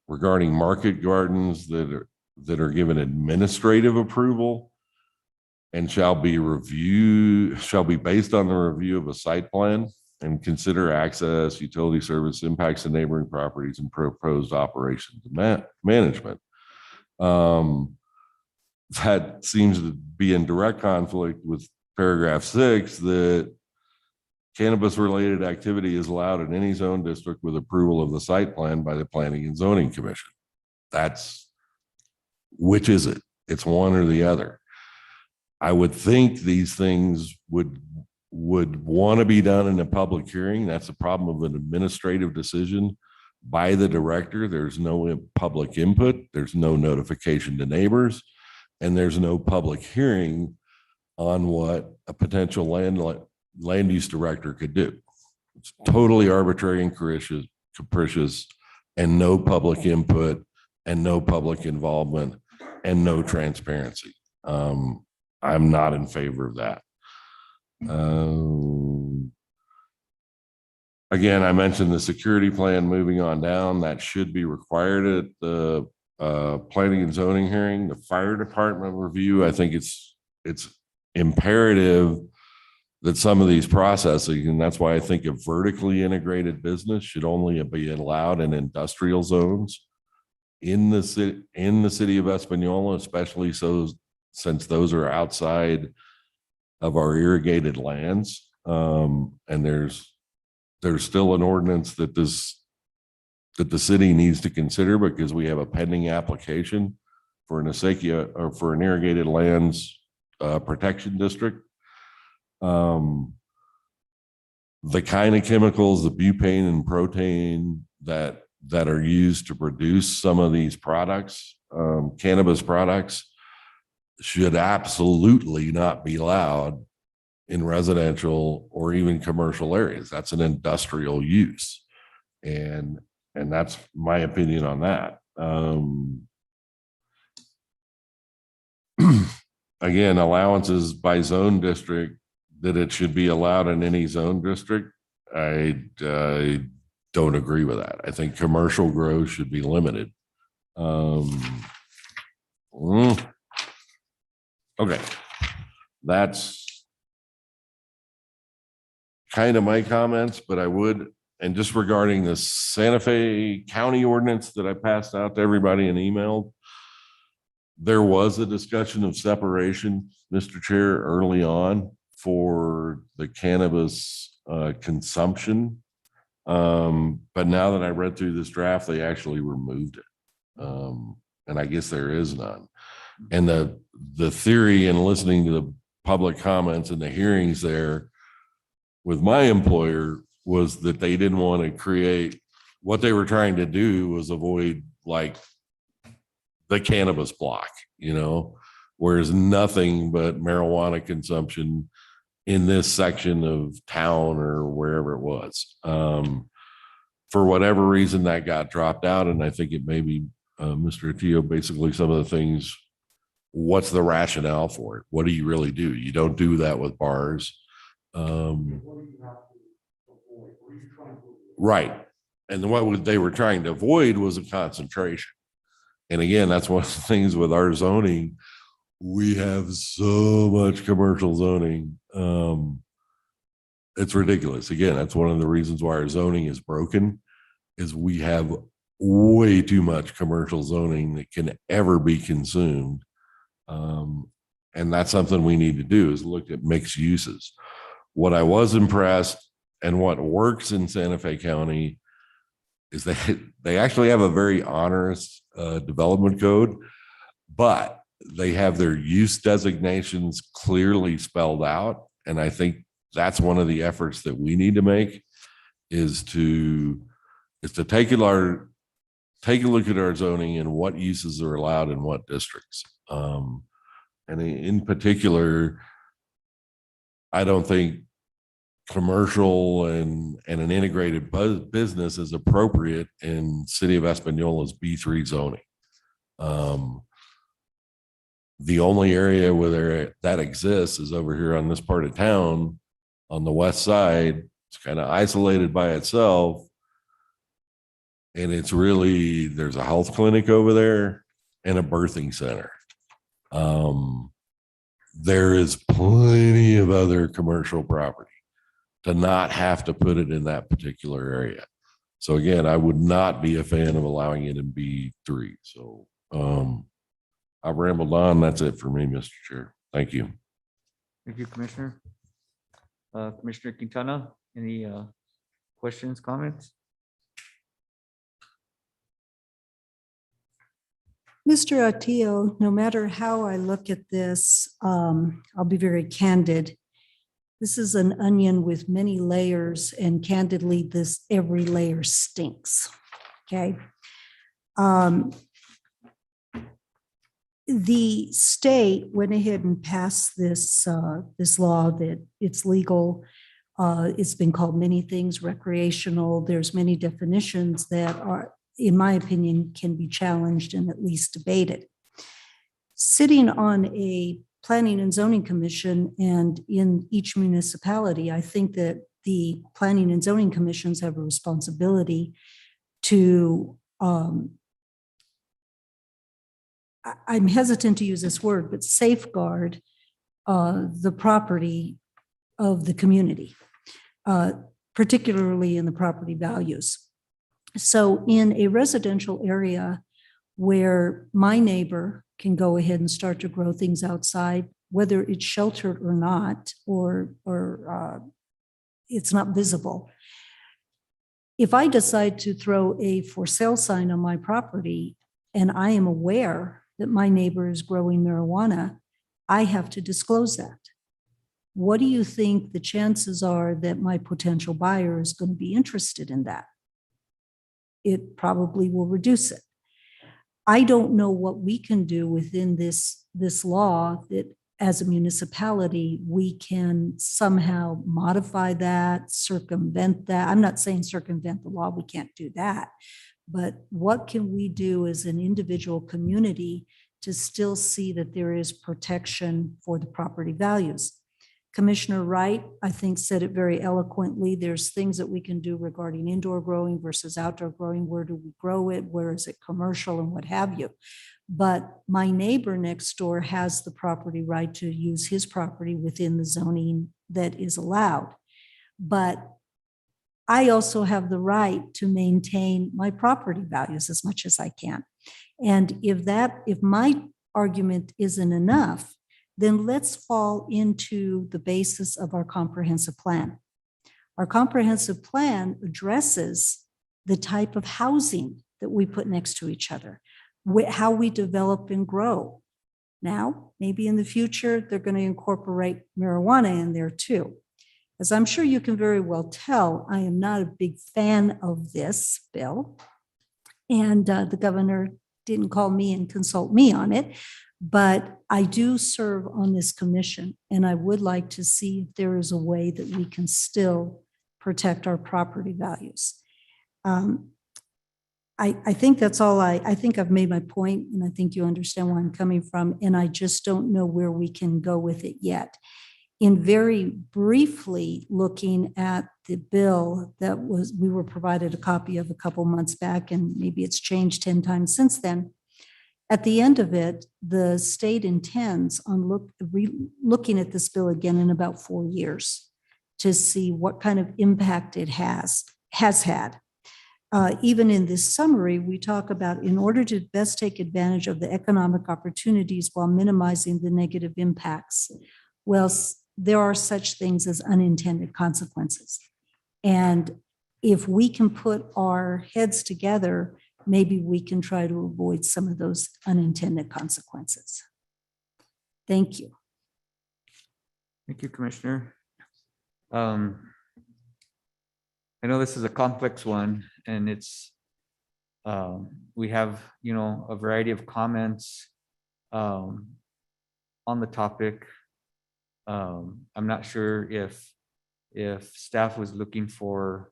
regarding market gardens that are given administrative approval and shall be based on the review of a site plan and consider access, utility service, impacts to neighboring properties, and proposed operations and management. That seems to be in direct conflict with paragraph 6, that cannabis related activity is allowed in any zone district with approval of the site plan by the Planning and Zoning Commission. Which is it? It's one or the other. I would think these things would want to be done in a public hearing. That's a problem of an administrative decision by the director. There's no public input, there's no notification to neighbors, and there's no public hearing on what a potential land use director could do. It's totally arbitrary and capricious, and no public input and no public involvement and no transparency. I'm not in favor of that. Again, I mentioned the security plan moving on down. That should be required at the planning and zoning hearing. The fire department review, I think it's imperative that some of these processing, and that's why I think a vertically integrated business should only be allowed in industrial zones in the city of Espanola, especially so since those are outside of our irrigated lands. And there's still an ordinance that the city needs to consider, because we have a pending application for an acequia or for an irrigated lands protection district. The kind of chemicals, the butane and protein that are used to produce some of these products, cannabis products, should absolutely not be allowed in residential or even commercial areas. That's an industrial use. And that's my opinion on that. Again, allowances by zone district, that it should be allowed in any zone district. I don't agree with that. I think commercial growth should be limited. Okay, that's kind of my comments, but I would And just regarding the Santa Fe County ordinance that I passed out to everybody and emailed, there was a discussion of separation, Mr. Chair, early on for the cannabis consumption. But now that I read through this draft, they actually removed it. And I guess there is none. And the theory and listening to the public comments and the hearings there with my employer was that they didn't want to create, what they were trying to do was avoid like the cannabis block, whereas nothing but marijuana consumption in this section of town or wherever it was. For whatever reason that got dropped out. And I think it may be Mr. Atillo, basically some of the things, what's the rationale for it? What do you really do? You don't do that with bars. Right. And what they were trying to avoid was a concentration. And again, that's one of the things with our zoning. We have so much commercial zoning. It's ridiculous. Again, that's one of the reasons why our zoning is broken, is we have way too much commercial zoning that can ever be consumed. And that's something we need to do, is look at mixed uses. What I was impressed and what works in Santa Fe County is that they actually have a very onerous development code, but they have their use designations clearly spelled out. And I think that's one of the efforts that we need to make, is to take a look at our zoning and what uses are allowed in what districts. And in particular, I don't think commercial and an integrated business is appropriate in City of Espanola's B3 zoning. The only area where that exists is over here on this part of town on the west side. It's kind of isolated by itself. And it's really, there's a health clinic over there and a birthing center. There is plenty of other commercial property to not have to put it in that particular area. So again, I would not be a fan of allowing it in B3. So I've rambled on. That's it for me, Mr. Chair. Thank you. Thank you, Commissioner. Commissioner Quintana, any questions, comments? Mr. Atillo, no matter how I look at this, I'll be very candid. This is an onion with many layers, and candidly, every layer stinks. Okay. The state went ahead and passed this law that it's legal. It's been called many things, recreational. There's many definitions that are, in my opinion, can be challenged and at least debated. Sitting on a planning and zoning commission and in each municipality, I think that the planning and zoning commissions have a responsibility to, I'm hesitant to use this word, but safeguard the property of the community, particularly in the property values. So in a residential area where my neighbor can go ahead and start to grow things outside, whether it's sheltered or not, or it's not visible. If I decide to throw a for sale sign on my property and I am aware that my neighbor is growing marijuana, I have to disclose that. What do you think the chances are that my potential buyer is going to be interested in that? It probably will reduce it. I don't know what we can do within this law that as a municipality, we can somehow modify that, circumvent that. I'm not saying circumvent the law, we can't do that. But what can we do as an individual community to still see that there is protection for the property values? Commissioner Wright, I think, said it very eloquently. There's things that we can do regarding indoor growing versus outdoor growing. Where do we grow it? Where is it commercial and what have you? But my neighbor next door has the property right to use his property within the zoning that is allowed. But I also have the right to maintain my property values as much as I can. And if my argument isn't enough, then let's fall into the basis of our comprehensive plan. Our comprehensive plan addresses the type of housing that we put next to each other, how we develop and grow. Now, maybe in the future, they're going to incorporate marijuana in there too. As I'm sure you can very well tell, I am not a big fan of this bill. And the governor didn't call me and consult me on it, but I do serve on this commission, and I would like to see if there is a way that we can still protect our property values. I think that's all I think I've made my point, and I think you understand where I'm coming from, and I just don't know where we can go with it yet. In very briefly looking at the bill that we were provided a copy of a couple months back, and maybe it's changed 10 times since then. At the end of it, the state intends on looking at this bill again in about 4 years to see what kind of impact it has had. Even in this summary, we talk about in order to best take advantage of the economic opportunities while minimizing the negative impacts. Well, there are such things as unintended consequences. And if we can put our heads together, maybe we can try to avoid some of those unintended consequences. Thank you. Thank you, Commissioner. I know this is a complex one, and it's, we have, a variety of comments on the topic. I'm not sure if staff was looking for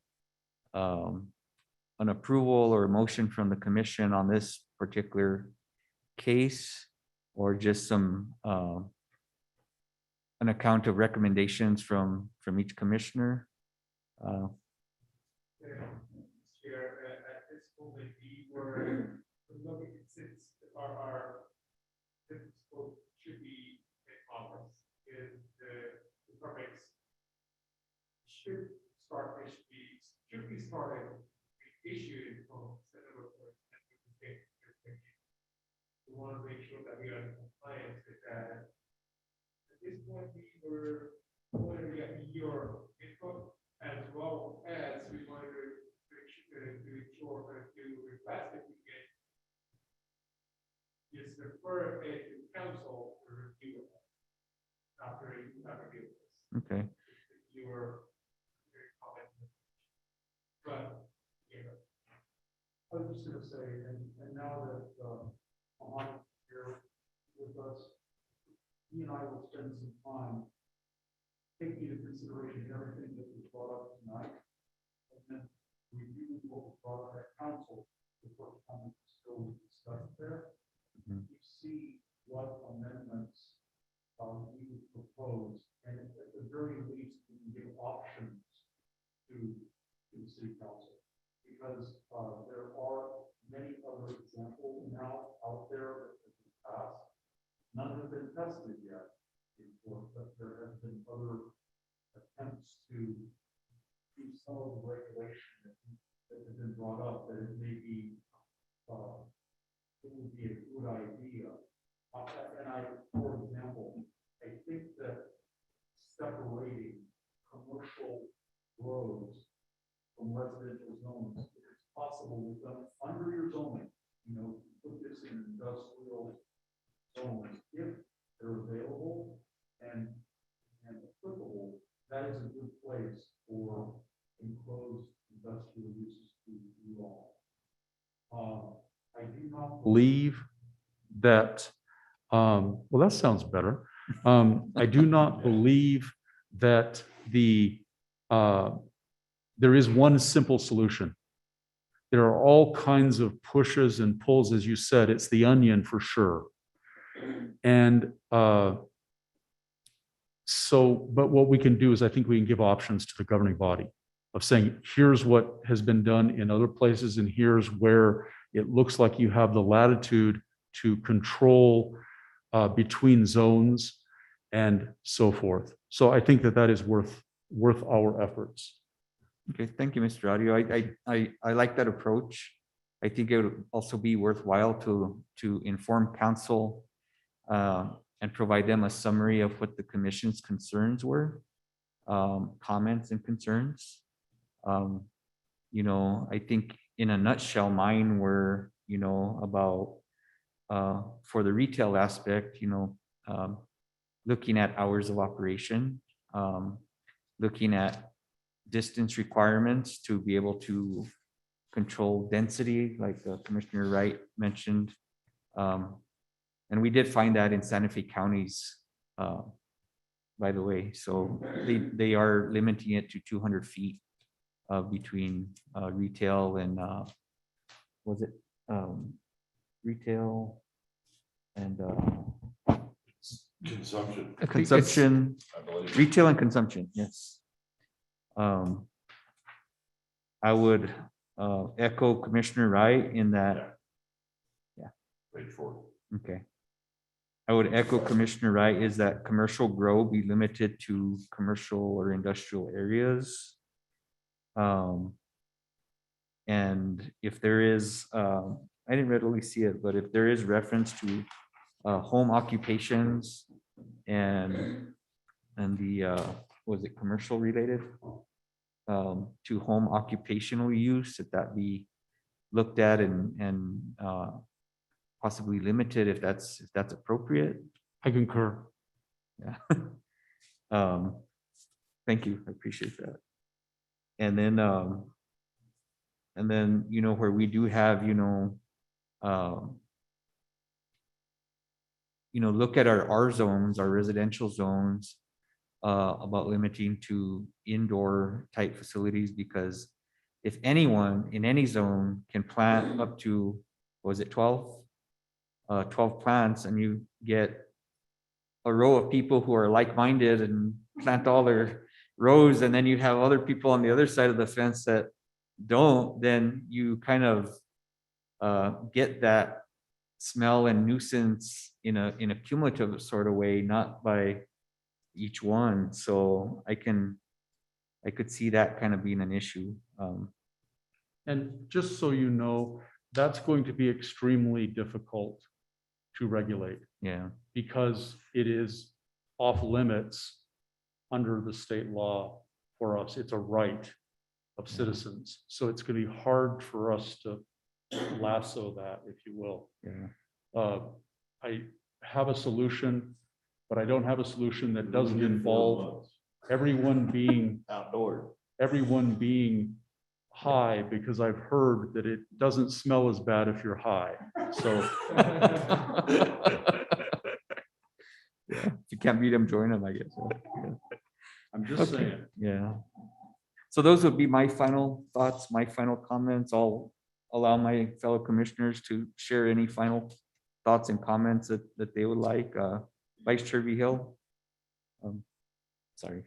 an approval or a motion from the commission on this particular case, or just some an account of recommendations from each commissioner. Chair, at this moment, we were looking, since our scope should be in conference, is the topics should be started, issued from September 1st. We want to make sure that we are in compliance with that. At this point, we were wanting to get your input, as well as we wanted to ensure to request if we can just refer it to council to review it after you have reviewed this. Okay. Your comment. But, I was just gonna say, and now that Mohammed is here with us, he and I will spend some time taking into consideration everything that was brought up tonight, and then review what was brought up at council before comments still discussed there. Mhm. To see what amendments we would propose, and at the very least, we can give options to the city council. Because there are many other examples now out there that have been passed. None have been tested yet, but there have been other attempts to do some of the regulation that have been brought up, that it may be, it would be a good idea. For example, I think that separating commercial roads from residential zones, if it's possible, we've done under your zoning, put this in industrial zones, if they're available and applicable, that is a good place for enclosed industrial uses to be all. I do not believe that, well, that sounds better. I do not believe that there is one simple solution. There are all kinds of pushes and pulls, as you said, it's the onion for sure. And but what we can do is I think we can give options to the governing body of saying, here's what has been done in other places, and here's where it looks like you have the latitude to control between zones and so forth. So I think that is worth our efforts. Okay, thank you, Mr. Audio. I like that approach. I think it would also be worthwhile to inform council and provide them a summary of what the commission's concerns were, comments and concerns. You know, I think in a nutshell, mine were, you know, about for the retail aspect, you know, looking at hours of operation, looking at distance requirements to be able to control density, like Commissioner Wright mentioned. And we did find that in Santa Fe counties, by the way. So they are limiting it to 200 feet between retail and was it retail and Consumption, I think it's- consumption, I believe. retail and consumption, yes. I would echo Commissioner Wright in that, Page 4. okay. I would echo Commissioner Wright is that commercial grow be limited to commercial or industrial areas. And if there is, I didn't readily see it, but if there is reference to home occupations and the, was it commercial related? To home occupational use, that be looked at and possibly limited if that's appropriate. I concur. Yeah. Thank you. I appreciate that. And then, you know, where we do have, you know, look at our R zones, our residential zones, about limiting to indoor type facilities, because if anyone in any zone can plant up to, was it 12? 12 plants, and you get a row of people who are like-minded and plant all their rows, and then you have other people on the other side of the fence that don't, then you kind of get that smell and nuisance in a cumulative sort of way, not by each one. So I could see that kind of being an issue. And just so you know, that's going to be extremely difficult to regulate Yeah, because it is off limits under the state law for us. It's a right of citizens. So it's going to be hard for us to lasso that, if you will. yeah. I have a solution, but I don't have a solution that doesn't involve everyone being Outdoors. everyone being high, because I've heard that it doesn't smell as bad if you're high. So Yeah, if you can't beat them, join them, I guess. Yeah. I'm just Okay. saying. Yeah. So those would be my final thoughts, my final comments. I'll allow my fellow commissioners to share any final thoughts and comments that they would like. Vice Chair Hill. Sorry.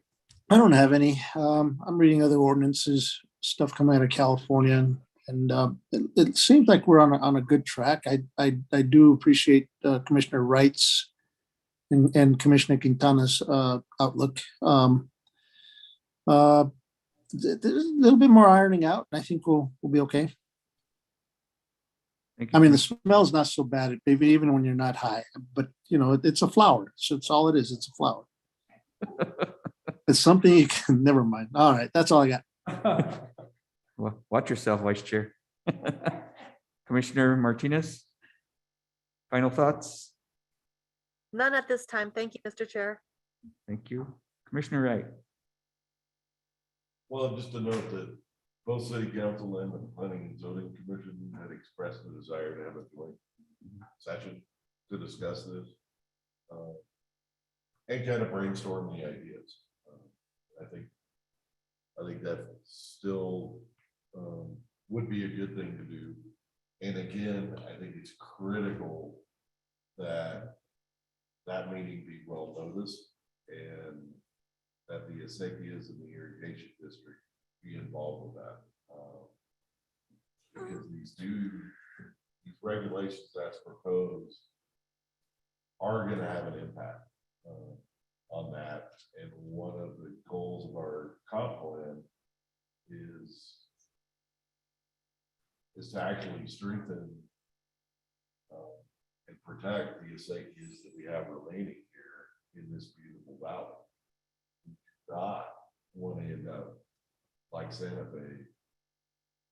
I don't have any. I'm reading other ordinances, stuff coming out of California, and it seems like we're on a good track. I do appreciate Commissioner Wright's and Commissioner Quintana's outlook. There's a little bit more ironing out, and I think we'll be okay. Thank you. I mean, the smell's not so bad, maybe even when you're not high, but you know, it's a flower. So it's all it is. It's a flower. It's something you can, never mind. All right, that's all I got. Well, watch yourself, Vice Chair. Commissioner Martinez. Final thoughts? None at this time. Thank you, Mr. Chair. Thank you. Commissioner Wright. Well, just to note that both city council and the planning and zoning commission had expressed the desire to have a joint session to discuss this. And kind of brainstorm the ideas. I think that still would be a good thing to do. And again, I think it's critical that that meeting be well noticed and that the acequias and the irrigation district be involved with that. Because these regulations as proposed are going to have an impact on that. And one of the goals of our comp plan is is to actually strengthen and protect the acequias that we have remaining here in this beautiful valley. We do not want to end up like Santa Fe.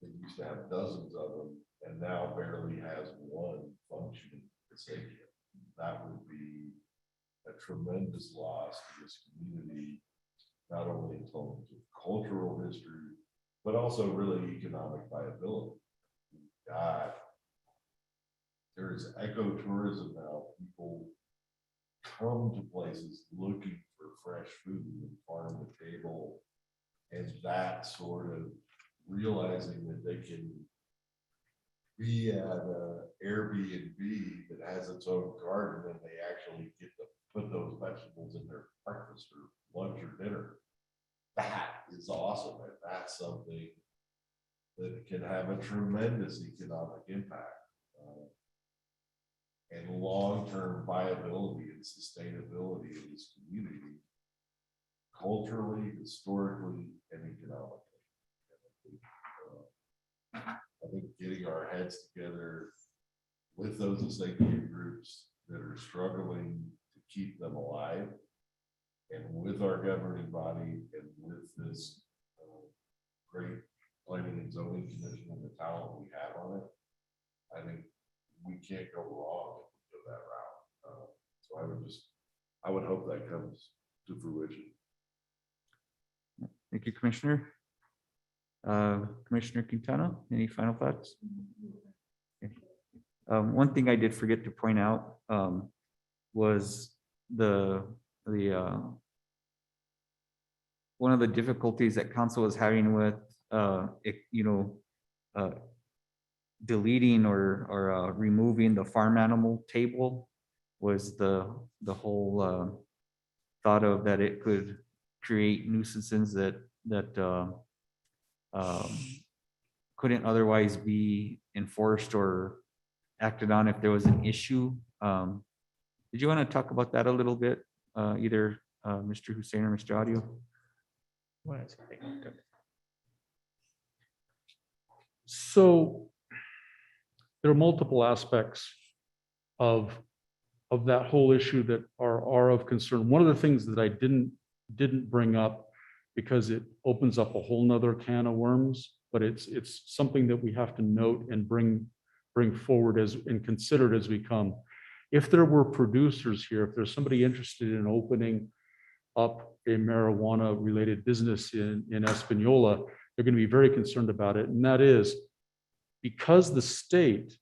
That used to have dozens of them and now barely has one functioning acequia. That would be a tremendous loss to this community, not only in terms of cultural history, but also really economic viability. God, there is ecotourism now. People come to places looking for fresh food and farm to table, and that sort of realizing that they can be at a Airbnb that has its own garden and they actually get to put those vegetables in their breakfast or lunch or dinner. That is awesome. And that's something that can have a tremendous economic impact and long-term viability and sustainability of this community, culturally, historically, and economically. I think getting our heads together with those acequia groups that are struggling to keep them alive, and with our governing body and with this great planning and zoning commission and the talent we have on it, I think we can't go wrong if we go that route. So I would hope that comes to fruition. Thank you, Commissioner. Commissioner Quintana, any final thoughts? Okay. One thing I did forget to point out was one of the difficulties that council was having with deleting or removing the farm animal table was the whole thought of that it could create nuisances that couldn't otherwise be enforced or acted on if there was an issue. Did you want to talk about that a little bit, either Mr. Hussein or Mr. Audio? So there are multiple aspects of that whole issue that are of concern. One of the things that I didn't bring up because it opens up a whole nother can of worms, but it's something that we have to note and bring forward and consider it as we come. If there were producers here, if there's somebody interested in opening up a marijuana related business in Espanola, they're going to be very concerned about it. And that is because the state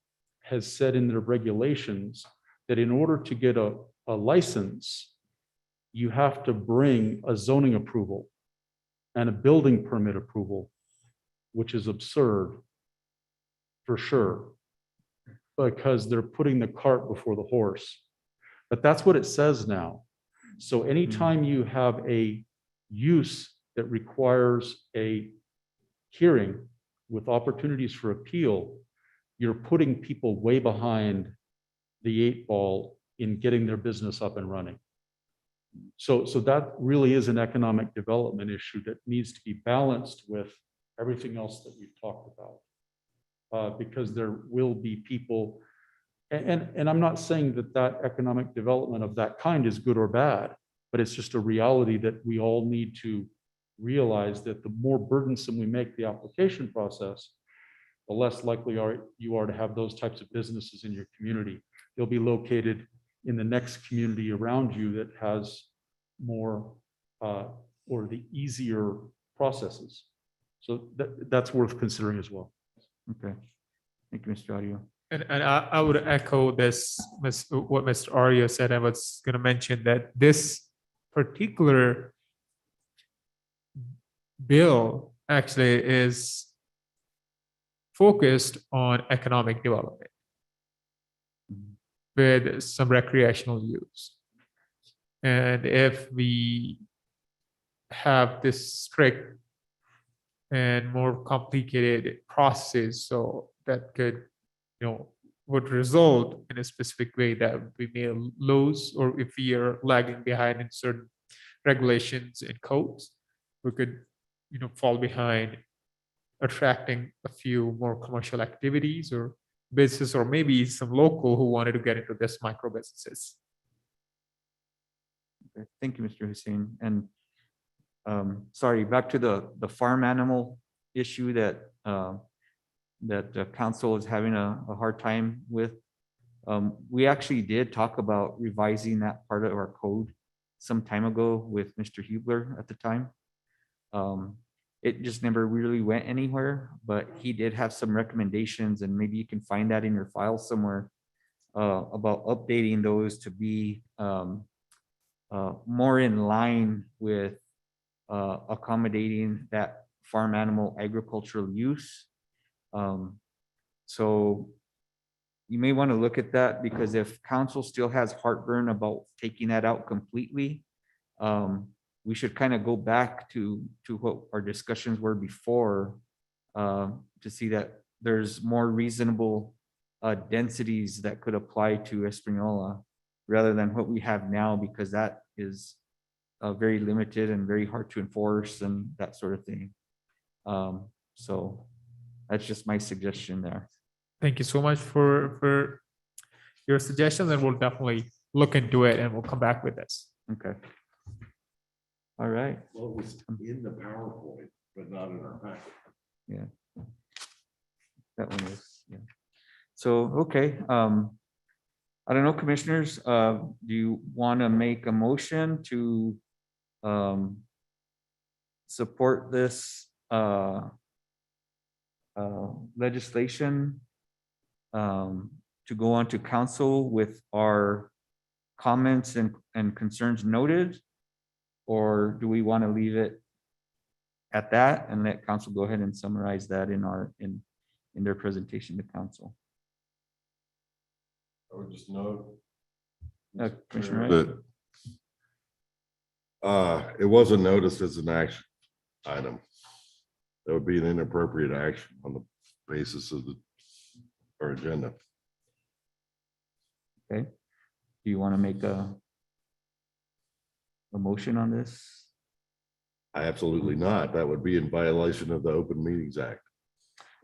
has said in their regulations that in order to get a license, you have to bring a zoning approval and a building permit approval, which is absurd for sure, because they're putting the cart before the horse. But that's what it says now. So anytime you have a use that requires a hearing with opportunities for appeal, you're putting people way behind the 8 ball in getting their business up and running. So that really is an economic development issue that needs to be balanced with everything else that we've talked about. Because there will be people, and I'm not saying that economic development of that kind is good or bad, but it's just a reality that we all need to realize that the more burdensome we make the application process, the less likely you are to have those types of businesses in your community. They'll be located in the next community around you that has more or the easier processes. So that's worth considering as well. Okay. Thank you, Mr. Audio. And I would echo this, what Mr. Arya said. I was going to mention that this particular bill actually is focused on economic development with some recreational use. And if we have this strict and more complicated processes, so that could, would result in a specific way that we may lose, or if we are lagging behind in certain regulations and codes, we could, fall behind attracting a few more commercial activities or business, or maybe some local who wanted to get into this micro businesses. Okay, thank you, Mr. Hussein. And sorry, back to the farm animal issue that the council is having a hard time with. We actually did talk about revising that part of our code some time ago with Mr. Hubler at the time. It just never really went anywhere, but he did have some recommendations, and maybe you can find that in your file somewhere about updating those to be more in line with accommodating that farm animal agricultural use. So you may want to look at that, because if council still has heartburn about taking that out completely, we should kind of go back to what our discussions were before, to see that there's more reasonable densities that could apply to Espanola rather than what we have now, because that is very limited and very hard to enforce and that sort of thing. So that's just my suggestion there. Thank you so much for your suggestions, and we'll definitely look into it and we'll come back with this. Okay. All right. Well, it was in the PowerPoint, but not in our packet. Yeah. That one is, yeah. So, okay. I don't know, commissioners, do you want to make a motion to support this legislation to go on to council with our comments and concerns noted? Or do we want to leave it at that and let council go ahead and summarize that in their presentation to council? I would just note Commissioner Wright? that it wasn't noticed as an action item. That would be an inappropriate action on the basis of our agenda. Okay. Do you want to make a motion on this? Absolutely not. That would be in violation of the Open Meetings Act.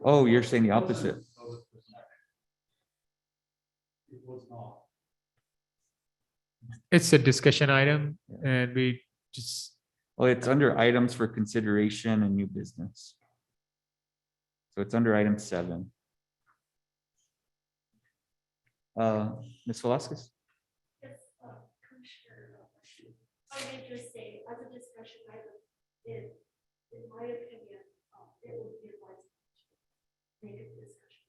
Oh, you're saying the opposite. It was not. It's a discussion item, and we just, Well, it's under items for consideration and new business. So it's under item 7. Ms. Velasquez? Yes, Commissioner, I may just say, as a discussion item, in my opinion, it would be advisable to make it a discussion.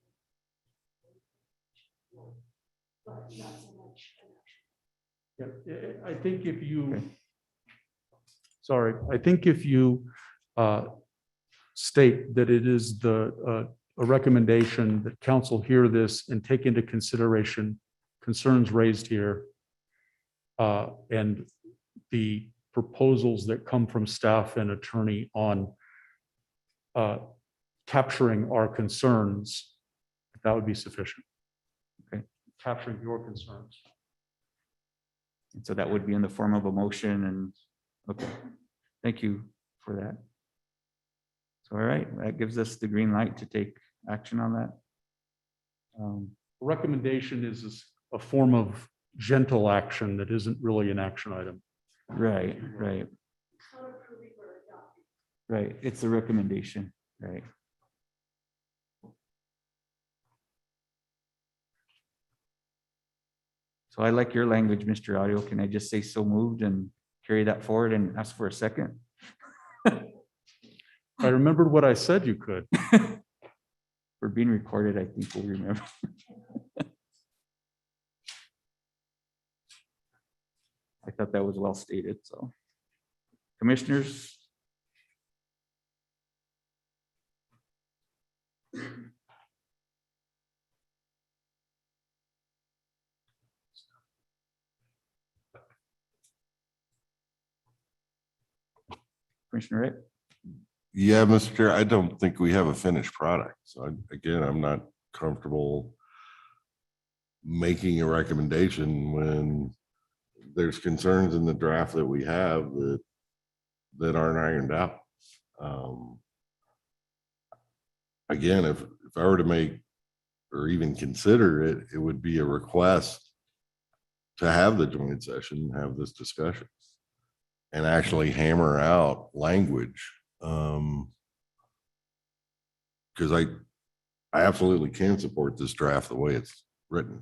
But not so much an action. Yeah, I think if you, Okay. sorry, I think if you state that it is a recommendation that council hear this and take into consideration concerns raised here, and the proposals that come from staff and attorney on capturing our concerns, that would be sufficient. Okay. Capturing your concerns. And so that would be in the form of a motion, and okay, thank you for that. So, all right, that gives us the green light to take action on that. Recommendation is a form of gentle action that isn't really an action item. Right, right, It's not approving or adopting. right. It's a recommendation, right? So I like your language, Mr. Audio. Can I just say so moved and carry that forward and ask for a second? If I remembered what I said, you could. We're being recorded, I think we'll remember. I thought that was well stated, so. Commissioners? Commissioner Wright? Yeah, Mr. Chair, I don't think we have a finished product. So again, I'm not comfortable making a recommendation when there's concerns in the draft that we have that aren't ironed out. again, if I were to make or even consider it, it would be a request to have the joint session, have this discussion and actually hammer out language. Because I absolutely can support this draft the way it's written.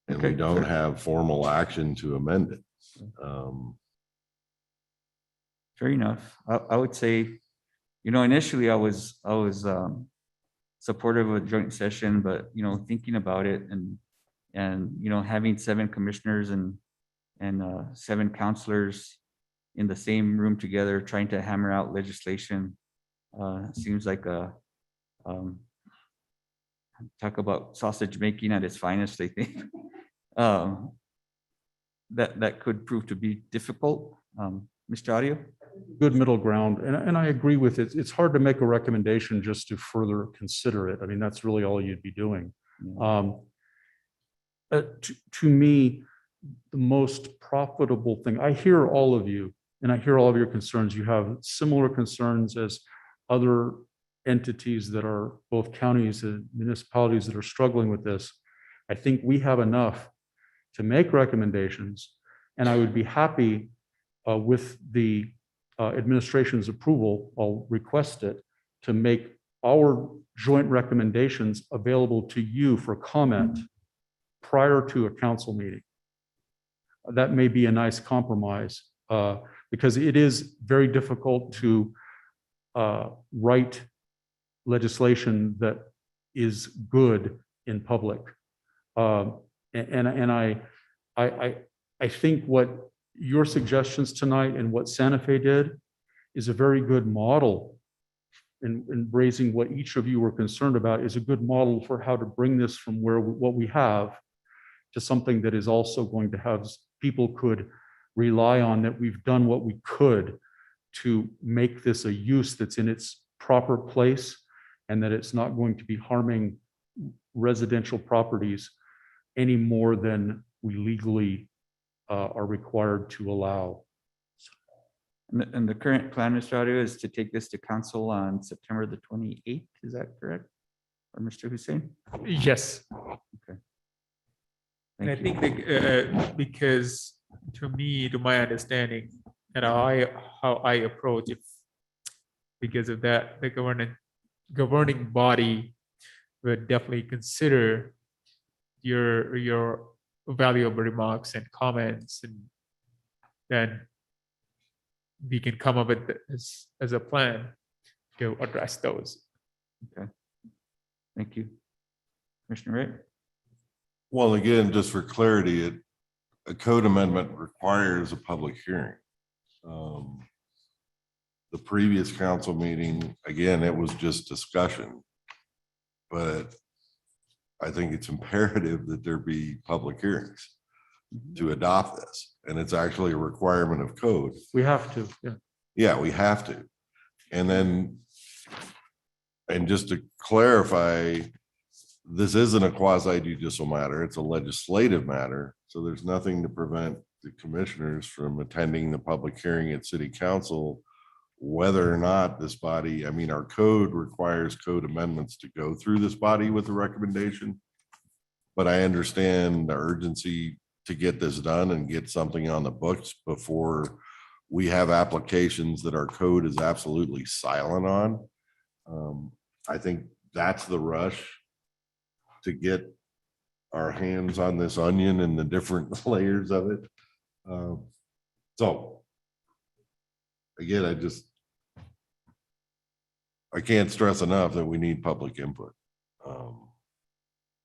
And we Okay, don't fair. have formal action to amend it. Fair enough. I would say, initially I was supportive of a joint session, but, thinking about it and, having 7 commissioners and 7 counselors in the same room together, trying to hammer out legislation, seems like talk about sausage making at its finest, I think. That could prove to be difficult. Mr. Audio? Good middle ground, and I agree with it. It's hard to make a recommendation just to further consider it. I mean, that's really all you'd be doing. To me, the most profitable thing, I hear all of you, and I hear all of your concerns. You have similar concerns as other entities that are both counties and municipalities that are struggling with this. I think we have enough to make recommendations, and I would be happy with the administration's approval, I'll request it, to make our joint recommendations available to you for comment prior to a council meeting. That may be a nice compromise, because it is very difficult to write legislation that is good in public. And I think what your suggestions tonight and what Santa Fe did is a very good model in raising what each of you were concerned about, is a good model for how to bring this from what we have to something that is also going to have people could rely on, that we've done what we could to make this a use that's in its proper place, and that it's not going to be harming residential properties any more than we legally are required to allow. And the current plan, Mr. Audio, is to take this to council on September the 28th. Is that correct? Or Mr. Hussein? Yes. Okay. And I Thank think you. that, because to me, to my understanding, and how I approach it, because of that, the governing body would definitely consider your valuable remarks and comments, and then we can come up with as a plan to address those. Okay. Thank you. Commissioner Ray? Well, again, just for clarity, a code amendment requires a public hearing. The previous council meeting, again, it was just discussion. But I think it's imperative that there be public hearings to adopt this. And it's actually a requirement of code. We have to, yeah. Yeah, we have to. And then, and just to clarify, this isn't a quasi judicial matter, it's a legislative matter. So there's nothing to prevent the commissioners from attending the public hearing at city council, whether or not this body, I mean, our code requires code amendments to go through this body with a recommendation. But I understand the urgency to get this done and get something on the books before we have applications that our code is absolutely silent on. I think that's the rush to get our hands on this onion and the different layers of it. So again, I can't stress enough that we need public input.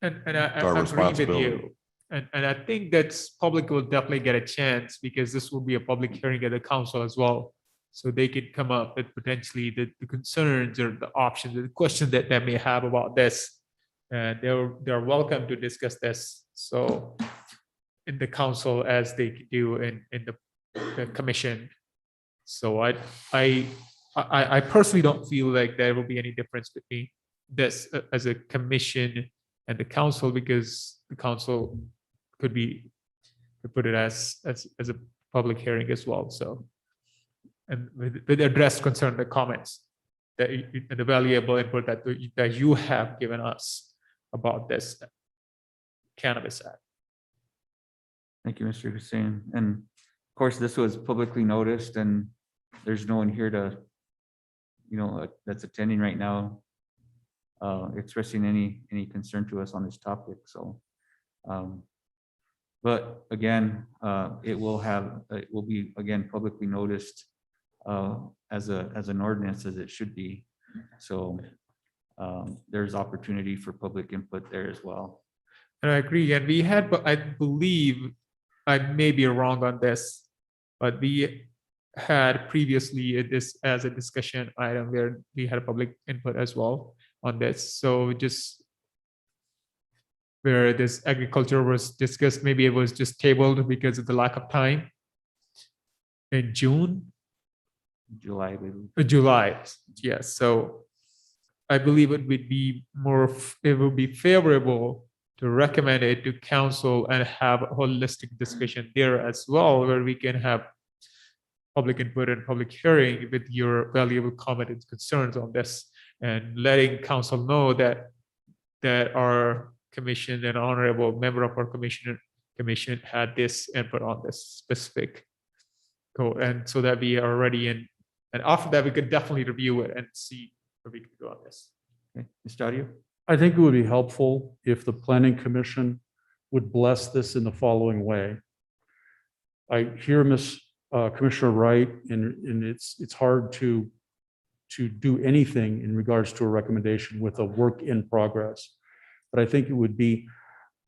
And I It's our agree with responsibility. you. And I think that's public will definitely get a chance, because this will be a public hearing at the council as well. So they could come up with potentially the concerns or the options, the questions that they may have about this. They're welcome to discuss this. So in the council, as they do in the commission. So I personally don't feel like there will be any difference between this as a commission and the council, because the council could put it as a public hearing as well. So, and with address concern, the comments the valuable input that you have given us about this Cannabis Act. Thank you, Mr. Hussein. And of course, this was publicly noticed and there's no one here to, that's attending right now, expressing any concern to us on this topic. So, but again, it will be again publicly noticed as an ordinance as it should be. So there's opportunity for public input there as well. And I agree. And we had, but I believe, I may be wrong on this, but we had previously this as a discussion item where we had a public input as well on this. So just where this agriculture was discussed, maybe it was just tabled because of the lack of time in June. July, I believe. July, yes. So I believe it would be it would be favorable to recommend it to council and have a holistic discussion there as well, where we can have public input and public hearing with your valuable comment and concerns on this, and letting council know that our commission and honorable member of our commission had this input on this specific code, and so that we are ready, and after that we could definitely review it and see where we can go on this. Okay, Mr. Audio? I think it would be helpful if the planning commission would bless this in the following way. I hear Commissioner Wright, and it's hard to do anything in regards to a recommendation with a work in progress. But I think it would be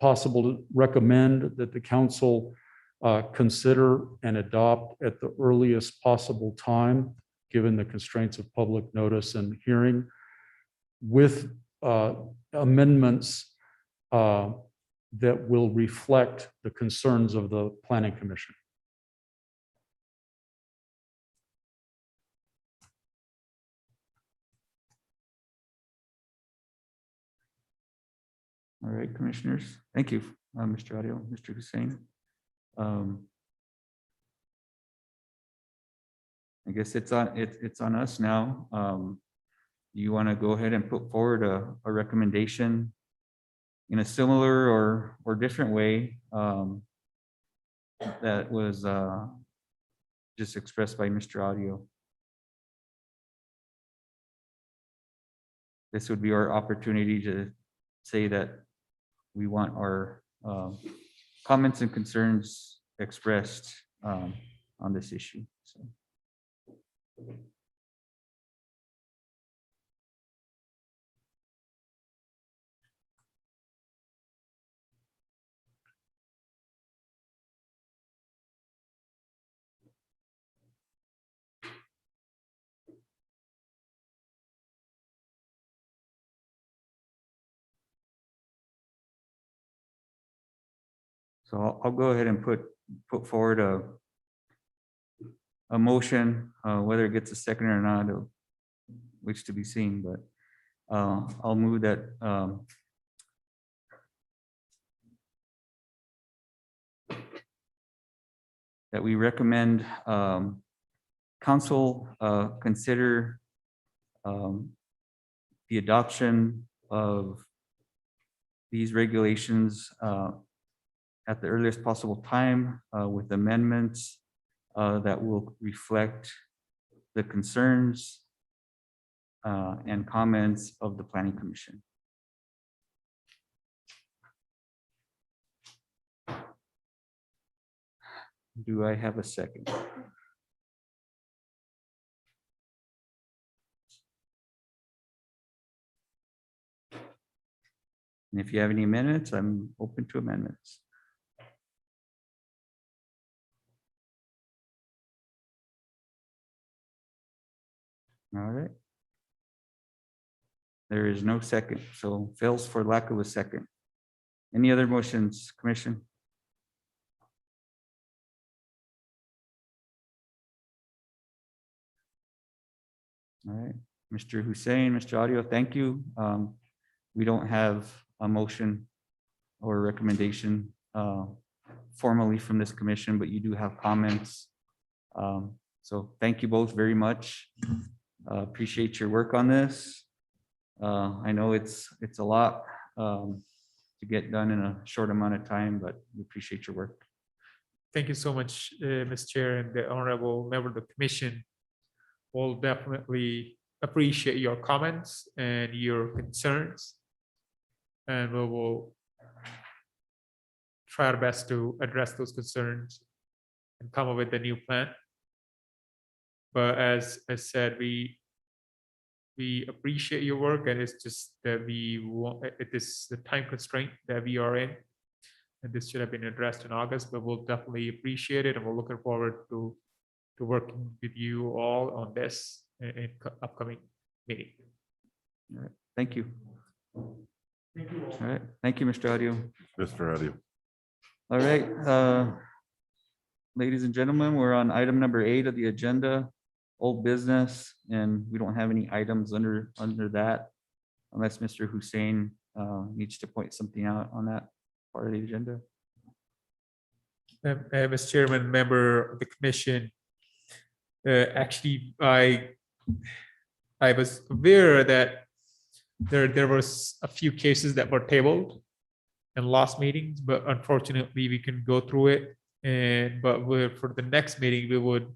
possible to recommend that the council consider and adopt at the earliest possible time, given the constraints of public notice and hearing, with amendments that will reflect the concerns of the planning commission. All right, commissioners. Thank you, Mr. Audio, Mr. Hussein. I guess it's on us now. You want to go ahead and put forward a recommendation in a similar or different way that was just expressed by Mr. Audio. This would be our opportunity to say that we want our comments and concerns expressed on this issue. So. So I'll go ahead and put forward a motion, whether it gets a second or not, which to be seen, but I'll move that that we recommend council consider the adoption of these regulations at the earliest possible time with amendments that will reflect the concerns and comments of the Planning Commission. Do I have a second? And if you have any amendments, I'm open to amendments. All right. There is no second, so fails for lack of a second. Any other motions, Commission? All right, Mr. Hussein, Mr. Audio, thank you. We don't have a motion or recommendation formally from this commission, but you do have comments. So thank you both very much. Appreciate your work on this. I know it's a lot to get done in a short amount of time, but we appreciate your work. Thank you so much, Ms. Chair and the honorable member of the commission. We'll definitely appreciate your comments and your concerns. And we will try our best to address those concerns and come up with a new plan. But as I said, we appreciate your work, and it's just that we want, it is the time constraint that we are in. And this should have been addressed in August, but we'll definitely appreciate it, and we're looking forward to working with you all on this in upcoming meeting. All right, thank you. All right, thank you, Mr. Audio. Mr. Audio. All right, ladies and gentlemen, we're on item number 8 of the agenda, old business, and we don't have any items under that unless Mr. Hussein needs to point something out on that part of the agenda. Mr. Chairman, member of the commission, actually, I was aware that there was a few cases that were tabled in last meetings, but unfortunately we can go through it. But for the next meeting, we would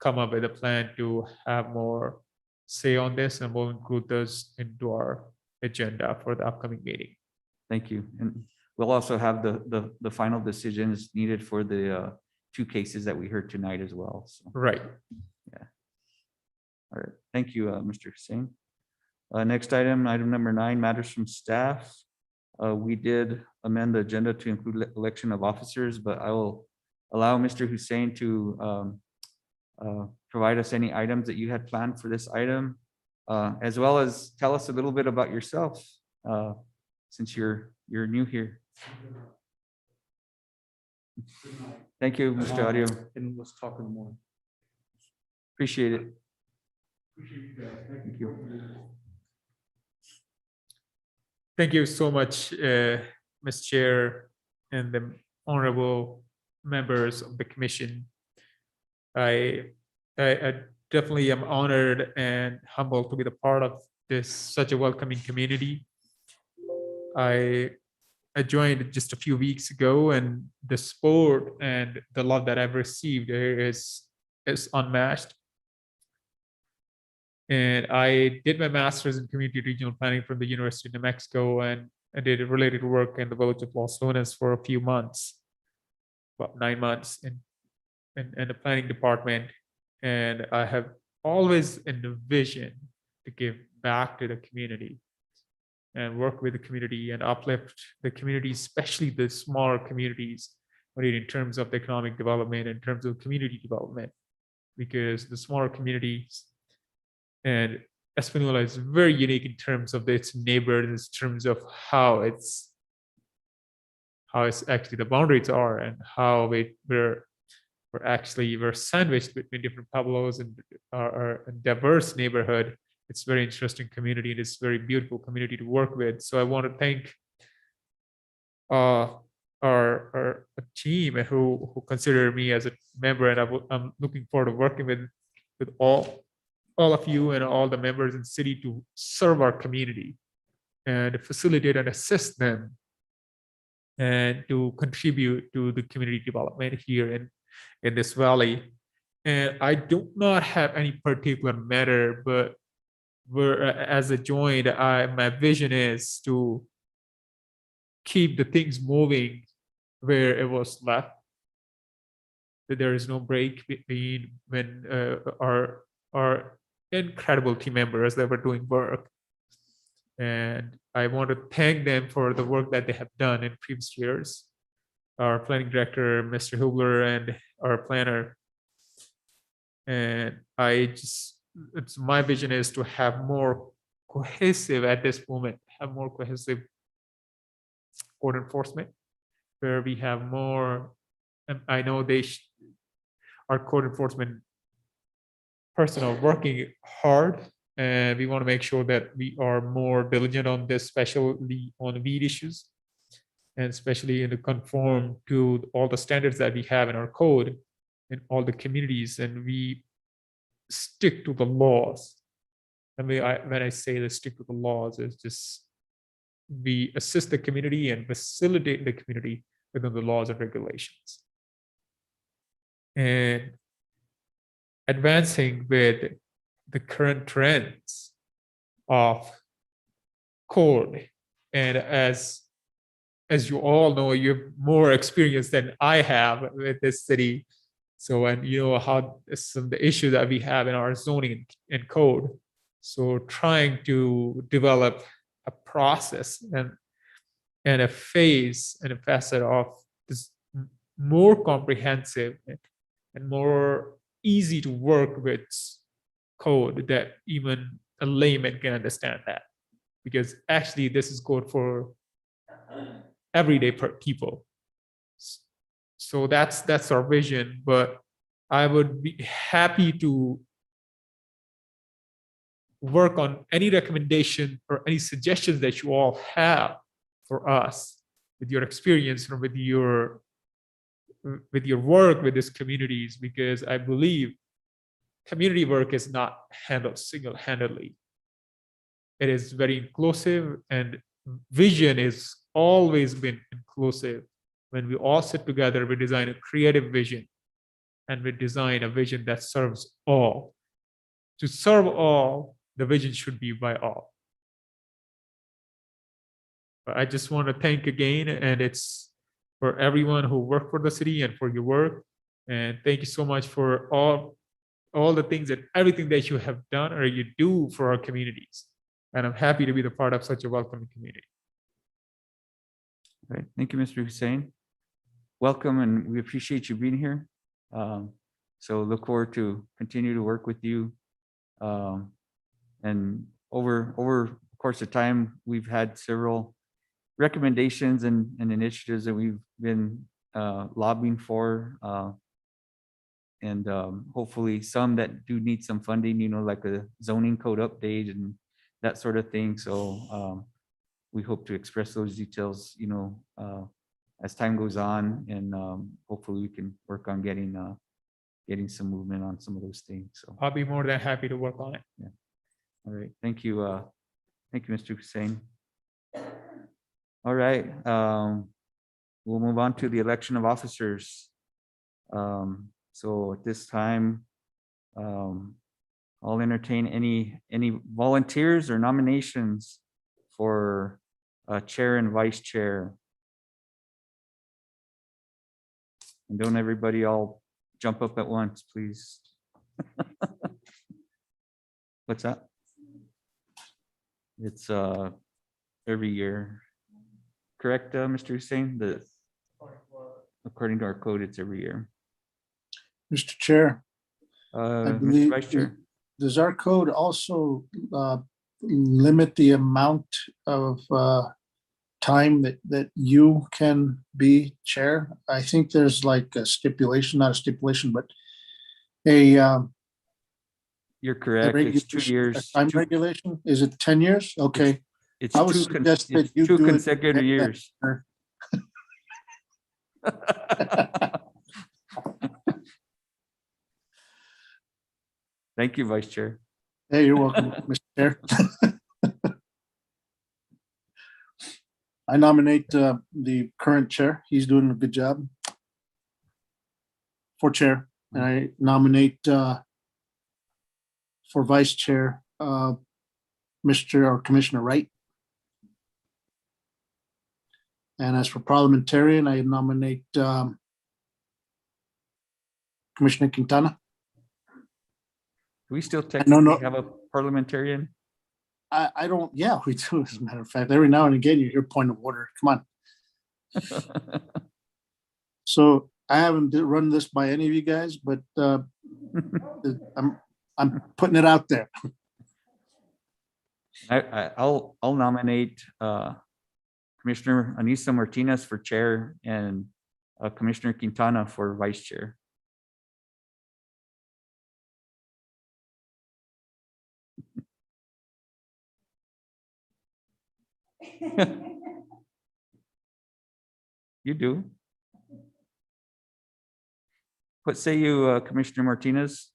come up with a plan to have more say on this, and we'll include those into our agenda for the upcoming meeting. Thank you. And we'll also have the final decisions needed for the 2 cases that we heard tonight as well. So, Right. all right. Thank you, Mr. Hussein. Next item number 9, matters from staff. We did amend the agenda to include election of officers, but I will allow Mr. Hussein to provide us any items that you had planned for this item, as well as tell us a little bit about yourself, since you're new here. Thank you, Mr. Audio. And let's talk in the morning. Appreciate it. Thank you. Thank you so much, Ms. Chair and the honorable members of the commission. I definitely am honored and humbled to be the part of this such a welcoming community. I joined just a few weeks ago, and the support and the love that I've received is unmatched. And I did my master's in community regional planning from the University of New Mexico, and I did related work in the village of Los Lunas for a few months, about 9 months in the planning department. And I have always envisioned to give back to the community and work with the community and uplift the community, especially the smaller communities, in terms of economic development, in terms of community development, because the smaller communities, and Espanola is very unique in terms of its neighbors, in terms of how it's actually the boundaries are, and how we're sandwiched between different pueblos and our diverse neighborhood. It's very interesting community, and it's very beautiful community to work with. So I want to thank our team who consider me as a member, and I'm looking forward to working with all of you and all the members in the city to serve our community and facilitate and assist them and to contribute to the community development here in this valley. And I do not have any particular matter, but as a joint, my vision is to keep the things moving where it was left. That there is no break between when our incredible team members that were doing work. And I want to thank them for the work that they have done in previous years. Our planning director, Mr. Hubler, and our planner. And my vision is to have more cohesive at this moment, have more cohesive code enforcement, where we have more, and I know our code enforcement personnel working hard, and we want to make sure that we are more diligent on this, especially on weed issues, and especially in the conform to all the standards that we have in our code in all the communities, and we stick to the laws when I say the stick to the laws, is just we assist the community and facilitate the community within the laws and regulations. And advancing with the current trends of code. And as you all know, you have more experience than I have with this city. So, and you know how some of the issues that we have in our zoning and code. So trying to develop a process and a phase and a facet of this more comprehensive and more easy to work with code that even a layman can understand that. Because actually this is code for everyday people. So that's our vision, but I would be happy to work on any recommendation or any suggestions that you all have for us with your experience or with your work with these communities, because I believe community work is not handled single-handedly. It is very inclusive, and vision is always been inclusive. When we all sit together, we design a creative vision, and we design a vision that serves all. To serve all, the vision should be by all. But I just want to thank again, and it's for everyone who worked for the city and for your work. And thank you so much for all the things and everything that you have done or you do for our communities. And I'm happy to be the part of such a welcoming community. Right. Thank you, Mr. Hussein. Welcome, and we appreciate you being here. So look forward to continue to work with you. And over the course of time, we've had several recommendations and initiatives that we've been lobbying for. And hopefully some that do need some funding, you know, like a zoning code update and that sort of thing. So we hope to express those details, you know, as time goes on, and hopefully we can work on getting some movement on some of those things. So I'll be more than happy to work on it. all right, thank you, Mr. Hussein. All right, we'll move on to the election of officers. So at this time, I'll entertain any volunteers or nominations for chair and vice chair. And don't everybody all jump up at once, please. What's that? It's every year. Correct, Mr. Hussein? According to our code, it's every year. Mr. Chair, I Mr. believe, Vice Chair. does our code also limit the amount of time that you can be chair? I think there's like a stipulation, not a stipulation, but a You're correct. It's 2 regulation, a years. time regulation. Is it 10 years? Okay. It's I would two suggest that you two do it consecutive years. Thank you, Vice Chair. Hey, you're welcome, Mr. Chair. I nominate the current chair. He's doing a good job for chair. And I nominate for vice chair, Mr. or Commissioner Wright. And as for parliamentarian, I nominate Commissioner Quintana. Do we still no. technically have a parliamentarian? I don't, yeah, we do, as a matter of fact. Every now and again, you hear point of order. Come on. So I haven't run this by any of you guys, but I'm putting it out there. I'll nominate Commissioner Anissa Martinez for chair and Commissioner Quintana for vice chair. You do. What say you, Commissioner Martinez?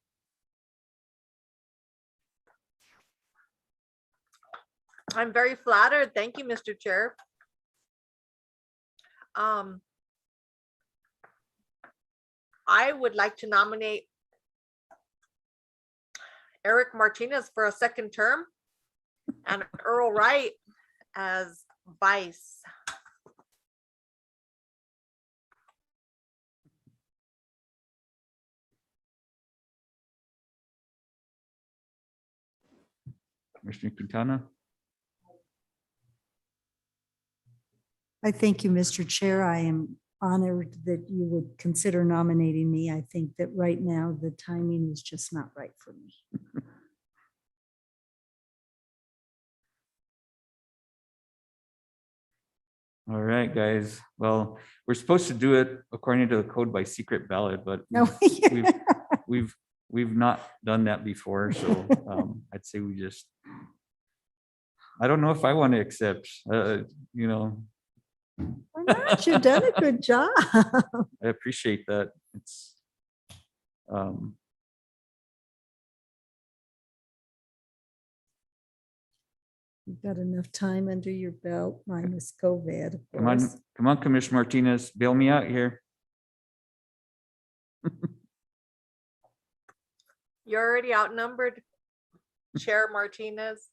I'm very flattered. Thank you, Mr. Chair. I would like to nominate Eric Martinez for a second term and Earl Wright as vice. Commissioner Quintana? I thank you, Mr. Chair. I am honored that you would consider nominating me. I think that right now the timing is just not right for me. All right, guys. Well, we're supposed to do it according to the code by secret ballot, but No, we've not done that before, so I'd say we just, I don't know if I want to accept, you know, why not? You've done a good job. I appreciate that. It's, You've got enough time under your belt, minus COVID, of come on, course. come on, Commissioner Martinez, bail me out here. You're already outnumbered, Chair Martinez.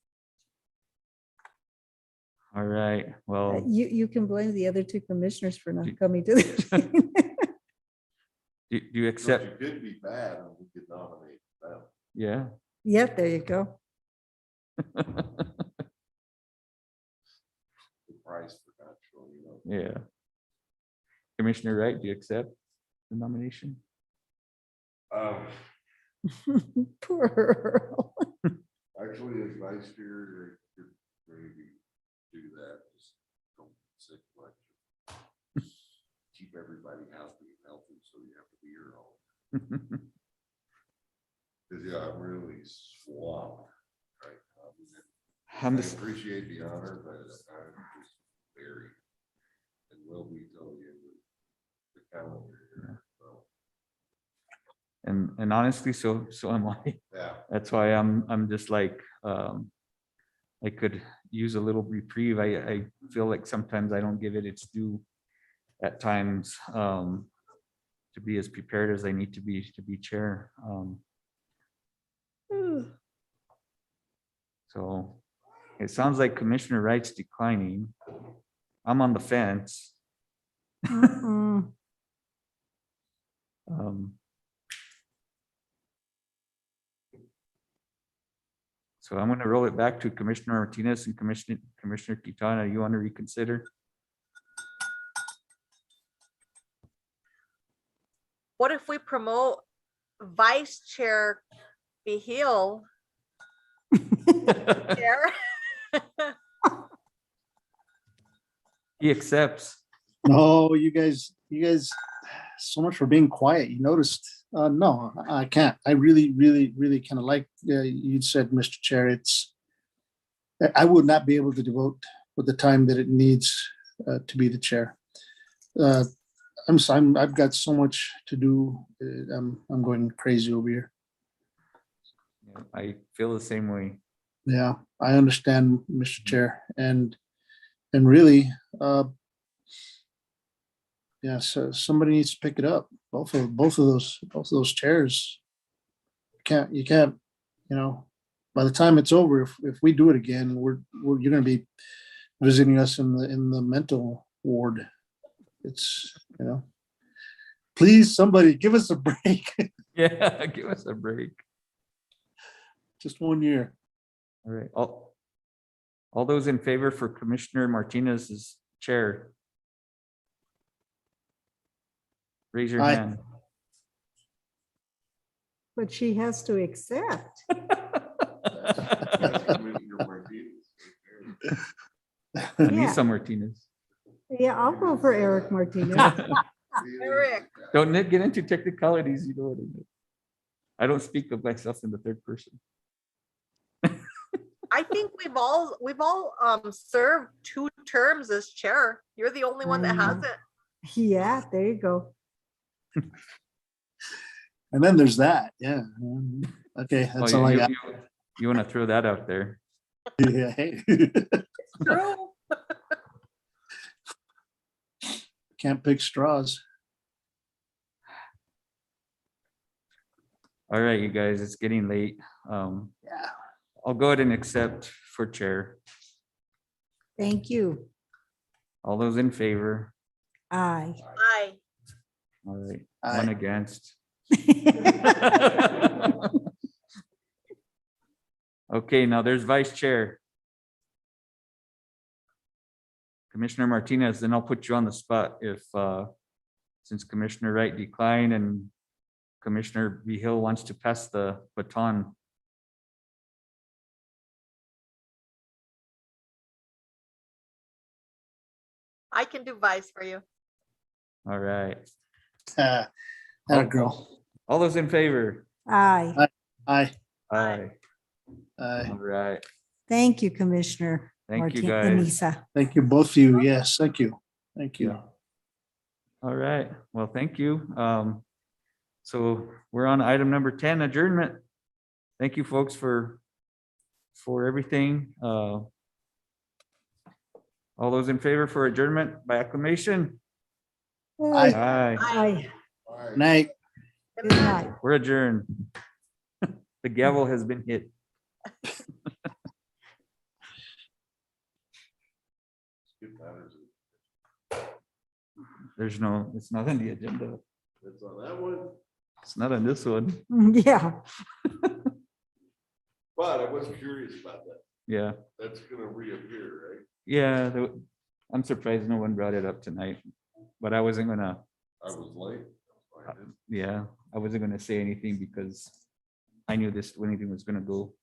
All right, well, You can blame the other two commissioners for not Do- coming to the meeting. do you accept? You could be bad and we could nominate them. Yeah. Yep, there you go. The price for natural, you know. Yeah. Commissioner Wright, do you accept the nomination? Poor Earl. Actually, as vice chair, you could maybe do that. Just don't sick election. Keep everybody happy and healthy, so you have to be your own. Cause yeah, I'm really swamped right now. I'm I just, appreciate the honor, but I'm just very, and will be till the end of the calendar year, so, and honestly, so am I. yeah. That's why I'm just like, I could use a little reprieve. I feel like sometimes I don't give it its due at times, to be as prepared as I need to be chair. So it sounds like Commissioner Wright's declining. I'm on the fence. Mm-mm. So I'm going to roll it back to Commissioner Martinez and Commissioner Quintana. You want to reconsider? What if we promote Vice Chair Behil? Chair? He accepts. No, you guys, so much for being quiet. You noticed? No, I can't. I really, really, really kind of like you said, Mr. Chair. I would not be able to devote with the time that it needs to be the chair. I've got so much to do. I'm going crazy over here. I feel the same way. Yeah, I understand, Mr. Chair, and really, yeah. So somebody needs to pick it up. Both of those chairs. You can't. You know, by the time it's over, if we do it again, you're going to be visiting us in the mental ward. It's, you know. Please, somebody give us a break. Yeah, give us a break. Just 1 year. All right. All those in favor for Commissioner Martinez as chair? Raise your Aye. hand. But she has to accept. That's Commissioner Martinez right there. Yeah. Lisa Martinez. Yeah, I'll go for Eric Martinez. Eric. Don't get into technicalities. You know what I mean. I don't speak of myself in the third person. I think we've all served 2 terms as chair. You're the only one that hasn't. Yeah, there you go. And then there's that. Yeah. Okay, that's all I got. You want to throw that out there? Yeah. Hey. True. Can't pick straws. All right, you guys, it's getting late. Yeah. I'll go ahead and accept for chair. Thank you. All those in favor? Aye. Aye. All right, Aye. one against. Okay, now there's vice chair. Commissioner Martinez, then I'll put you on the spot if, since Commissioner Wright declined and Commissioner Vihil wants to pass the baton. I can do vice for you. All right, That a girl. all those in favor? Aye. Aye. Aye. Aye. All right, Thank you, Commissioner. thank you, Martin- guys. Anissa. Thank you, both of you. Yes, thank you. Thank you. All right, well, thank you. So we're on item number 10, adjournment. Thank you, folks, for everything. All those in favor for adjournment by acclamation? Aye. Aye, Aye. Night. Good night. we're adjourned. The gavel has been hit. There's no, it's not on the agenda. It's on that one, It's not on this one. Yeah. but I was curious about that. Yeah, That's gonna reappear, right? yeah. I'm surprised no one brought it up tonight, but I wasn't gonna, I was late. I didn't- yeah, I wasn't gonna say anything because I knew this, anything was gonna go